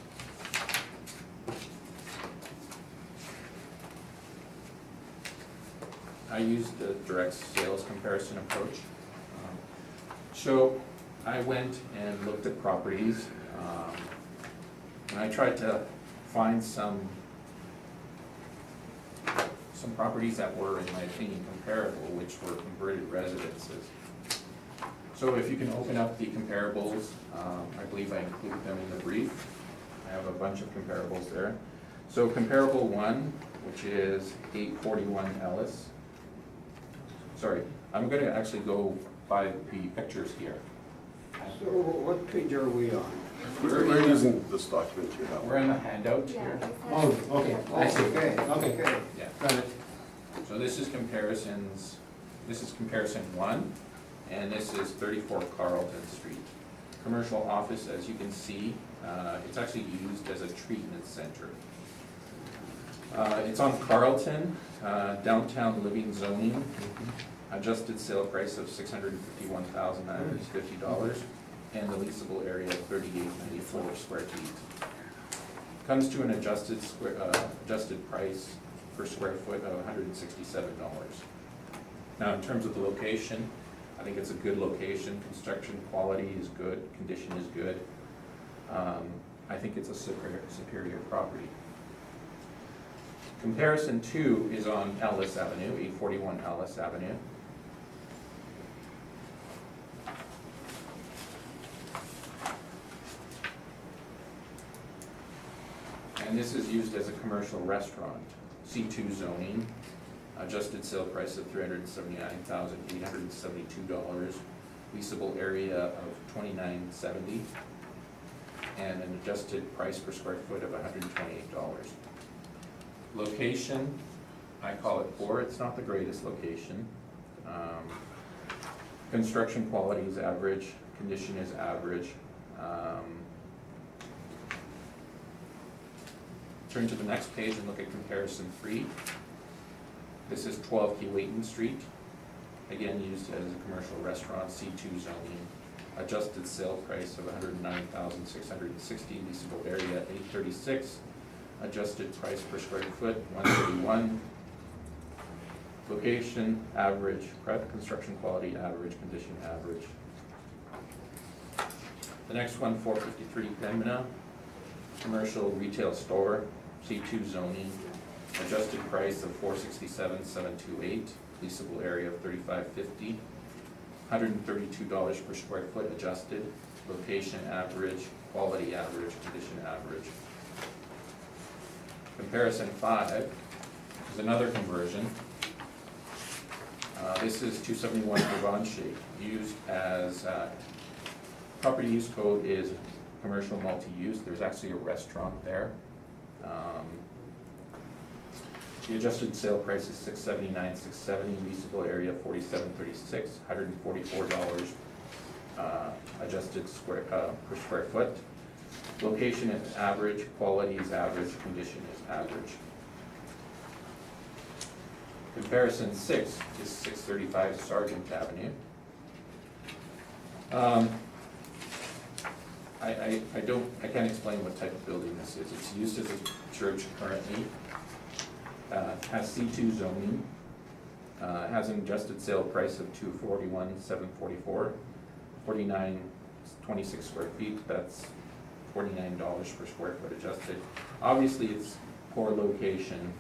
Speaker 4: I used the direct sales comparison approach. So I went and looked at properties, and I tried to find some properties that were, in my opinion, comparable, which were converted residences. So if you can open up the comparables, I believe I included them in the brief. I have a bunch of comparables there. So comparable 1, which is 841 Ellis. Sorry, I'm going to actually go by the pictures here.
Speaker 5: So what page are we on?
Speaker 2: We're using this document you have.
Speaker 4: We're in the handout
Speaker 3: Yeah,
Speaker 4: here.
Speaker 3: this has-
Speaker 1: Oh, okay, I see.
Speaker 5: Okay,
Speaker 1: Okay.
Speaker 5: okay.
Speaker 4: Yeah.
Speaker 1: Got it.
Speaker 4: So this is comparisons, this is comparison one, and this is 34 Carlton Street. Commercial office, as you can see, it's actually used as a treatment center. It's on Carlton, downtown living zoning, adjusted sale price of $651,950, and the leasable area of 3894 square feet. Comes to an adjusted price per square foot of $167. Now, in terms of the location, I think it's a good location, construction quality is good, condition is good. I think it's a superior property. Comparison two is on Ellis Avenue, 841 Ellis Avenue. And this is used as a commercial restaurant, C2 zoning, adjusted sale price of $379,872, leasable area of $29.70, and an adjusted price per square foot of $128. Location, I call it poor, it's not the greatest location. Construction quality is average, condition is average. Turn to the next page and look at comparison three. This is 12 Keewatin Street, again used as a commercial restaurant, C2 zoning, adjusted sale price of $109,660, leasable area 836, adjusted price per square foot 131, location average, private construction quality average, condition average. The next one, 453 Pembina, commercial retail store, C2 zoning, adjusted price of $467,728, leasable area of $35.50, $132 per square foot adjusted, location average, quality average, condition average. Comparison 5 is another conversion. This is 271 Givenchy, used as, property use code is commercial multi-use. There's actually a restaurant there. The adjusted sale price is $679,670, leasable area $47.36, $144 adjusted per square foot. Location is average, quality is average, condition is average. Comparison 6 is 635 Sargent Avenue. I can't explain what type of building this is. It's used as a church currently. Has C2 zoning. Has an adjusted sale price of $241,744. 26 square feet. That's $49 per square foot adjusted. Obviously, it's poor location.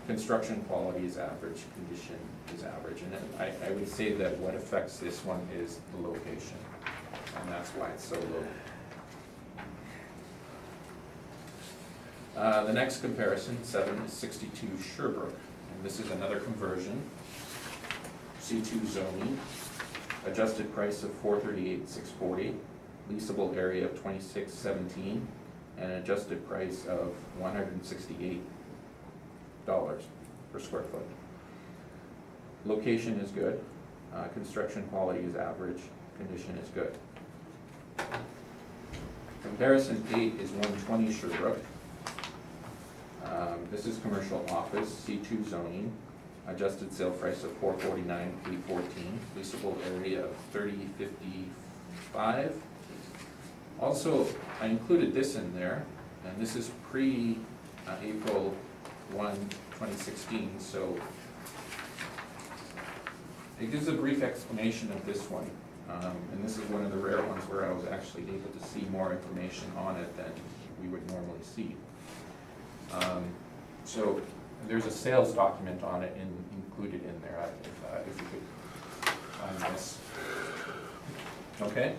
Speaker 4: Construction quality is average. Condition is average. And I would say that what affects this one is the location, and that's why it's so low. The next comparison, 7, is 62 Sherbrooke, and this is another conversion. C2 zoning, adjusted price of $438,640, leasable area of $26.17, and an adjusted price of $168 per square foot. Location is good, construction quality is average, condition is good. Comparison 8 is 120 Sherbrooke. This is commercial office, C2 zoning, adjusted sale price of $449,814, leasable area of $30.55. Also, I included this in there, and this is pre-April 1, 2016, so it gives a brief explanation of this one. And this is one of the rare ones where I was actually able to see more information on it than we would normally see. So there's a sales document on it included in there, if you could find this. Okay?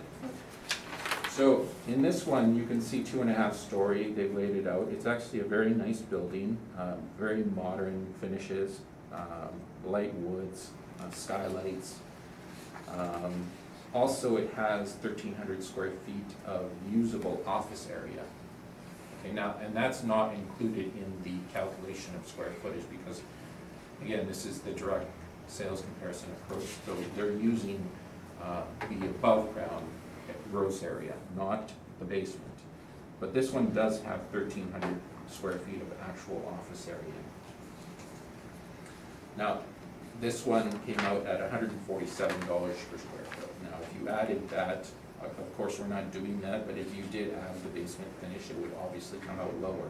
Speaker 4: So in this one, you can see 2.5 story, they've laid it out. It's actually a very nice building, very modern finishes, light woods, skylights. Also, it has 1,300 square feet of usable office area. Okay, now, and that's not included in the calculation of square footage because, again, this is the direct sales comparison approach. So they're using the above ground gross area, not the basement. But this one does have 1,300 square feet of actual office area. Now, this one came out at $147 per square foot. Now, if you added that, of course, we're not doing that, but if you did add the basement finish, it would obviously come out lower.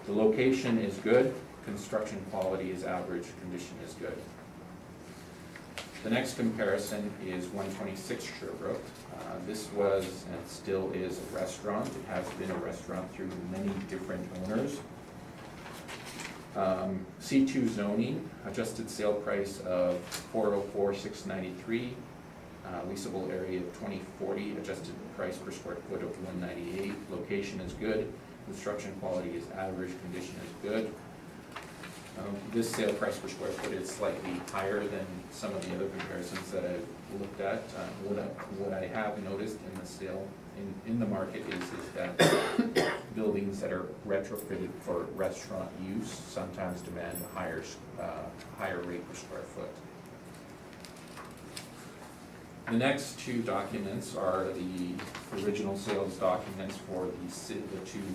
Speaker 4: The location is good, construction quality is average, condition is good. The next comparison is 126 Sherbrooke. This was, and still is, a restaurant. It has been a restaurant through many different owners. C2 zoning, adjusted sale price of $404,693, leasable area of 2040, adjusted price per square foot of $198. Location is good, construction quality is average, condition is good. This sale price per square foot is slightly higher than some of the other comparisons that I've looked at. What I have noticed in the sale, in the market is that buildings that are retrofitted for restaurant use sometimes demand a higher rate per square foot. The next two documents are the original sales documents for the two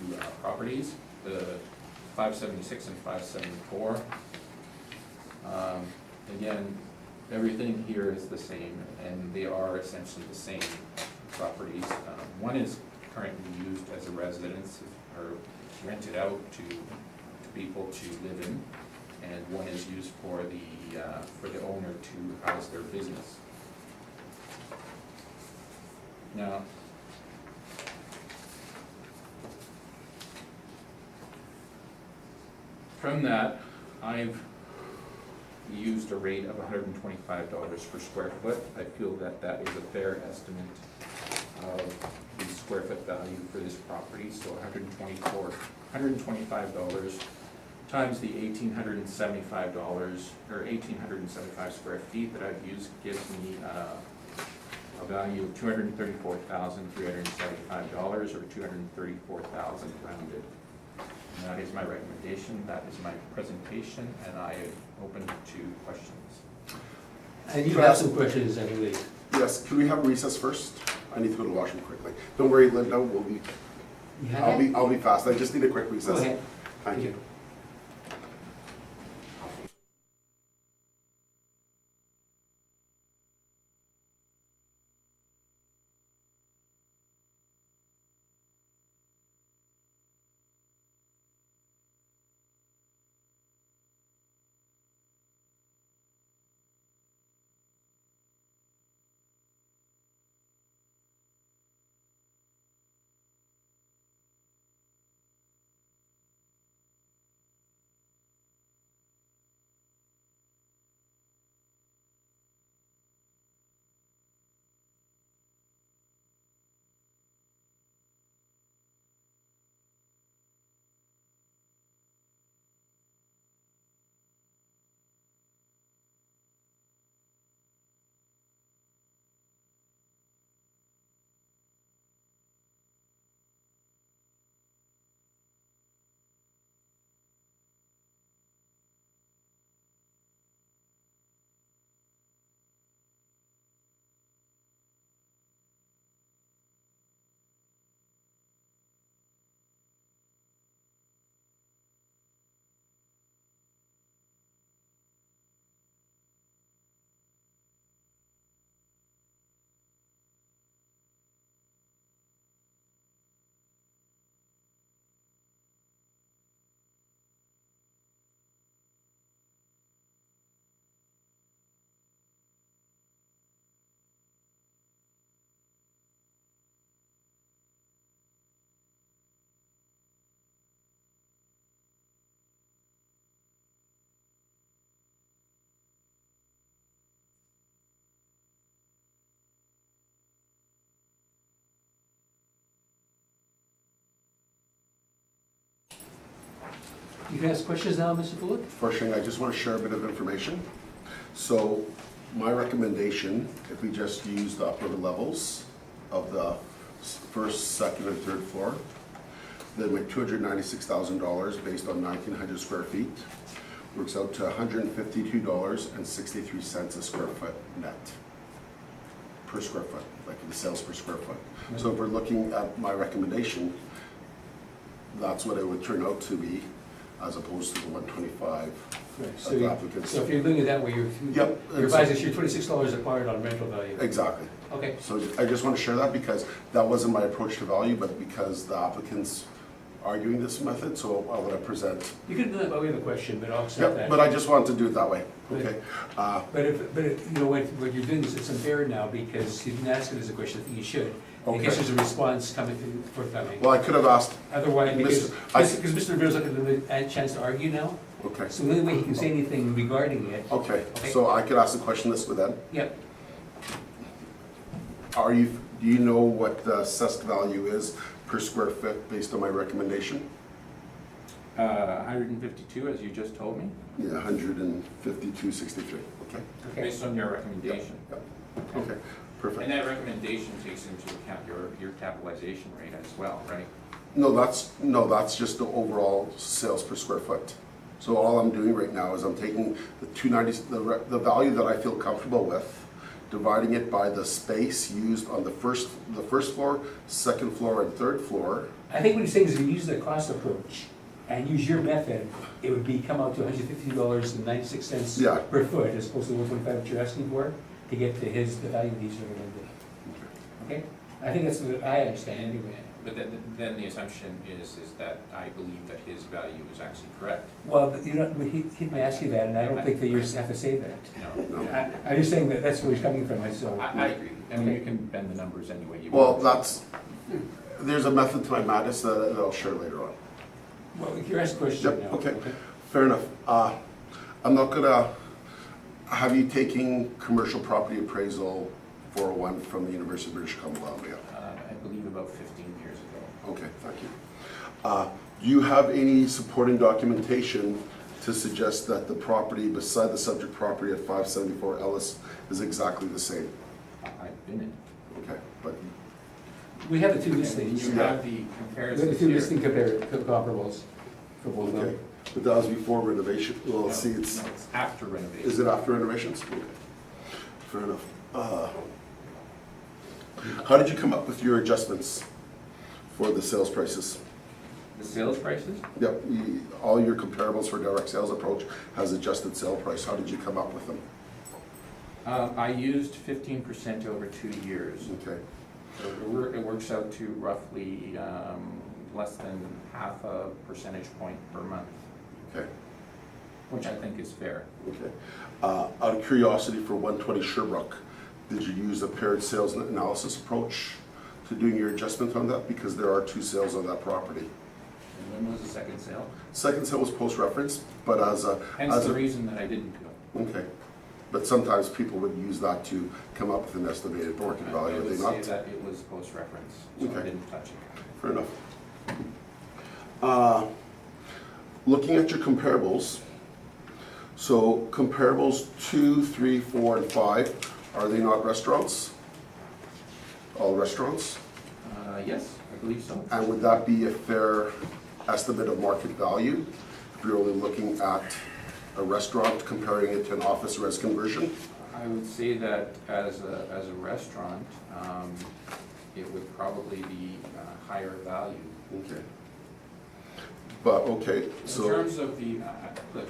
Speaker 4: properties, the 576 and 574. Again, everything here is the same, and they are essentially the same properties. One is currently used as a residence or rented out to people to live in, and one is used for the owner to house their business. Now, from that, I've used a rate of $125 per square foot. I feel that that is a fair estimate of the square foot value for this property. So $125 times the $1,875 or 1,875 square feet that I've used gives me a value of $234,375 or $234,000 rounded. And that is my recommendation, that is my presentation, and I am open to questions.
Speaker 1: And you have some questions, I believe.
Speaker 2: Yes, can we have recess first? I need to go to the washroom quickly. Don't worry, Linda,
Speaker 1: You have it?
Speaker 2: I'll be fast. I just need a quick recess.
Speaker 1: Go ahead.
Speaker 2: Thank you.
Speaker 1: You can ask questions now, Mr. Bullock?
Speaker 2: First thing, I just want to share a bit of information. So My recommendation, if we just use the upper levels of the first, second, and third floor, then with $296,000 based on 1,900 square feet, works out to $152.63 a square foot net. Per square foot, like the sales per square foot. So if we're looking at my recommendation, that's what it would turn out to be, as opposed to the 125
Speaker 1: Right,
Speaker 2: of
Speaker 1: so
Speaker 2: the
Speaker 1: you-
Speaker 2: applicants.
Speaker 1: So if you're doing it that way,
Speaker 2: Yep.
Speaker 1: your advice is you're $26 acquired on rental value.
Speaker 2: Exactly.
Speaker 1: Okay,
Speaker 2: So I just want to share that because that wasn't my approach to value, but because the applicants are doing this method, so I want to present.
Speaker 1: you can do that by way of a question, but I'll accept
Speaker 2: Yep,
Speaker 1: that.
Speaker 2: but I just wanted to do it that way,
Speaker 1: Right.
Speaker 2: okay?
Speaker 1: But if, you know, what you're doing is it's unfair now because you didn't ask it as a question, I think you should. In case
Speaker 2: Okay.
Speaker 1: there's a response forthcoming.
Speaker 2: Well, I could have asked,
Speaker 1: Otherwise, because
Speaker 2: I-
Speaker 1: Mr. Rivera's looking at a chance to argue now,
Speaker 2: okay,
Speaker 1: so the only way he can say anything regarding it,
Speaker 2: okay,
Speaker 1: Okay.
Speaker 2: so I could ask the question this way then.
Speaker 1: yep,
Speaker 2: Do you know what the assessed value is per square foot based on my recommendation?
Speaker 4: 152, as you just told me,
Speaker 2: Yeah, 152.63, okay?
Speaker 1: okay.
Speaker 4: based on your recommendation.
Speaker 2: Yep. Okay,
Speaker 4: And
Speaker 2: perfect.
Speaker 4: that recommendation takes into account your capitalization rate as well, right?
Speaker 2: No, that's just the overall sales per square foot. So all I'm doing right now is I'm taking the 290, the value that I feel comfortable with, dividing it by the space used on the first floor, second floor, and third floor.
Speaker 1: I think what he's saying is if you use the cost approach and use your method, it would come out to $150.96
Speaker 2: Yeah.
Speaker 1: per foot as opposed to the 125 that you're asking for to get to the value that he's recommended. Okay? I think that's what I understand anyway.
Speaker 4: But then the assumption is that I believe that his value is actually correct.
Speaker 1: Well, but you know, he may ask you that, and I don't think that you have to say that.
Speaker 4: No,
Speaker 1: I'm just saying that that's where he's coming from, so.
Speaker 4: I agree. I mean, you can bend the numbers any way you
Speaker 2: Well,
Speaker 4: want.
Speaker 2: there's a method to my madness that I'll share later on.
Speaker 1: Well, you're asking a question
Speaker 2: Yep,
Speaker 1: now.
Speaker 2: okay, fair enough. I'm not gonna have you taking commercial property appraisal 401 from the University of British Columbia.
Speaker 4: I believe about 15 years ago.
Speaker 2: Okay, thank you. Do you have any supporting documentation to suggest that the property beside the subject property at 574 Ellis is exactly the same?
Speaker 4: I've been in.
Speaker 2: Okay, but,
Speaker 1: We have the two
Speaker 4: And
Speaker 1: listings.
Speaker 4: you
Speaker 1: We
Speaker 4: have the
Speaker 1: have the
Speaker 4: comparisons
Speaker 1: two
Speaker 4: here.
Speaker 1: listing comparables for both of
Speaker 2: okay.
Speaker 1: them.
Speaker 2: But that was before renovation, well,
Speaker 4: No,
Speaker 2: see, it's,
Speaker 4: no, it's after renovation.
Speaker 2: is it after renovations? Okay, fair enough. How did you come up with your adjustments for the sales prices?
Speaker 4: The sales prices?
Speaker 2: Yep, all your comparables for direct sales approach has adjusted sale price. How did you come up with them?
Speaker 4: I used 15% over 2 years.
Speaker 2: Okay,
Speaker 4: So it works out to roughly less than half a percentage point per month,
Speaker 2: okay,
Speaker 4: which I think is fair.
Speaker 2: okay. Out of curiosity, for 120 Sherbrooke, did you use a paired sales analysis approach to doing your adjustment on that? Because there are two sales on that property.
Speaker 4: And when was the second sale?
Speaker 2: Second sale was post-reference, but
Speaker 4: Hence the reason that I didn't go.
Speaker 2: okay. But sometimes people would use that to come up with an estimated market
Speaker 4: I
Speaker 2: value, are
Speaker 4: would
Speaker 2: they
Speaker 4: say
Speaker 2: not?
Speaker 4: that it was post-reference, so I
Speaker 2: Okay.
Speaker 4: didn't touch it.
Speaker 2: Fair enough. Looking at your comparables, so comparables 2, 3, 4, and 5, are they not restaurants? All restaurants?
Speaker 4: Yes, I believe so.
Speaker 2: And would that be a fair estimate of market value if you're only looking at a restaurant comparing it to an office res conversion?
Speaker 4: I would say that as a restaurant, it would probably be higher value.
Speaker 2: Okay. But, okay,
Speaker 4: In
Speaker 2: so,
Speaker 4: terms of the, look,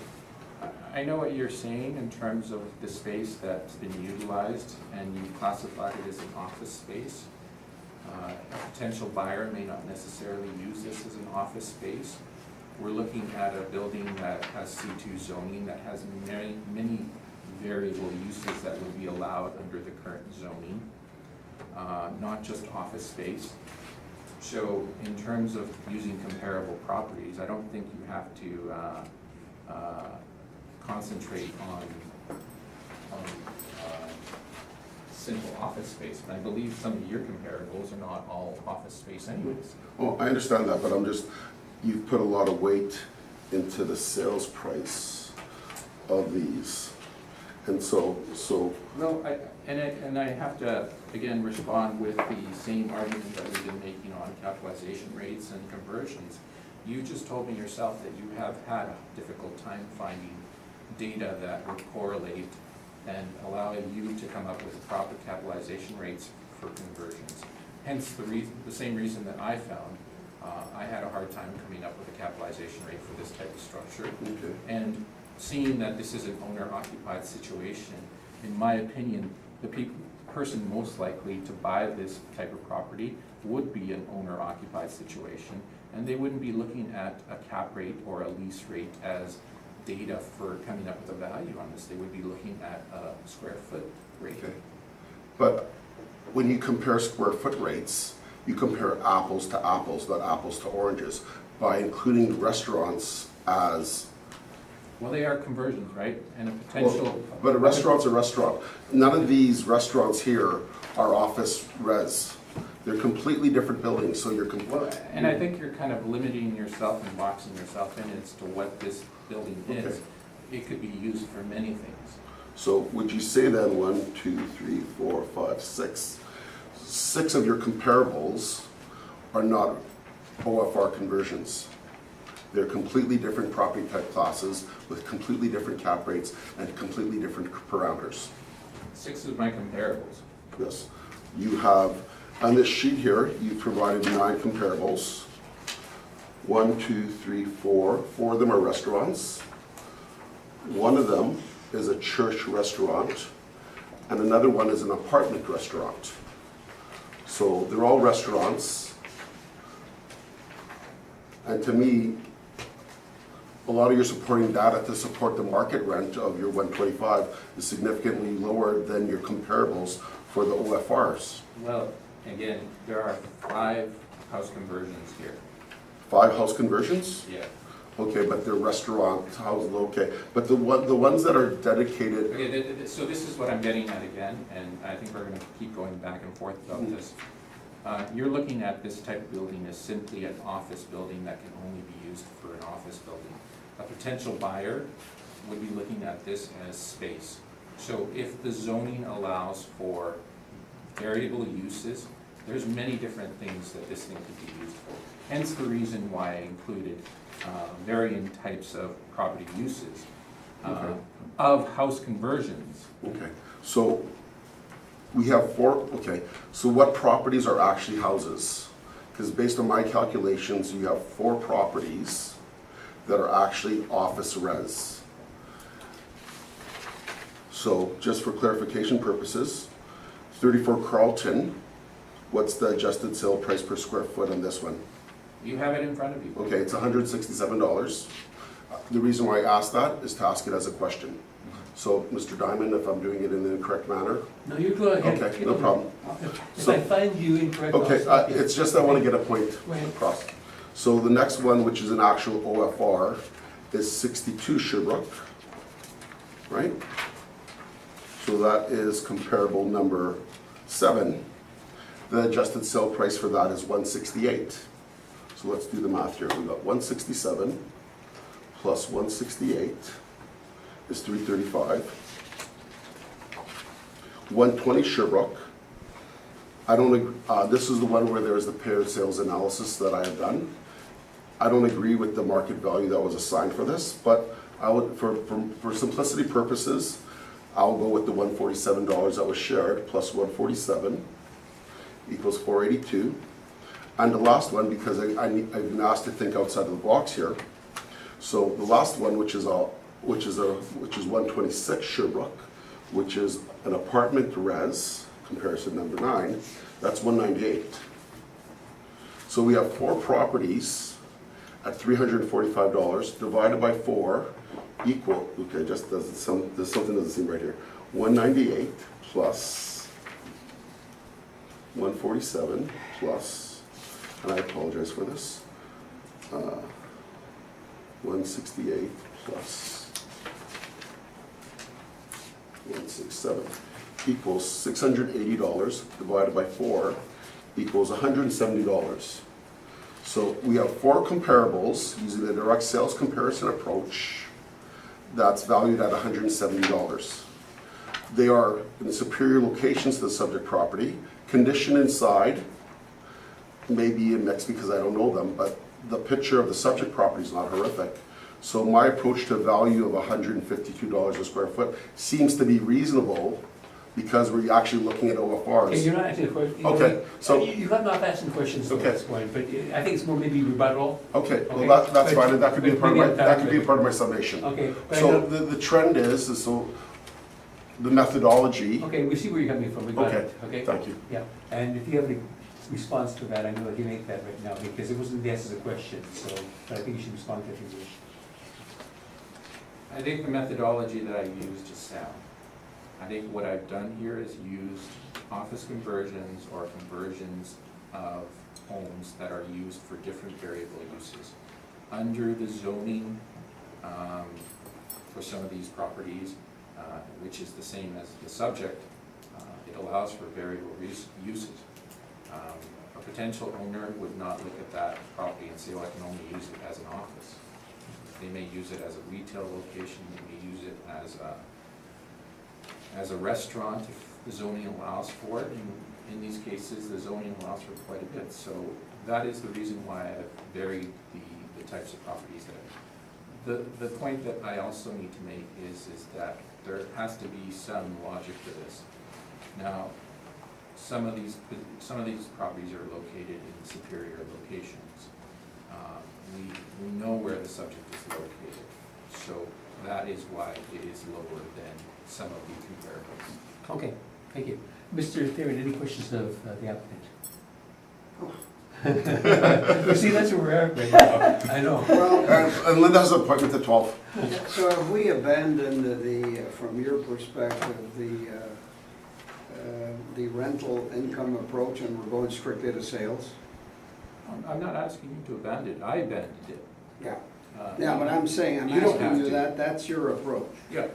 Speaker 4: I know what you're saying in terms of the space that's been utilized, and you classified it as an office space. A potential buyer may not necessarily use this as an office space. We're looking at a building that has C2 zoning, that has many variable uses that would be allowed under the current zoning, not just office space. So in terms of using comparable properties, I don't think you have to concentrate on simple office space. And I believe some of your comparables are not all office space anyways.
Speaker 2: oh, I understand that, but you've put a lot of weight into the sales price of these. And so,
Speaker 4: No, and I have to, again, respond with the same argument that we've been making on capitalization rates and conversions. You just told me yourself that you have had a difficult time finding data that would correlate and allow you to come up with proper capitalization rates for conversions. Hence, the same reason that I found, I had a hard time coming up with a capitalization rate for this type of structure.
Speaker 2: okay.
Speaker 4: And seeing that this is an owner-occupied situation, in my opinion, the person most likely to buy this type of property would be an owner-occupied situation, and they wouldn't be looking at a cap rate or a lease rate as data for coming up with a value on this. They would be looking at a square foot rate.
Speaker 2: Okay. But when you compare square foot rates, you compare apples to apples, not apples to oranges, by including restaurants as,
Speaker 4: Well, they are conversions, right? And a potential.
Speaker 2: well, but a restaurant's a restaurant. None of these restaurants here are office res. They're completely different buildings, so you're
Speaker 4: Well, and I think you're kind of limiting yourself and boxing yourself in as to what this building is.
Speaker 2: Okay.
Speaker 4: It could be used for many things.
Speaker 2: So would you say then 1, 2, 3, 4, 5, 6, 6 of your comparables are not OFR conversions? They're completely different property type classes with completely different cap rates and completely different parameters.
Speaker 4: 6 of my comparables.
Speaker 2: Yes. You have, on this sheet here, you provided 9 comparables. 1, 2, 3, 4. 4 of them are restaurants. One of them is a church restaurant, and another one is an apartment restaurant. So they're all restaurants. And to me, a lot of your supporting data to support the market rent of your 125 is significantly lower than your comparables for the OFRs.
Speaker 4: Well, again, there are 5 house conversions here.
Speaker 2: 5 house conversions?
Speaker 4: Yeah.
Speaker 2: Okay, but they're restaurant houses, okay. But the ones that are dedicated,
Speaker 4: Okay, so this is what I'm getting at again, and I think we're gonna keep going back and forth about this. You're looking at this type of building as simply an office building that can only be used for an office building. A potential buyer would be looking at this as space. So if the zoning allows for variable uses, there's many different things that this thing could be used for. Hence the reason why I included varying types of property uses
Speaker 2: Okay.
Speaker 4: of house conversions.
Speaker 2: okay. So we have 4, okay. So what properties are actually houses? Because based on my calculations, you have 4 properties that are actually office res. So just for clarification purposes, 34 Carlton, what's the adjusted sale price per square foot on this one?
Speaker 4: You have it in front of you.
Speaker 2: Okay, it's $167. The reason why I asked that is to ask it as a question. So, Mr. Diamond, if I'm doing it in the correct manner?
Speaker 1: No, you go ahead.
Speaker 2: Okay, no problem.
Speaker 1: If I find you incorrect, I'll
Speaker 2: Okay,
Speaker 1: stop you.
Speaker 2: it's just I want to get a point
Speaker 1: Right.
Speaker 2: across. So the next one, which is an actual OFR, is 62 Sherbrooke, right? So that is comparable number 7. The adjusted sale price for that is 168. So let's do the math here. We got 167 plus 168 is 335. 120 Sherbrooke. I don't agree, this is the one where there's the paired sales analysis that I have done. I don't agree with the market value that was assigned for this, but I would, for simplicity purposes, I'll go with the $147 that was shared plus 147 equals 482. And the last one, because I've been asked to think outside of the box here. So the last one, which is 126 Sherbrooke, which is an apartment res, comparison number 9, that's 198. So we have 4 properties at $345 divided by 4 equal, okay, just there's something doesn't seem right here. 198 plus 147 plus, and I apologize for this, 168 plus 167 equals $680 divided by 4 equals $170. So we have 4 comparables using the direct sales comparison approach that's valued at $170. They are in superior locations to the subject property. Condition inside may be a mix because I don't know them, but the picture of the subject property is not horrific. So my approach to a value of $152 a square foot seems to be reasonable because we're actually looking at OFRs.
Speaker 1: Okay, you're not asking a question.
Speaker 2: Okay, so-
Speaker 1: You have not asked questions at
Speaker 2: Okay.
Speaker 1: this point, but I think it's more maybe rebuttal.
Speaker 2: Okay,
Speaker 1: Okay,
Speaker 2: well, that's
Speaker 1: but-
Speaker 2: fine, and that could be a
Speaker 1: but
Speaker 2: part of
Speaker 1: maybe
Speaker 2: my,
Speaker 1: at
Speaker 2: that could be a
Speaker 1: time.
Speaker 2: part of my summation.
Speaker 1: Okay, but I
Speaker 2: So
Speaker 1: don't-
Speaker 2: the trend is so the methodology.
Speaker 1: Okay, we see where you're coming from, we got
Speaker 2: Okay,
Speaker 1: it, okay?
Speaker 2: thank you.
Speaker 1: Yeah, and if you have any response to that, I know that you make that right now, because it wasn't asked as a question, so, but I think you should respond to it if you wish.
Speaker 4: I think the methodology that I used is sound. I think what I've done here is used office conversions or conversions of homes that are used for different variable uses. Under the zoning for some of these properties, which is the same as the subject, it allows for variable uses. A potential owner would not look at that property and say, oh, I can only use it as an office. They may use it as a retail location, they may use it as a restaurant if the zoning allows for it. And in these cases, the zoning allows for quite a bit. So that is the reason why I've varied the types of properties that the point that I also need to make is that there has to be some logic to this. Now, some of these properties are located in superior locations. We know where the subject is located, so that is why it is lower than some of the comparables.
Speaker 1: Okay, thank you. Mr. Theron, any questions of the applicant? You see, that's where we're at right now, I know.
Speaker 5: Well,
Speaker 2: And Linda has an appointment at 12.
Speaker 5: so have we abandoned from your perspective, the rental income approach and we're going strictly to sales?
Speaker 4: I'm not asking you to abandon it, I abandoned it.
Speaker 5: Yeah.
Speaker 4: Uh,
Speaker 5: Yeah, but I'm saying, I'm
Speaker 4: You don't
Speaker 5: asking
Speaker 4: have
Speaker 5: you
Speaker 4: to.
Speaker 5: that's your approach.
Speaker 4: Yeah,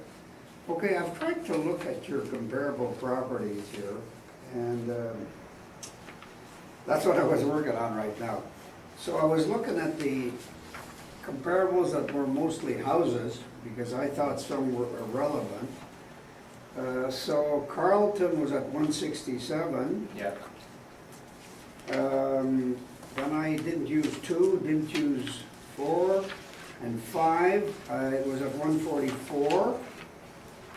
Speaker 5: Okay, I've tried to look at your comparable properties here, and that's what I was working on right now. So I was looking at the comparables that were mostly houses, because I thought some were irrelevant. So Carlton was at 167.
Speaker 4: yeah,
Speaker 5: Then I didn't use 2, didn't use 4, and 5, it was at 144,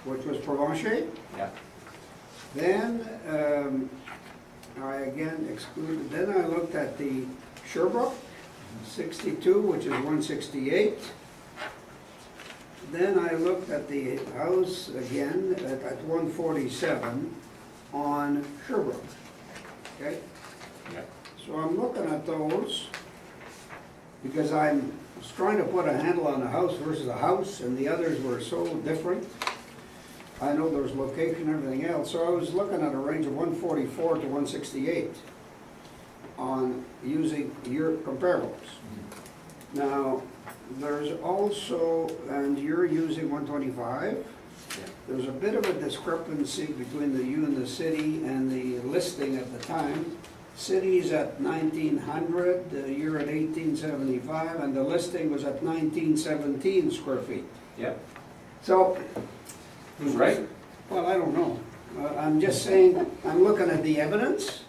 Speaker 5: which was Provencher.
Speaker 4: yeah,
Speaker 5: Then I again excluded, then I looked at the Sherbrooke, 62, which is 168. Then I looked at the house again at 147 on Sherbrooke. Okay?
Speaker 4: yeah.
Speaker 5: So I'm looking at those because I was trying to put a handle on a house versus a house, and the others were so different. I know there's location and everything else, so I was looking at a range of 144 to 168 on using your comparables. Now, there's also, and you're using 125. There's a bit of a discrepancy between you and the city and the listing at the time. City's at 1900, you're at 1875, and the listing was at 1917 square feet.
Speaker 4: Yeah.
Speaker 5: So,
Speaker 4: Who's right?
Speaker 5: well, I don't know. I'm just saying, I'm looking at the evidence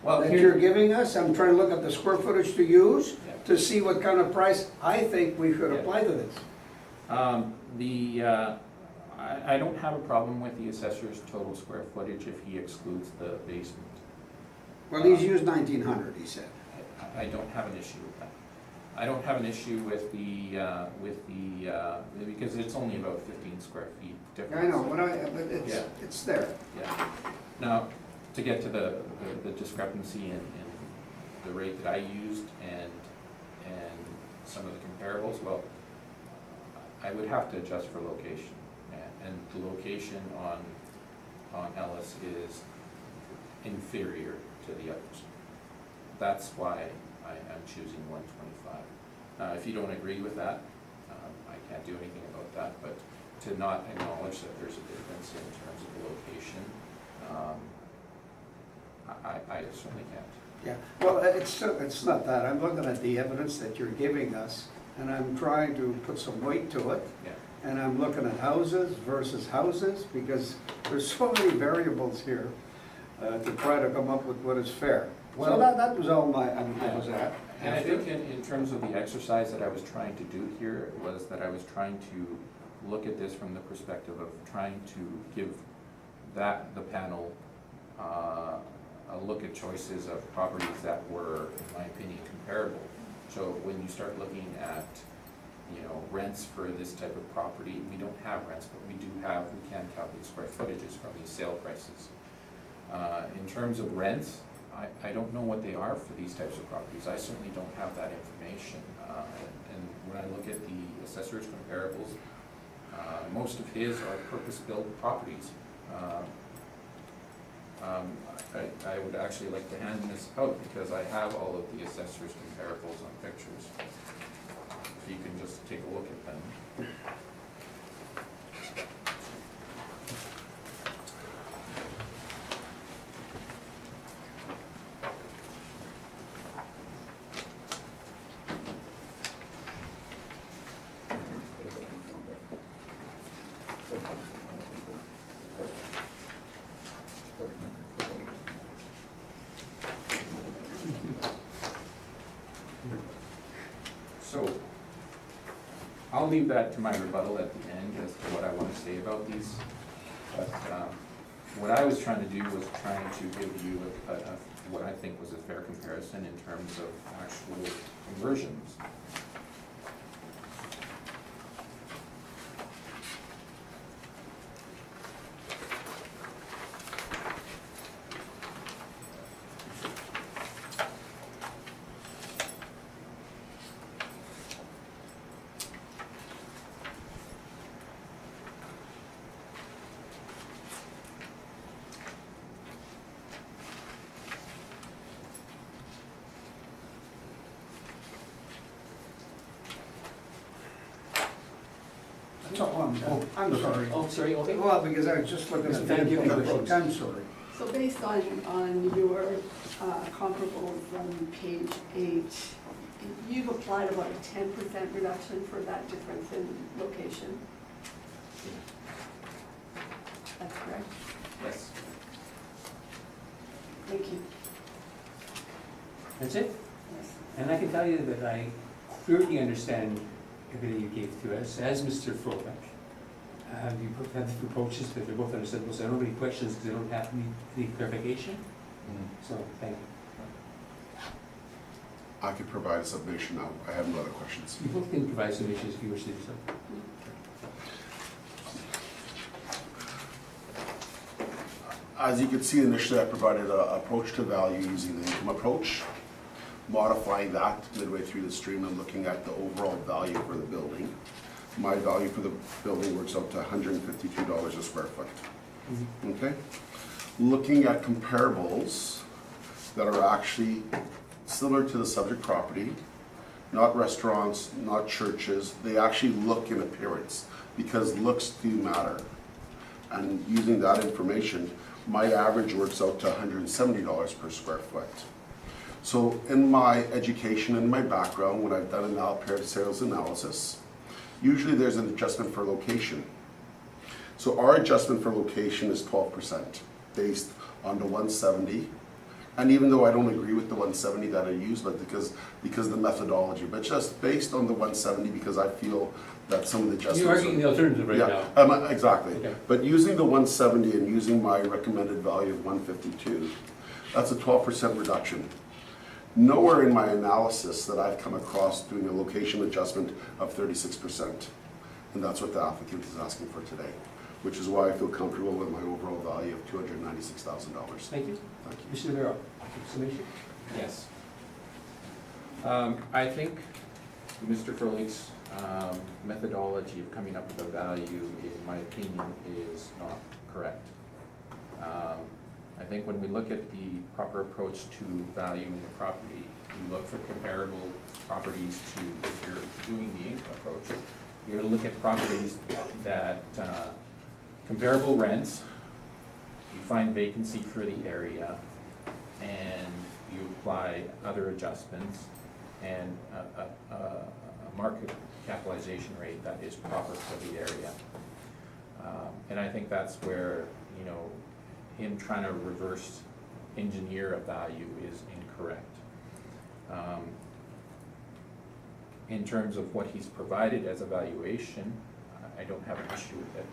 Speaker 4: Well,
Speaker 5: that
Speaker 4: here,
Speaker 5: you're giving us. I'm trying to look at the square footage to use
Speaker 4: Yeah.
Speaker 5: to see what kind of price I think we should
Speaker 4: Yeah.
Speaker 5: apply to this.
Speaker 4: I don't have a problem with the assessor's total square footage if he excludes the basement.
Speaker 5: Well, he's used 1900, he said.
Speaker 4: I don't have an issue with that. I don't have an issue with because it's only about 15 square feet difference.
Speaker 5: I know, but
Speaker 4: Yeah.
Speaker 5: it's there.
Speaker 4: Yeah. Now, to get to the discrepancy in the rate that I used and some of the comparables, well, I would have to adjust for location. And the location on Ellis is inferior to the others. That's why I'm choosing 125. If you don't agree with that, I can't do anything about that, but to not acknowledge that there's a difference in terms of the location, I certainly can't.
Speaker 5: Yeah, well, it's not that. I'm looking at the evidence that you're giving us, and I'm trying to put some weight to it.
Speaker 4: Yeah.
Speaker 5: and I'm looking at houses versus houses, because there's so many variables here to try to come up with what is fair. So
Speaker 4: Well-
Speaker 5: that was all I was at.
Speaker 4: And I think in terms of the exercise that I was trying to do here was that I was trying to look at this from the perspective of trying to give the panel, a look at choices of properties that were, in my opinion, comparable. So when you start looking at, rents for this type of property, we don't have rents, but we can calculate square footages from these sale prices. In terms of rents, I don't know what they are for these types of properties. I certainly don't have that information. And when I look at the assessor's comparables, most of his are purpose-built properties. I would actually like to hand this out because I have all of the assessor's comparables on pictures. If you can just take a look at them. So, I'll leave that to my rebuttal at the end as to what I want to say about these. But what I was trying to do was trying to give you what I think was a fair comparison in terms of actual conversions.
Speaker 5: I'm sorry.
Speaker 1: Oh, sorry, okay.
Speaker 5: Well, because I was just looking at
Speaker 1: Thank you.
Speaker 5: the approach, I'm sorry.
Speaker 7: So based on your comparable from page 8, you've applied about a 10% reduction for that difference in location? That's correct?
Speaker 4: Yes.
Speaker 7: Thank you.
Speaker 1: That's it?
Speaker 7: Yes.
Speaker 1: And I can tell you that I clearly understand everything you gave to us, as Mr. Froelich. You both had the approaches, but they're both understandable, so I don't have any questions because I don't have any clarification. So, thank you.
Speaker 2: I could provide a submission now. I have no other questions.
Speaker 1: You both can provide submissions if you wish to do so.
Speaker 2: As you can see initially, I provided an approach to value using the income approach, modifying that midway through the stream and looking at the overall value for the building. My value for the building works out to $152 a square foot. Okay? Looking at comparables that are actually similar to the subject property, not restaurants, not churches, they actually look in appearance because looks do matter. And using that information, my average works out to $170 per square foot. So in my education and my background, when I've done paired sales analysis, usually there's an adjustment for location. So our adjustment for location is 12% based on the 170. And even though I don't agree with the 170 that I use, but because of the methodology, but just based on the 170 because I feel that some of the adjustments.
Speaker 1: You're arguing the alternative right now.
Speaker 2: Yeah, exactly.
Speaker 1: Okay.
Speaker 2: But using the 170 and using my recommended value of 152, that's a 12% reduction. Nowhere in my analysis that I've come across doing a location adjustment of 36%. And that's what the applicant is asking for today, which is why I feel comfortable with my overall value of $296,000.
Speaker 1: Thank you.
Speaker 2: Thank you.
Speaker 1: Mr. Rivera, submission?
Speaker 4: Yes. I think Mr. Froelich's methodology of coming up with a value, in my opinion, is not correct. I think when we look at the proper approach to valuing the property, we look for comparable properties to, if you're doing the income approach, you're going to look at properties that comparable rents, you find vacancy for the area, and you apply other adjustments and a market capitalization capitalization rate that is proper for the area. And I think that's where, you know, him trying to reverse engineer a value is incorrect. In terms of what he's provided as a valuation, I don't have an issue with it.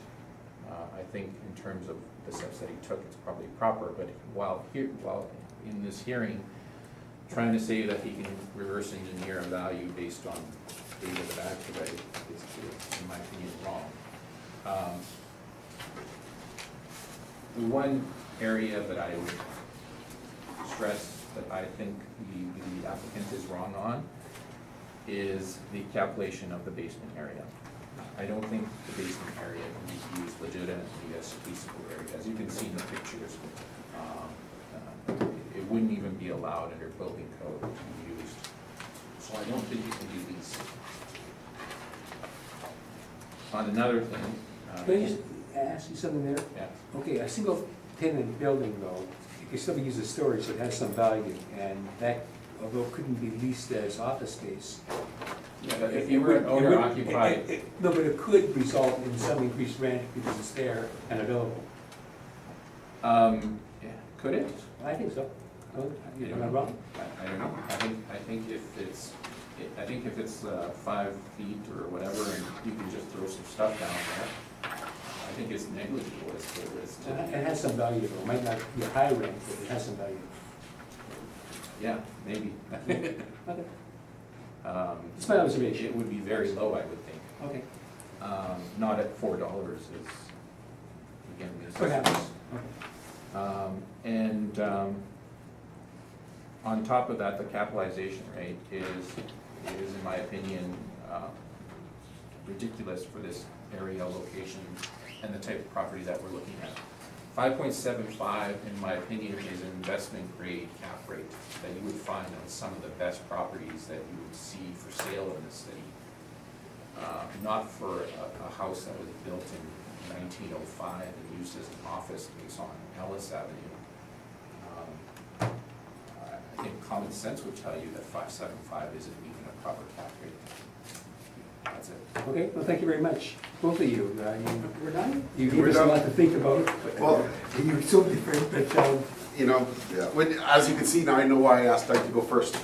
Speaker 4: I think in terms of the steps that he took, it's probably proper, but while in this hearing, trying to say that he can reverse engineer a value based on data that I've provided is, in my opinion, wrong. The one area that I would stress that I think the applicant is wrong on is the calculation of the basement area. I don't think the basement area can be used legitimately as leasable area. As you can see in the pictures, it wouldn't even be allowed under building code to be used. So I don't think it can be leased. On another thing.
Speaker 1: Can I just ask you something there?
Speaker 4: Yeah.
Speaker 1: Okay, a single tenant building though, it can still be used as storage, so it has some value, and that, although it couldn't be leased as office space.
Speaker 4: Yeah, but if you were an owner occupied.
Speaker 1: No, but it could result in some increased rent because it's there and available.
Speaker 4: Yeah, could it?
Speaker 1: I think so. Am I wrong?
Speaker 4: I don't know. I think if it's 5 feet or whatever, and you can just throw some stuff down there, I think it's negligible as to.
Speaker 1: It has some value though. It might not be a high rent, but it has some value.
Speaker 4: Yeah, maybe.
Speaker 1: Okay. It's my observation.
Speaker 4: It would be very low, I would think.
Speaker 1: Okay.
Speaker 4: Not at $4 is, again, the
Speaker 1: Perhaps.
Speaker 4: assessments. And on top of that, the capitalization rate is in my opinion, ridiculous for this area location and the type of property that we're looking at. 5.75, in my opinion, is an investment grade cap rate that you would find on some of the best properties that you would see for sale in the city. Not for a house that was built in 1905 and used as an office space on Ellis Avenue. I think common sense would tell you that 5.75 isn't even a proper cap rate. That's it.
Speaker 1: Okay, well, thank you very much, both of you.
Speaker 5: We're done?
Speaker 1: You gave us a lot to think about.
Speaker 2: Well,
Speaker 1: You're so different, but,
Speaker 2: you know, as you can see now, I know why I asked Doug to go first.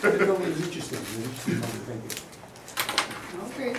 Speaker 1: no, it was interesting. It was interesting, thank you.
Speaker 5: Okay.